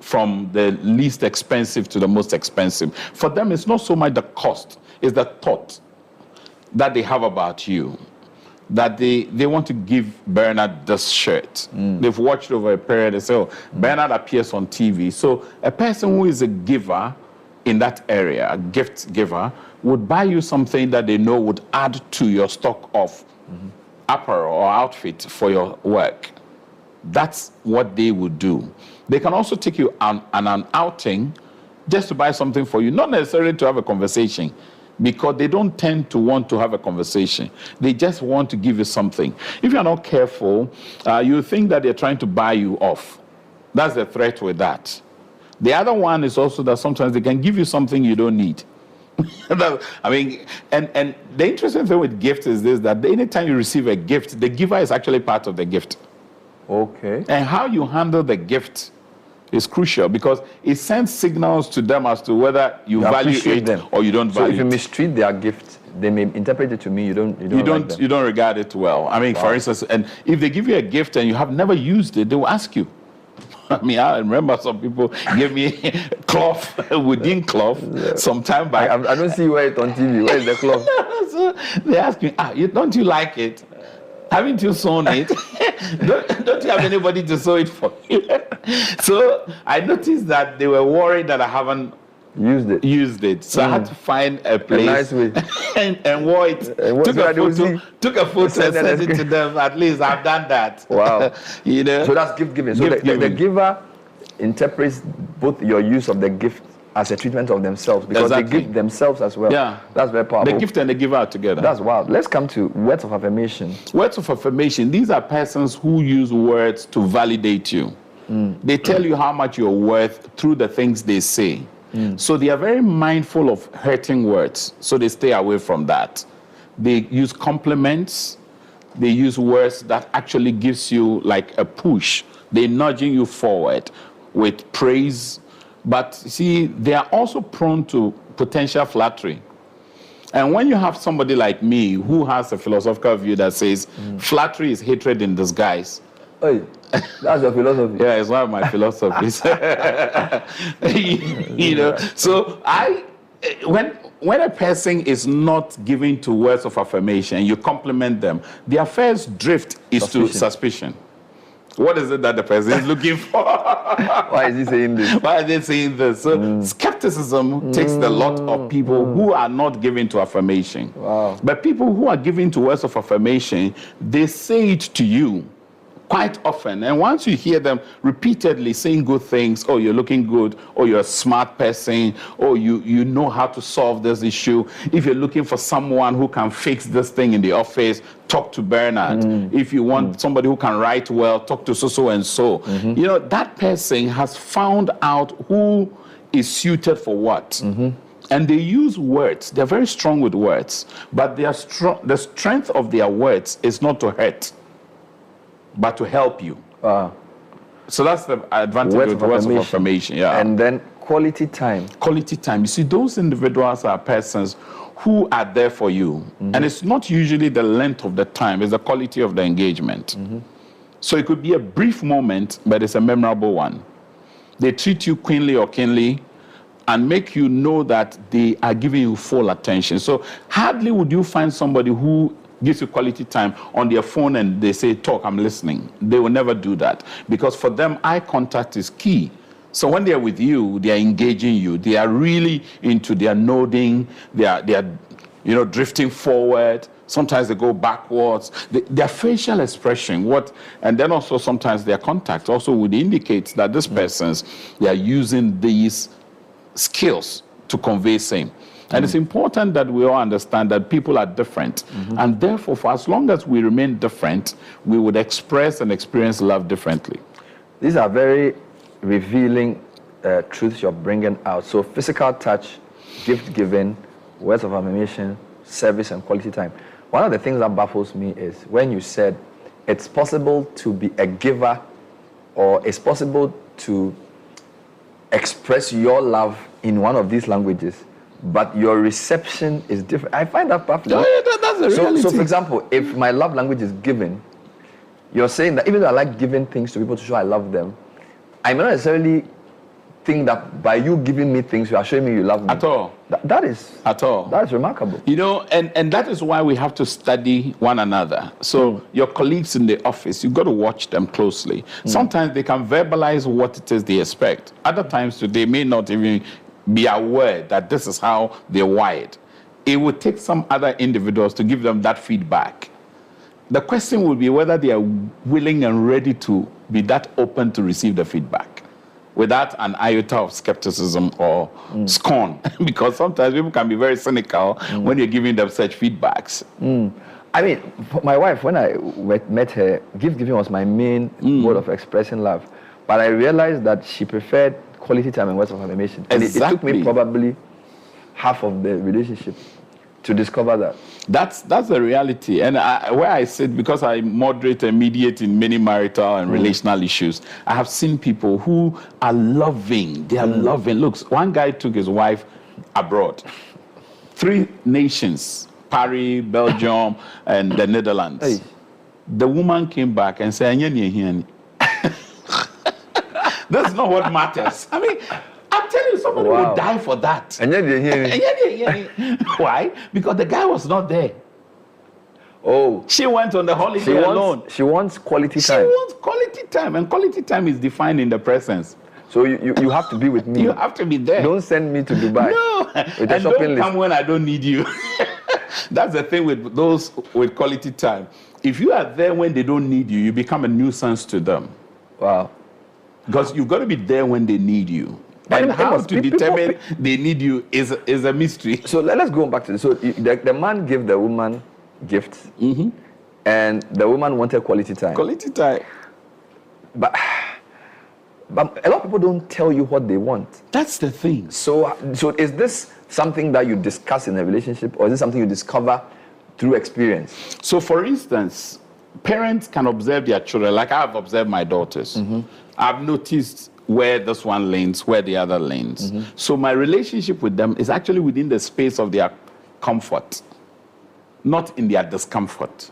from the least expensive to the most expensive. For them, it's not so much the cost, it's the thought that they have about you. That they want to give Bernard this shirt. They've watched over a period, they say, oh, Bernard appears on TV. So a person who is a giver in that area, a gift giver, would buy you something that they know would add to your stock of apparel or outfit for your work. That's what they would do. They can also take you on an outing just to buy something for you, not necessarily to have a conversation, because they don't tend to want to have a conversation. They just want to give you something. If you're not careful, you think that they're trying to buy you off. That's the threat with that. The other one is also that sometimes they can give you something you don't need. I mean, and the interesting thing with gifts is this, that anytime you receive a gift, the giver is actually part of the gift. Okay. And how you handle the gift is crucial because it sends signals to them as to whether you value it them. or you don't value it. So if you mistreat their gift, they may interpret it to mean you don't like them. You don't regard it well. I mean, for instance, and if they give you a gift and you have never used it, they will ask you. I mean, I remember some people gave me cloth, wooden cloth, some time back. I don't see you wear it on TV. Where is the cloth? So they ask me, don't you like it? Haven't you sewn it? don't you have anybody to sew it for you? So I noticed that they were worried that I haven't used it. So I had to find a place nice way. and wore it. Took a photo and sent it to them. At least I've done that. Wow. You know? So that's gift giving. So the giver interprets both your use of the gift as a treatment of themselves because they give themselves as well. Yeah. That's very powerful. The gift and the giver are together. That's wild. Let's come to words of affirmation. Words of affirmation. These are persons who use words to validate you. They tell you how much you're worth through the things they say. So they are very mindful of hurting words. So they stay away from that. They use compliments. They use words that actually gives you like a push. They're nudging you forward with praise. But see, they are also prone to potential flattery. And when you have somebody like me who has a philosophical view that says flattery is hatred in disguise. Hey, that's your philosophy. Yeah, it's one of my philosophies. You know, so when a person is not giving to words of affirmation, you compliment them, their first drift is to suspicion. What is it that the person is looking for? Why is he saying this? Why are they saying this? So skepticism takes the lot of people who are not giving to affirmation. Wow. But people who are giving to words of affirmation, they say it to you quite often. And once you hear them repeatedly saying good things, oh, you're looking good, or you're a smart person, or you know how to solve this issue. If you're looking for someone who can fix this thing in the office, talk to Bernard. If you want somebody who can write well, talk to so and so. You know, that person has found out who is suited for what. And they use words. They're very strong with words. But the strength of their words is not to hurt. but to help you. So that's the advantage with words of affirmation. Yeah. And then quality time. Quality time. You see, those individuals are persons who are there for you. And it's not usually the length of the time, it's the quality of the engagement. So it could be a brief moment, but it's a memorable one. They treat you queenly or keenly and make you know that they are giving you full attention. So hardly would you find somebody who gives you quality time on their phone and they say, talk, I'm listening. They will never do that because for them, eye contact is key. So when they're with you, they are engaging you. They are really into their nodding. They are drifting forward. Sometimes they go backwards. Their facial expression, and then also sometimes their contact also would indicate that this persons, they are using these skills to convey same. And it's important that we all understand that people are different. And therefore, for as long as we remain different, we would express and experience love differently. These are very revealing truths you're bringing out. So physical touch, gift giving, words of affirmation, service, and quality time. One of the things that baffles me is when you said it's possible to be a giver or it's possible to express your love in one of these languages, but your reception is different. I find that baffling. That's the reality. So, for example, if my love language is giving, you're saying that even though I like giving things to people to show I love them, I may not necessarily think that by you giving me things, you are showing me you love me. At all. That is remarkable. You know, and that is why we have to study one another. So your colleagues in the office, you've got to watch them closely. Sometimes they can verbalize what it is they expect. Other times they may not even be aware that this is how they're wired. It would take some other individuals to give them that feedback. The question will be whether they are willing and ready to be that open to receive the feedback without an iota of skepticism or scorn. Because sometimes people can be very cynical when you're giving them such feedbacks. I mean, for my wife, when I met her, gift giving was my main mode of expressing love. But I realized that she preferred quality time and words of affirmation. And it took me probably half of the relationship to discover that. That's the reality. And where I sit, because I moderate and mediate in many marital and relational issues, I have seen people who are loving. They are loving. Look, one guy took his wife abroad. 3 nations, Paris, Belgium, and the Netherlands. Hey. The woman came back and said, that's not what matters. I mean, I'm telling you, somebody would die for that. Why? Because the guy was not there. Oh. She went on the holiday alone. She wants quality time. She wants quality time, and quality time is defined in the presence. So you have to be with me. You have to be there. Don't send me to Dubai. No. With and don't come when I don't need you. That's the thing with those with quality time. If you are there when they don't need you, you become a nuisance to them. Wow. Because you've got to be there when they need you. And how to determine they need you is a mystery. So let's go back to this. So the man gave the woman gifts, and the woman wanted quality time. Quality time. But a lot of people don't tell you what they want. That's the thing. So is this something that you discuss in a relationship, or is this something you discover through experience? So, for instance, parents can observe their children, like I've observed my daughters. I've noticed where this one leans, where the other leans. So my relationship with them is actually within the space of their comfort, not in their discomfort.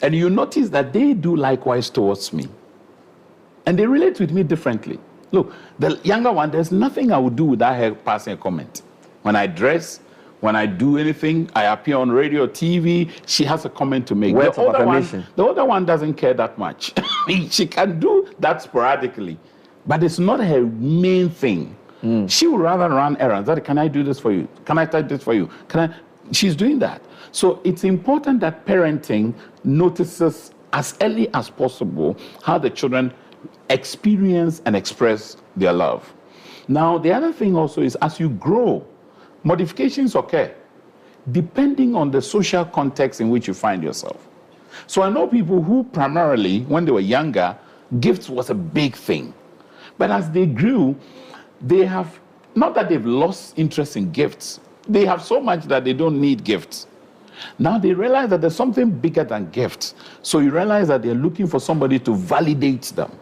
And you notice that they do likewise towards me. And they relate with me differently. Look, the younger one, there's nothing I would do without her passing a comment. When I dress, when I do anything, I appear on radio, TV, she has a comment to make. The older one doesn't care that much. She can do that sporadically, but it's not her main thing. She would rather run errands. Can I do this for you? Can I type this for you? She's doing that. So it's important that parenting notices as early as possible how the children experience and express their love. Now, the other thing also is as you grow, modifications occur depending on the social context in which you find yourself. So I know people who primarily, when they were younger, gifts was a big thing. But as they grew, they have, not that they've lost interest in gifts, they have so much that they don't need gifts. Now they realize that there's something bigger than gifts. So you realize that they're looking for somebody to validate them.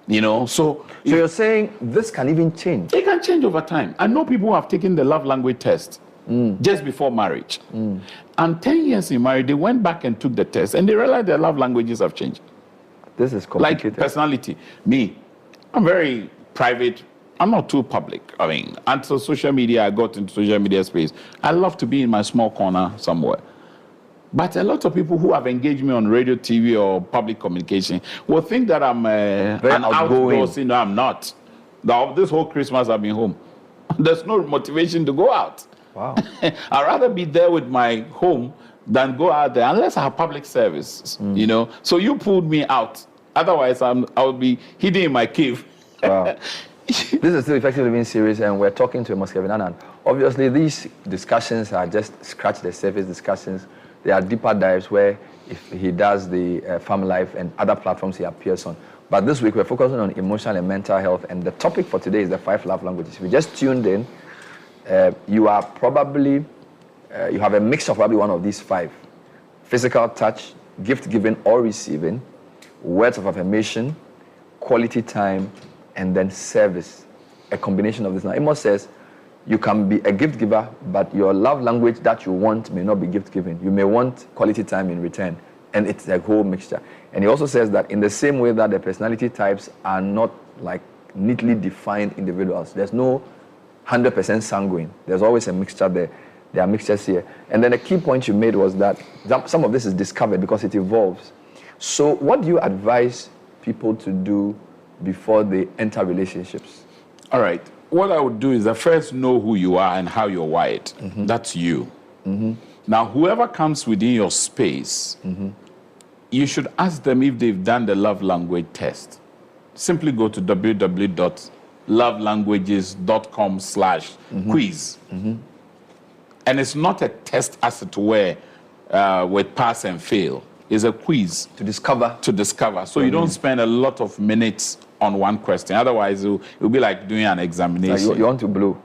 You know, so you're saying this can even change? It can change over time. I know people who have taken the love language test just before marriage. And 10 years in marriage, they went back and took the test and they realized their love languages have changed. This is complicated. Like personality. Me, I'm very private. I'm not too public. I mean, until social media, I got into social media space. I love to be in my small corner somewhere. But a lot of people who have engaged me on radio, TV, or public communication will think that I'm an outdoorsy. No, I'm not. Now, this whole Christmas, I've been home. There's no motivation to go out. Wow. I'd rather be there with my home than go out there, unless I have public service, you know. So you pulled me out. Otherwise, I would be hidden in my cave. Wow. This is still Effective Living series, and we're talking to Amos Kevin Annan. Obviously, these discussions are just scratch the surface discussions. There are deeper dives where if he does the Farm Life and other platforms he appears on. But this week, we're focusing on emotional and mental health, and the topic for today is the 5 love languages. If you just tuned in, you are probably, you have a mix of probably one of these 5. Physical touch, gift giving or receiving, words of affirmation, quality time, and then service. A combination of this. Now, Amos says you can be a gift giver, but your love language that you want may not be gift giving. You may want quality time in return, and it's a whole mixture. And he also says that in the same way that the personality types are not like neatly defined individuals, there's no 100% sanguine. There's always a mixture there. There are mixtures here. And then the key point you made was that some of this is discovered because it evolves. So what do you advise people to do before they enter relationships? All right. What I would do is first know who you are and how you're wired. That's you. Now, whoever comes within your space, you should ask them if they've done the love language test. Simply go to www.lovelanguages.com/quiz. And it's not a test as it were with pass and fail. It's a quiz. To discover. So you don't spend a lot of minutes on one question. Otherwise, it'll be like doing an examination. Like you want to blow.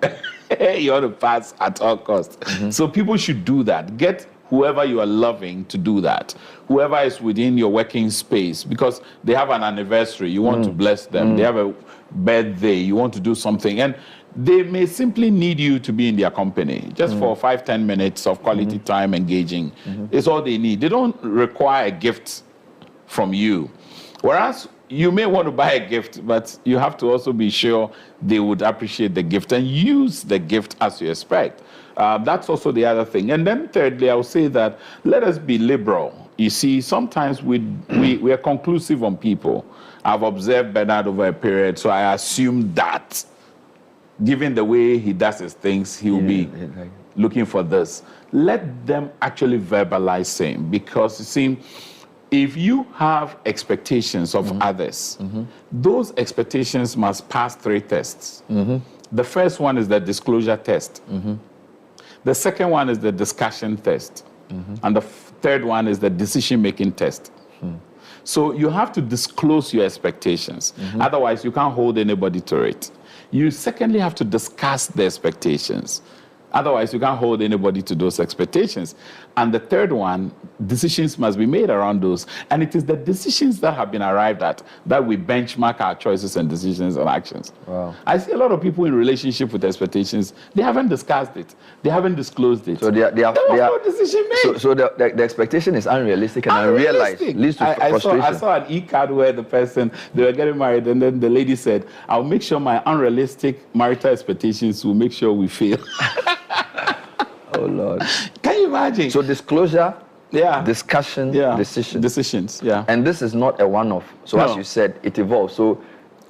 You want to pass at all costs. So people should do that. Get whoever you are loving to do that. Whoever is within your working space, because they have an anniversary, you want to bless them. They have a birthday, you want to do something. And they may simply need you to be in their company, just for 5-10 minutes of quality time engaging. It's all they need. They don't require a gift from you. Whereas you may want to buy a gift, but you have to also be sure they would appreciate the gift and use the gift as you expect. That's also the other thing. And then thirdly, I would say that let us be liberal. You see, sometimes we are conclusive on people. I've observed Bernard over a period, so I assume that given the way he does his things, he will be looking for this. Let them actually verbalize same, because you see, if you have expectations of others, those expectations must pass 3 tests. The first one is the disclosure test. The second one is the discussion test. And the third one is the decision-making test. So you have to disclose your expectations. Otherwise, you can't hold anybody to it. You secondly have to discuss the expectations. Otherwise, you can't hold anybody to those expectations. And the third one, decisions must be made around those. And it is the decisions that have been arrived at that we benchmark our choices and decisions and actions. Wow. I see a lot of people in relationship with expectations. They haven't discussed it. They haven't disclosed it. So there was no decision made. So the expectation is unrealistic and unrealized. Leads to frustration. I saw an e-card where they were getting married, and then the lady said, I'll make sure my unrealistic marital expectations will make sure we fail. Oh, Lord. Can you imagine? So disclosure, discussion, decisions. And this is not a one-off. So as you said, it evolves. So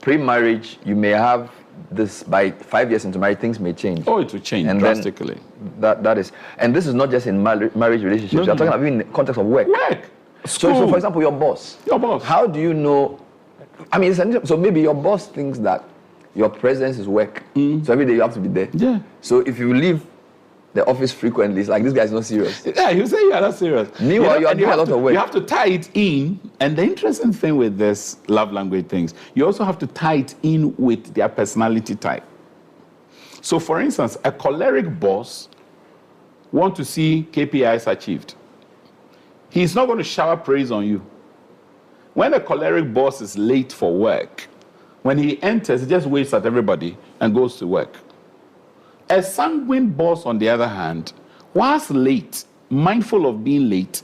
pre-marriage, you may have this by 5 years into marriage, things may change. Oh, it will change drastically. That is, and this is not just in marriage relationships. You're talking about in the context of work. So for example, your boss. How do you know? I mean, so maybe your boss thinks that your presence is work. So every day you have to be there. Yeah. So if you leave the office frequently, it's like, this guy's not serious. Yeah, you say you are not serious. Meanwhile, you are doing a lot of work. You have to tie it in. And the interesting thing with this love language things, you also have to tie it in with their personality type. So for instance, a choleric boss want to see KPIs achieved. He's not going to shower praise on you. When a choleric boss is late for work, when he enters, he just waves at everybody and goes to work. A sanguine boss, on the other hand, was late, mindful of being late,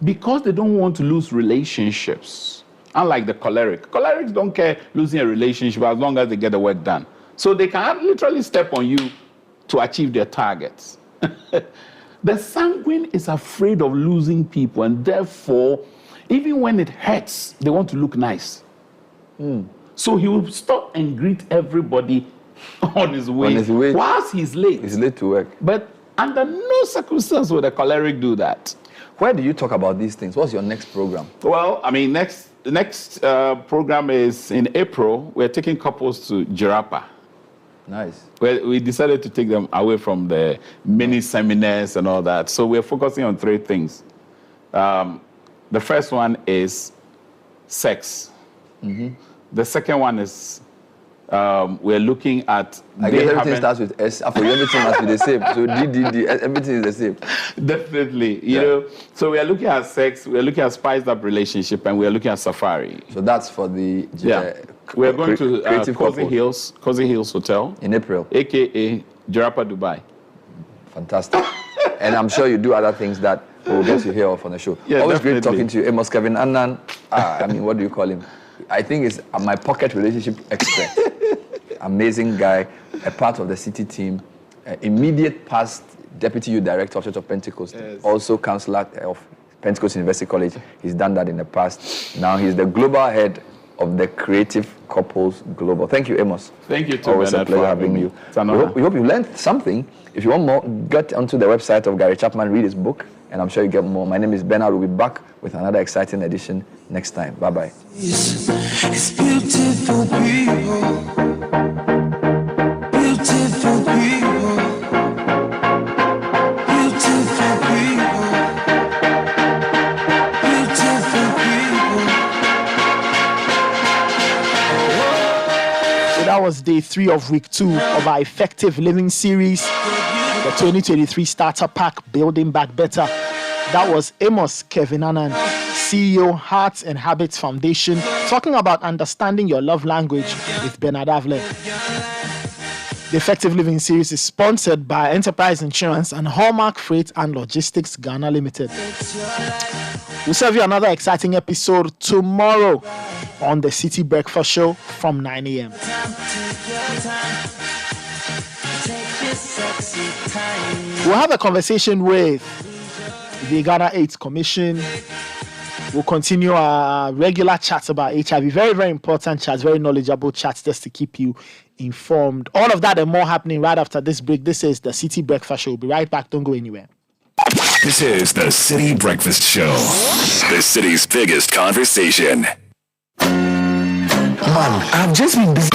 because they don't want to lose relationships. Unlike the choleric. Cholerics don't care losing a relationship as long as they get the work done. So they can literally step on you to achieve their targets. The sanguine is afraid of losing people, and therefore, even when it hurts, they want to look nice. So he will stop and greet everybody on his way. Whilst he's late. He's late to work. But under no circumstance would a choleric do that. Where do you talk about these things? What's your next program? Well, I mean, the next program is in April. We're taking couples to Jirapa. Nice. We decided to take them away from the mini seminars and all that. So we're focusing on 3 things. The first one is sex. The second one is we're looking at... I guess everything starts with S. For you, everything must be the same. So DDD, everything is the same. Definitely. You know, so we are looking at sex, we are looking at spiced up relationship, and we are looking at safari. So that's for the... We are going to Cozy Hills Hotel. In April. AKA Jirapa, Dubai. Fantastic. And I'm sure you do other things that we'll get to hear off on the show. Yeah, always definitely. great talking to you. Amos Kevin Annan. I mean, what do you call him? I think he's my pocket relationship expert. Amazing guy, a part of the city team, immediate past deputy youth director of Church of Pentecost, also counselor of Pentecost University College. He's done that in the past. Now he's the global head of the Creative Couples Global. Thank you, Amos. Thank you, too, always Bernard, a pleasure for having having you. me. It's an honor. We hope you learned something. If you want more, get onto the website of Gary Chapman, read his book, and I'm sure you get more. My name is Bernard. We'll be back with another exciting edition next time. Bye-bye. It's beautiful people. Beautiful people. Beautiful people. Beautiful people. So that was day 3 of week 2 of our Effective Living series, the 2023 Starter Pack, Building Back Better. That was Amos Kevin Annan, CEO, Hearts and Habits Foundation, talking about understanding your love language with Bernard Avle. The Effective Living series is sponsored by Enterprise Insurance and Hallmark Freight and Logistics Ghana Limited. We'll serve you another exciting episode tomorrow on the City Breakfast Show from 9 a.m. We'll have a conversation with the Ghana AIDS Commission. We'll continue our regular chats about HIV. Very, very important chats, very knowledgeable chats just to keep you informed. All of that and more happening right after this break. This is the City Breakfast Show. We'll be right back. Don't go anywhere. This is the City Breakfast Show, the city's biggest conversation. Man, I've just been busy.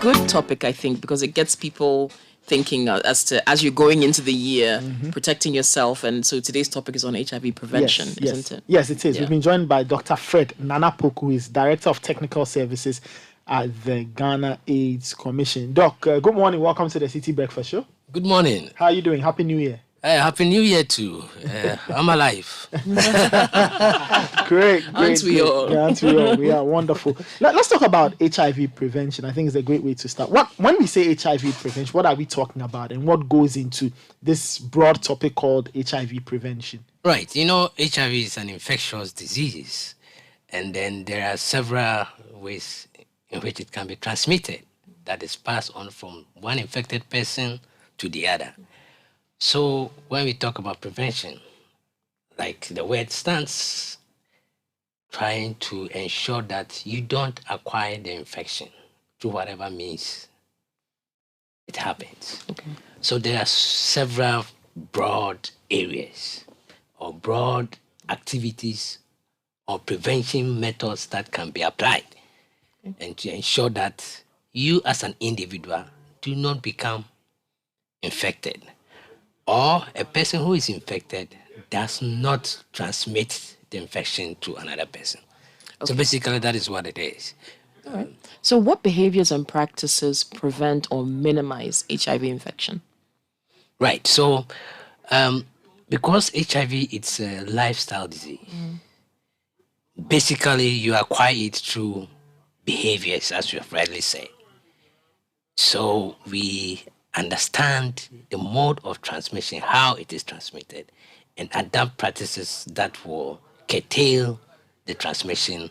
good topic, I think, because it gets people thinking as you're going into the year, protecting yourself. And so today's topic is on HIV prevention, isn't it? Yes, it is. Yeah. We've been joined by Dr. Fred Nanapoku, who is Director of Technical Services at the Ghana AIDS Commission. Doc, good morning. Welcome to the City Breakfast Show. Good morning. How are you doing? Happy New Year. Happy New Year too. I'm alive. Great. Aren't we all? Yeah, aren't we all? We are wonderful. Let's talk about HIV prevention. I think it's a great way to start. When we say HIV prevention, what are we talking about, and what goes into this broad topic called HIV prevention? Right. You know, HIV is an infectious disease, and then there are several ways in which it can be transmitted that is passed on from one infected person to the other. So when we talk about prevention, like the word stands, trying to ensure that you don't acquire the infection through whatever means it happens. Okay. So there are several broad areas or broad activities or prevention methods that can be applied and to ensure that you as an individual do not become infected, or a person who is infected does not transmit the infection to another person. So basically, that is what it is. All right. So what behaviors and practices prevent or minimize HIV infection? Right. So because HIV it's a lifestyle disease, basically you acquire it through behaviors, as you have rightly said. So we understand the mode of transmission, how it is transmitted, and adapt practices that will curtail the transmission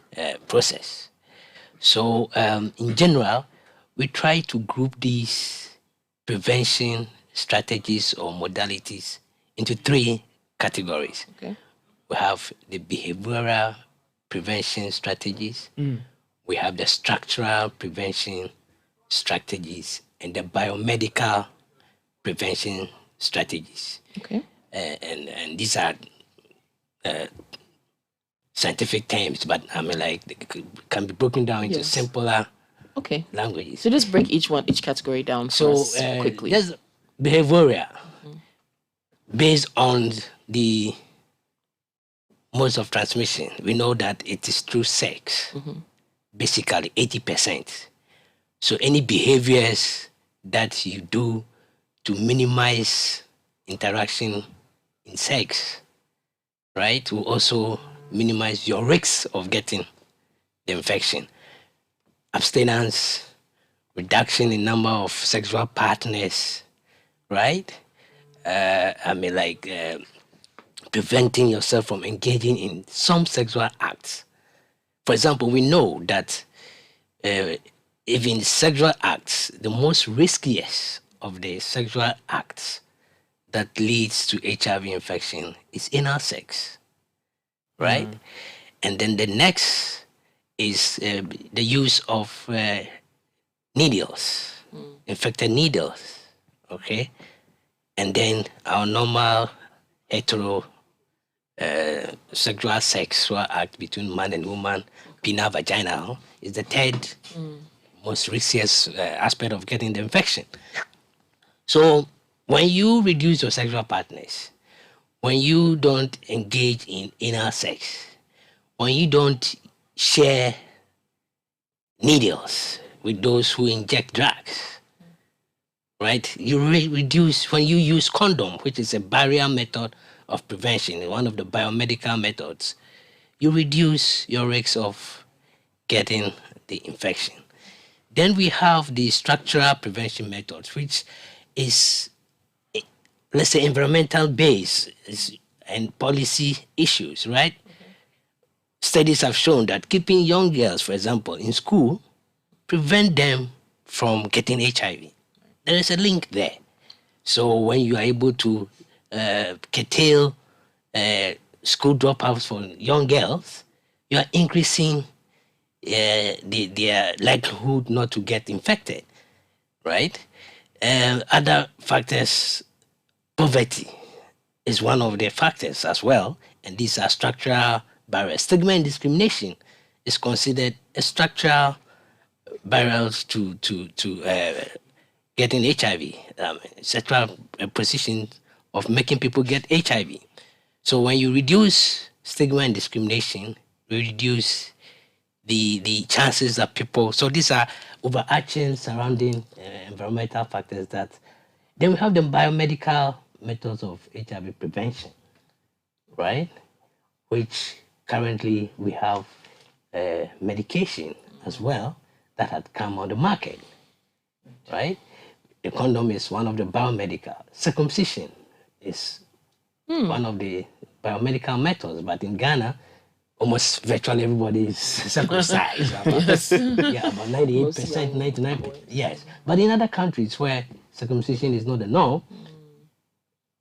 process. So in general, we try to group these prevention strategies or modalities into three categories. Okay. We have the behavioral prevention strategies, we have the structural prevention strategies, and the biomedical prevention strategies. Okay. And these are scientific terms, but I mean, like, they can be broken down into simpler languages. So just break each category down for us quickly. There's behavioral, based on the modes of transmission. We know that it is through sex, basically 80%. So any behaviors that you do to minimize interaction in sex, right, will also minimize your risks of getting the infection. Abstinence, reduction in number of sexual partners, right? Preventing yourself from engaging in some sexual acts. For example, we know that even sexual acts, the most riskiest of the sexual acts that leads to HIV infection is anal sex, right? And then the next is the use of needles, infected needles, okay? And then our normal hetero sexual sexual act between man and woman, penile vaginal, is the third most riskiest aspect of getting the infection. So when you reduce your sexual partners, when you don't engage in anal sex, when you don't share needles with those who inject drugs, right? You reduce, when you use condom, which is a barrier method of prevention, one of the biomedical methods, you reduce your risk of getting the infection. Then we have the structural prevention methods, which is, let's say, environmental based and policy issues, right? Studies have shown that keeping young girls, for example, in school, prevent them from getting HIV. There is a link there. So when you are able to curtail school dropouts for young girls, you are increasing their likelihood not to get infected, right? Other factors, poverty is one of the factors as well, and these are structural barriers. Stigma and discrimination is considered a structural barriers to getting HIV, sexual position of making people get HIV. So when you reduce stigma and discrimination, you reduce the chances that people. So these are overarching surrounding environmental factors that. Then we have the biomedical methods of HIV prevention, right? Which currently we have medication as well that had come on the market, right? The condom is one of the biomedical. Circumcision is one of the biomedical methods, but in Ghana, almost virtually everybody is circumcised. Yes. About 98%, 99%. Yes. But in other countries where circumcision is not the norm,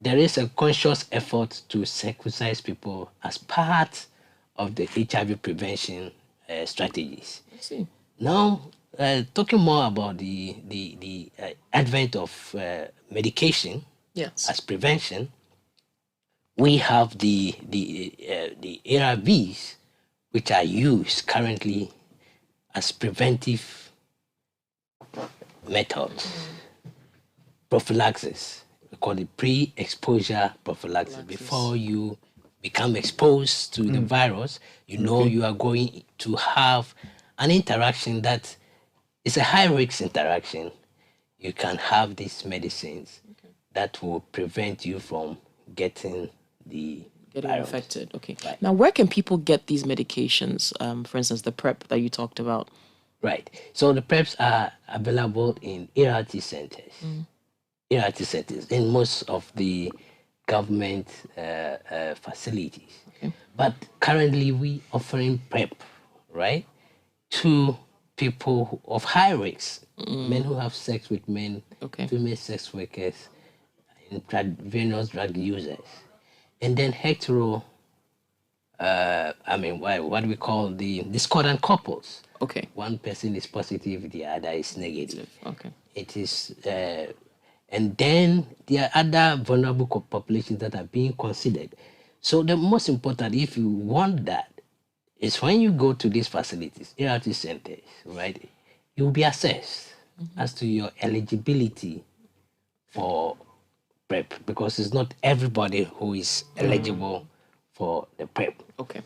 there is a conscious effort to circumcise people as part of the HIV prevention strategies. I see. Now, talking more about the advent of medication as prevention, we have the ARVs, which are used currently as preventive methods. Prophylaxis, we call it pre-exposure prophylaxis. Before you become exposed to the virus, you know you are going to have an interaction that is a high-risk interaction. You can have these medicines that will prevent you from getting getting virus. infected. Okay. Right. Now, where can people get these medications? For instance, the PrEP that you talked about. Right. So the PrEPs are available in ART centers. ART centers in most of the government facilities. Okay. But currently we offering PrEP, right, to people of high risk, men who have sex with men, female sex workers, intravenous drug users, and then hetero, what we call the discordant couples. Okay. One person is positive, the other is negative. Okay. It is, and then there are other vulnerable populations that are being considered. So the most important, if you want that, is when you go to these facilities, ART centers, right, you will be assessed as to your eligibility for PrEP, because it's not everybody who is eligible for the PrEP. Okay.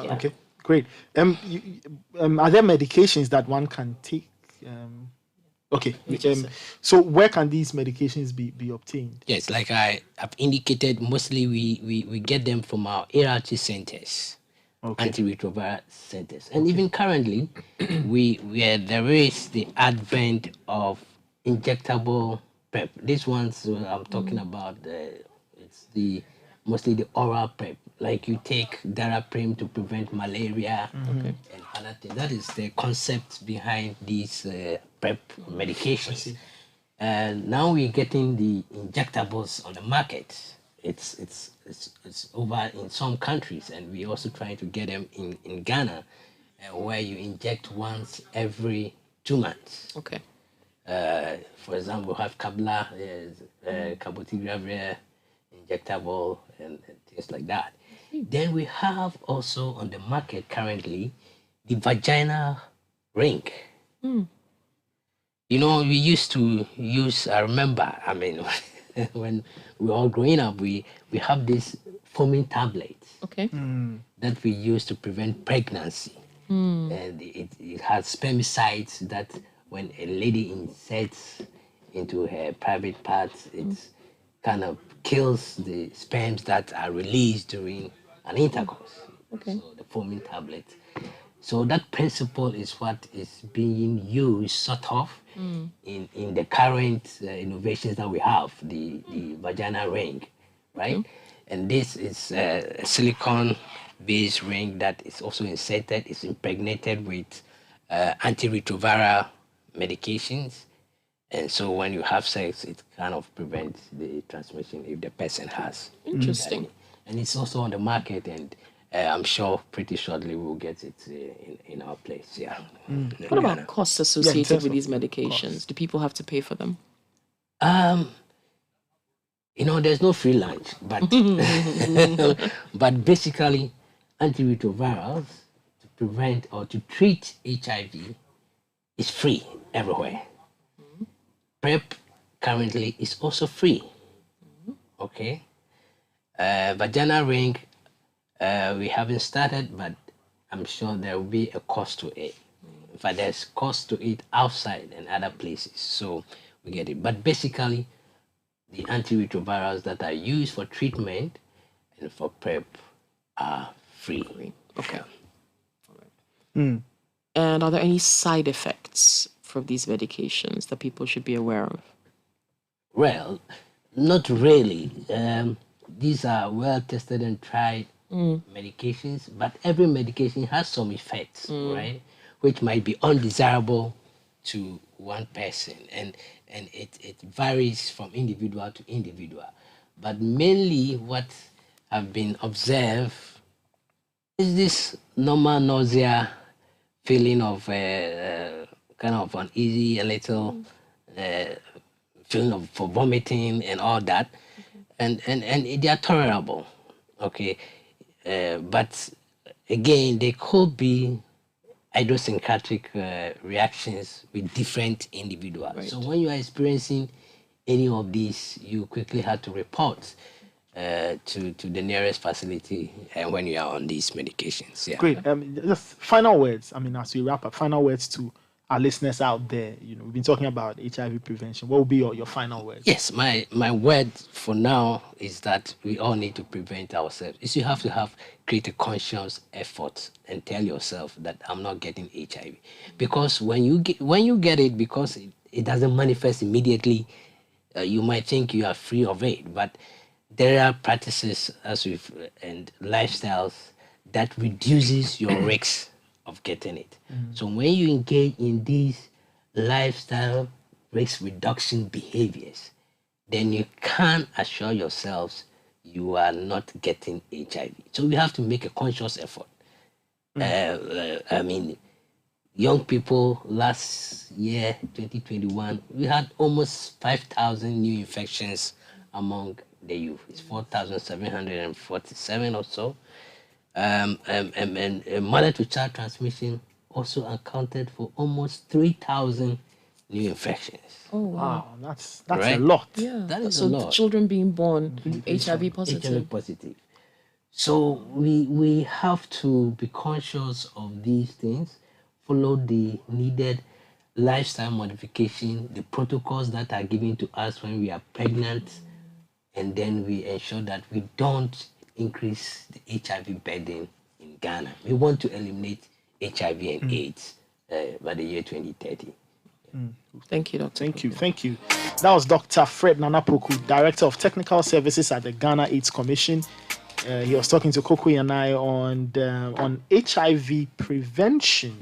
Yeah. Okay, great. Are there medications that one can take? Okay. So where can these medications be obtained? Yes, like I have indicated, mostly we get them from our ART centers, antiretroviral centers, and even currently, there is the advent of injectable PrEP. These ones I'm talking about, it's mostly the oral PrEP. Like you take Daraprim to prevent malaria and other things. That is the concept behind these PrEP medications. And now we're getting the injectables on the market. It's over in some countries, and we're also trying to get them in Ghana, where you inject once every 2 months. Okay. For example, we have Kabla, cabotegravir, injectable, and things like that. Then we have also on the market currently the vaginal ring. You know, we used to use, I remember, when we were all growing up, we have these foaming tablets that we use to prevent pregnancy. And it has spermicides that when a lady inserts into her private parts, it kind of kills the sperms that are released during an intercourse. So the foaming tablet. So that principle is what is being used sort of in the current innovations that we have, the vaginal ring, right? And this is a silicone-based ring that is also inserted, it's impregnated with antiretroviral medications. And so when you have sex, it kind of prevents the transmission if the person has. Interesting. And it's also on the market, and I'm sure pretty shortly we'll get it in our place. Yeah. What about costs associated with these medications? Do people have to pay for them? There's no free lunch, but but basically, antiretrovirals to prevent or to treat HIV is free everywhere. PrEP currently is also free. Okay. Vagina ring, we haven't started, but I'm sure there will be a cost to it. In fact, there's cost to it outside and other places, so we get it. But basically, the antiretrovirals that are used for treatment and for PrEP are free. Okay. Mm. And are there any side effects from these medications that people should be aware of? Well, not really. These are well tested and tried medications, but every medication has some effects, right? Which might be undesirable to one person, and it varies from individual to individual. But mainly what have been observed is this normal nausea, feeling of kind of uneasy, a little feeling of for vomiting and all that, and they are tolerable, okay. But again, they could be idiosyncratic reactions with different individuals. Right. So when you are experiencing any of these, you quickly have to report to the nearest facility when you are on these medications. Yeah. Great. Just final words. I mean, as we wrap up, final words to our listeners out there. You know, we've been talking about HIV prevention. What will be your final words? Yes, my word for now is that we all need to prevent ourselves. Is you have to create a conscious effort and tell yourself that I'm not getting HIV, because when you get it, because it doesn't manifest immediately, you might think you are free of it, but there are practices and lifestyles that reduces your risk of getting it. So when you engage in these lifestyle risk reduction behaviors, then you can assure yourselves you are not getting HIV. So we have to make a conscious effort. I mean, young people, last year, 2021, we had almost 5,000 new infections among the youth. It's 4,747 or so. And mother-to-child transmission also accounted for almost 3,000 new infections. Oh wow, that's Right? a lot. Yeah, That is so a lot. children being born HIV positive. HIV positive. So we have to be conscious of these things, follow the needed lifestyle modification, the protocols that are given to us when we are pregnant, and then we ensure that we don't increase the HIV burden in Ghana. We want to eliminate HIV and AIDS by the year 2030. Thank you, Doctor. Thank you. That was Dr. Fred Nanapoku, Director of Technical Services at the Ghana AIDS Commission. He was talking to Kokwe and I on HIV prevention.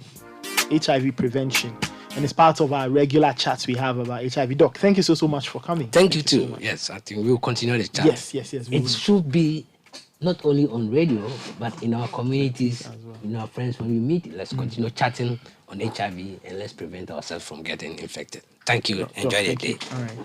And it's part of our regular chats we have about HIV. Doc, thank you so much for coming. Thank you too. Yes, I think we'll continue the chat. Yes. It should be not only on radio, but in our communities, in our friends, when we meet, let's continue chatting on HIV and let's prevent ourselves from getting infected. Thank you. Enjoy your day. All right.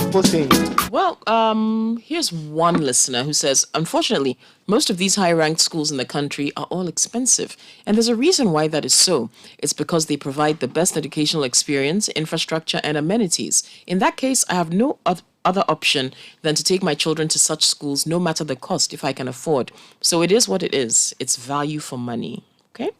people saying? Well, here's one listener who says, unfortunately, most of these high-ranked schools in the country are all expensive. And there's a reason why that is so. It's because they provide the best educational experience, infrastructure, and amenities. In that case, I have no other option than to take my children to such schools, no matter the cost, if I can afford. So it is what it is. It's value for money. Okay?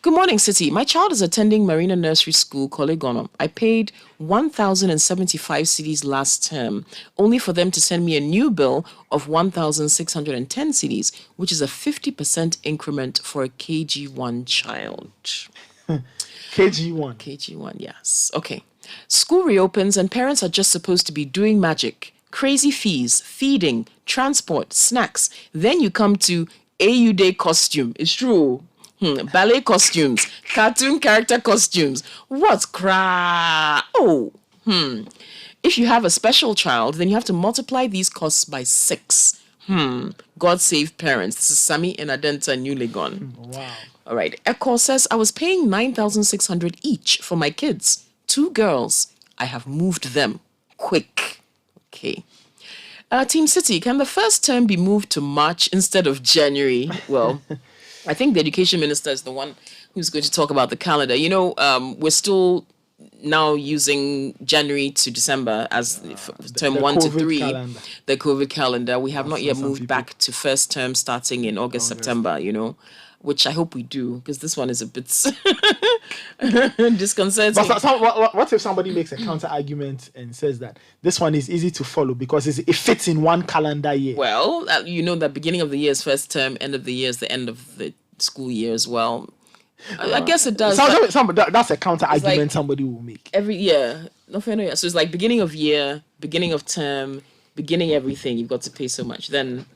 Good morning, City. My child is attending Marina Nursery School, Kolegono. I paid 1,075 cedis last term, only for them to send me a new bill of 1,610 cedis, which is a 50% increment for a KG1 child. KG1? KG1, yes. Okay. School reopens and parents are just supposed to be doing magic. Crazy fees, feeding, transport, snacks. Then you come to AU Day costume. It's true. Ballet costumes, cartoon character costumes. What's cra? Oh, If you have a special child, then you have to multiply these costs by 6. God save parents. This is Sami in Adenta, New Legon. Wow. All right. Echo says, I was paying 9,600 each for my kids. 2 girls. I have moved them. Quick. Okay. Team City, can the first term be moved to March instead of January? Well, I think the education minister is the one who's going to talk about the calendar. You know, we're still now using January to December as term 1 to 3, calendar. The COVID calendar. We have not yet moved back to first term starting in August, September, you know, which I hope we do, because this one is a bit disconcerting. But what if somebody makes a counter argument and says that this one is easy to follow because it fits in one calendar year? Well, you know that beginning of the year is first term, end of the year is the end of the school year as well. I guess it does. That's a counter argument like somebody will make. Every year. No fair, no. So it's like beginning of year, beginning of term, beginning everything. You've got to pay so much. Then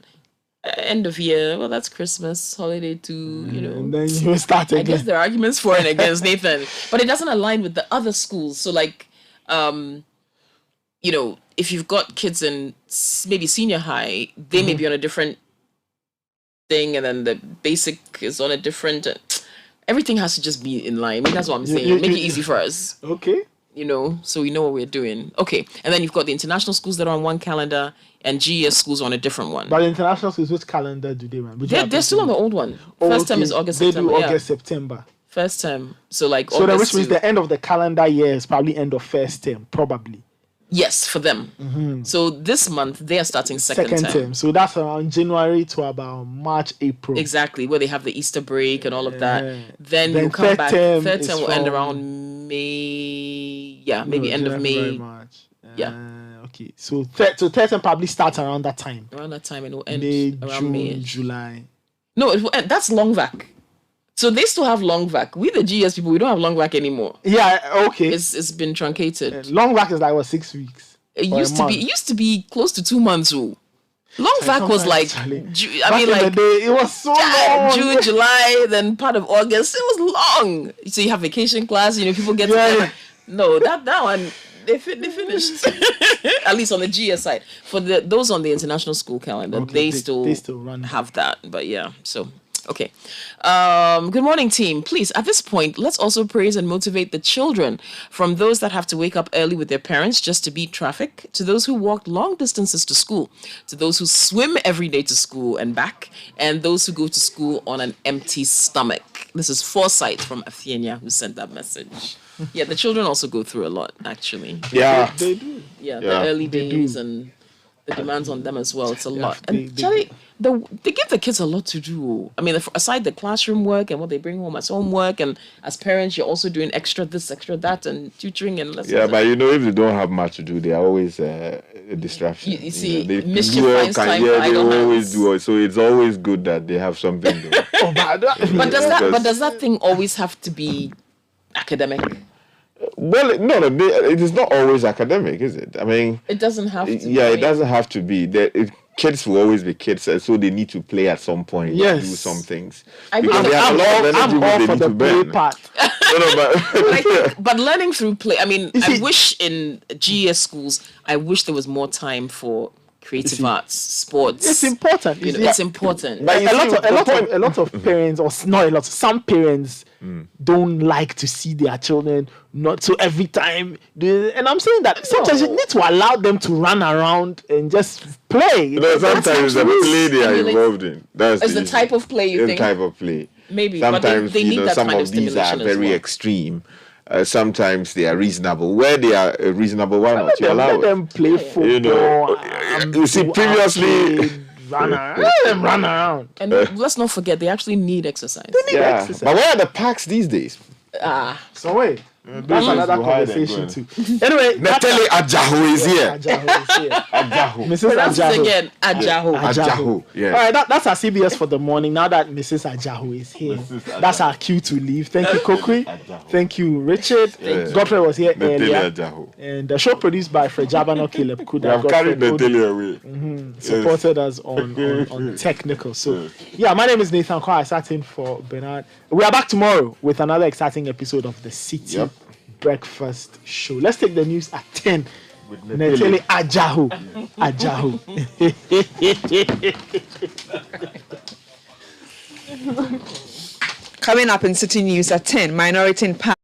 end of year, well, that's Christmas, holiday too, you know. And then you start again. I guess there are arguments for and against, Nathan. But it doesn't align with the other schools. So like, you know, if you've got kids in maybe senior high, they may be on a different thing, and then the basic is on a different... everything has to just be in line. I mean, that's what I'm saying. Make it easy for us. Okay. You know, so we know what we're doing. Okay. And then you've got the international schools that are on one calendar and GES schools on a different one. But the international schools, which calendar do they run? They're still on the old one. First term is August, September. They do August, September. First term. So like August. So which means the end of the calendar year is probably end of first term, probably. Yes, for them. Mm-hmm. So this month they are starting second term. So that's around January to about March, April. Exactly, where they have the Easter break and all of that. Then you come back. Third term will end around May. Yeah, maybe end of May. March. Yeah. Okay. So third term probably starts around that time. Around that time, and it will end May, around June, May. July. No, it will end. That's long vac. So they still have long vac. We the GS people, we don't have long vac anymore. Yeah, okay. It's been truncated. Long vac is like 6 weeks. It used to be close to 2 months. Long vac was like it was so long. June, July, then part of August. It was long. So you have vacation class, you know, people get together. No, that one they finished. At least on the GS side. For those on the international school calendar, they still have that. But yeah, so okay. Good morning, team. Please, at this point, let's also praise and motivate the children, from those that have to wake up early with their parents just to beat traffic, to those who walk long distances to school, to those who swim every day to school and back, and those who go to school on an empty stomach. This is Foresight from Athenia who sent that message. Yeah, the children also go through a lot, actually. Yeah. They do. Yeah, the early days and the demands on them as well. It's a lot. And Charlie, they give the kids a lot to do. I mean, aside the classroom work and what they bring home as homework, and as parents, you're also doing extra this, extra that, and tutoring and lessons. Yeah, but you know, if they don't have much to do, they are always a distraction. You see, they mischief finds time for idle always do it. So it's always good that they have something to do. But does that thing always have to be academic? Well, no, it is not always academic, is it? I mean, it doesn't have to. Yeah, it doesn't have to be. Kids will always be kids, so they need to play at some point. Yes. Do some things. I'm all for the play part. But learning through play. I mean, I wish in GS schools, I wish there was more time for creative arts, sports. It's important. You know, it's important. But a lot of parents, or not a lot, some parents don't like to see their children not so every time. And I'm saying that sometimes you need to allow them to run around and just play. You know, sometimes the play they are involved in. That's the type of play you think. Type of play. Maybe, sometimes but they need that some kind of these are very well. extreme. Sometimes they are reasonable. Where they are reasonable, why not? You allow let them play football. You know, you see, previously. Let them run around. And let's not forget, they actually need exercise. They need exercise. But where are the parks these days? So wait. That's another conversation too. Anyway, Nathalie Ajahu is here. Ajahu. Mrs. Pronounce Ajahu. it again. Ajahu. Ajahu. Yeah. All right, that's our CBS for the morning. Now that Mrs. Ajahu is here, that's our cue to leave. Thank you, Kokri. Thank you, Richard. Godfrey was here earlier. And the show produced by Fred Jabano, Caleb Kuda. We have carried Nathalie away. Supported us on technical. So, yeah, my name is Nathan Kwa. I sat in for Bernard. We are back tomorrow with another exciting episode of the City Breakfast Show. Let's take the news at 10. With Nathalie Ajahu. Ajahu. Coming up in City News at 10, minority in power.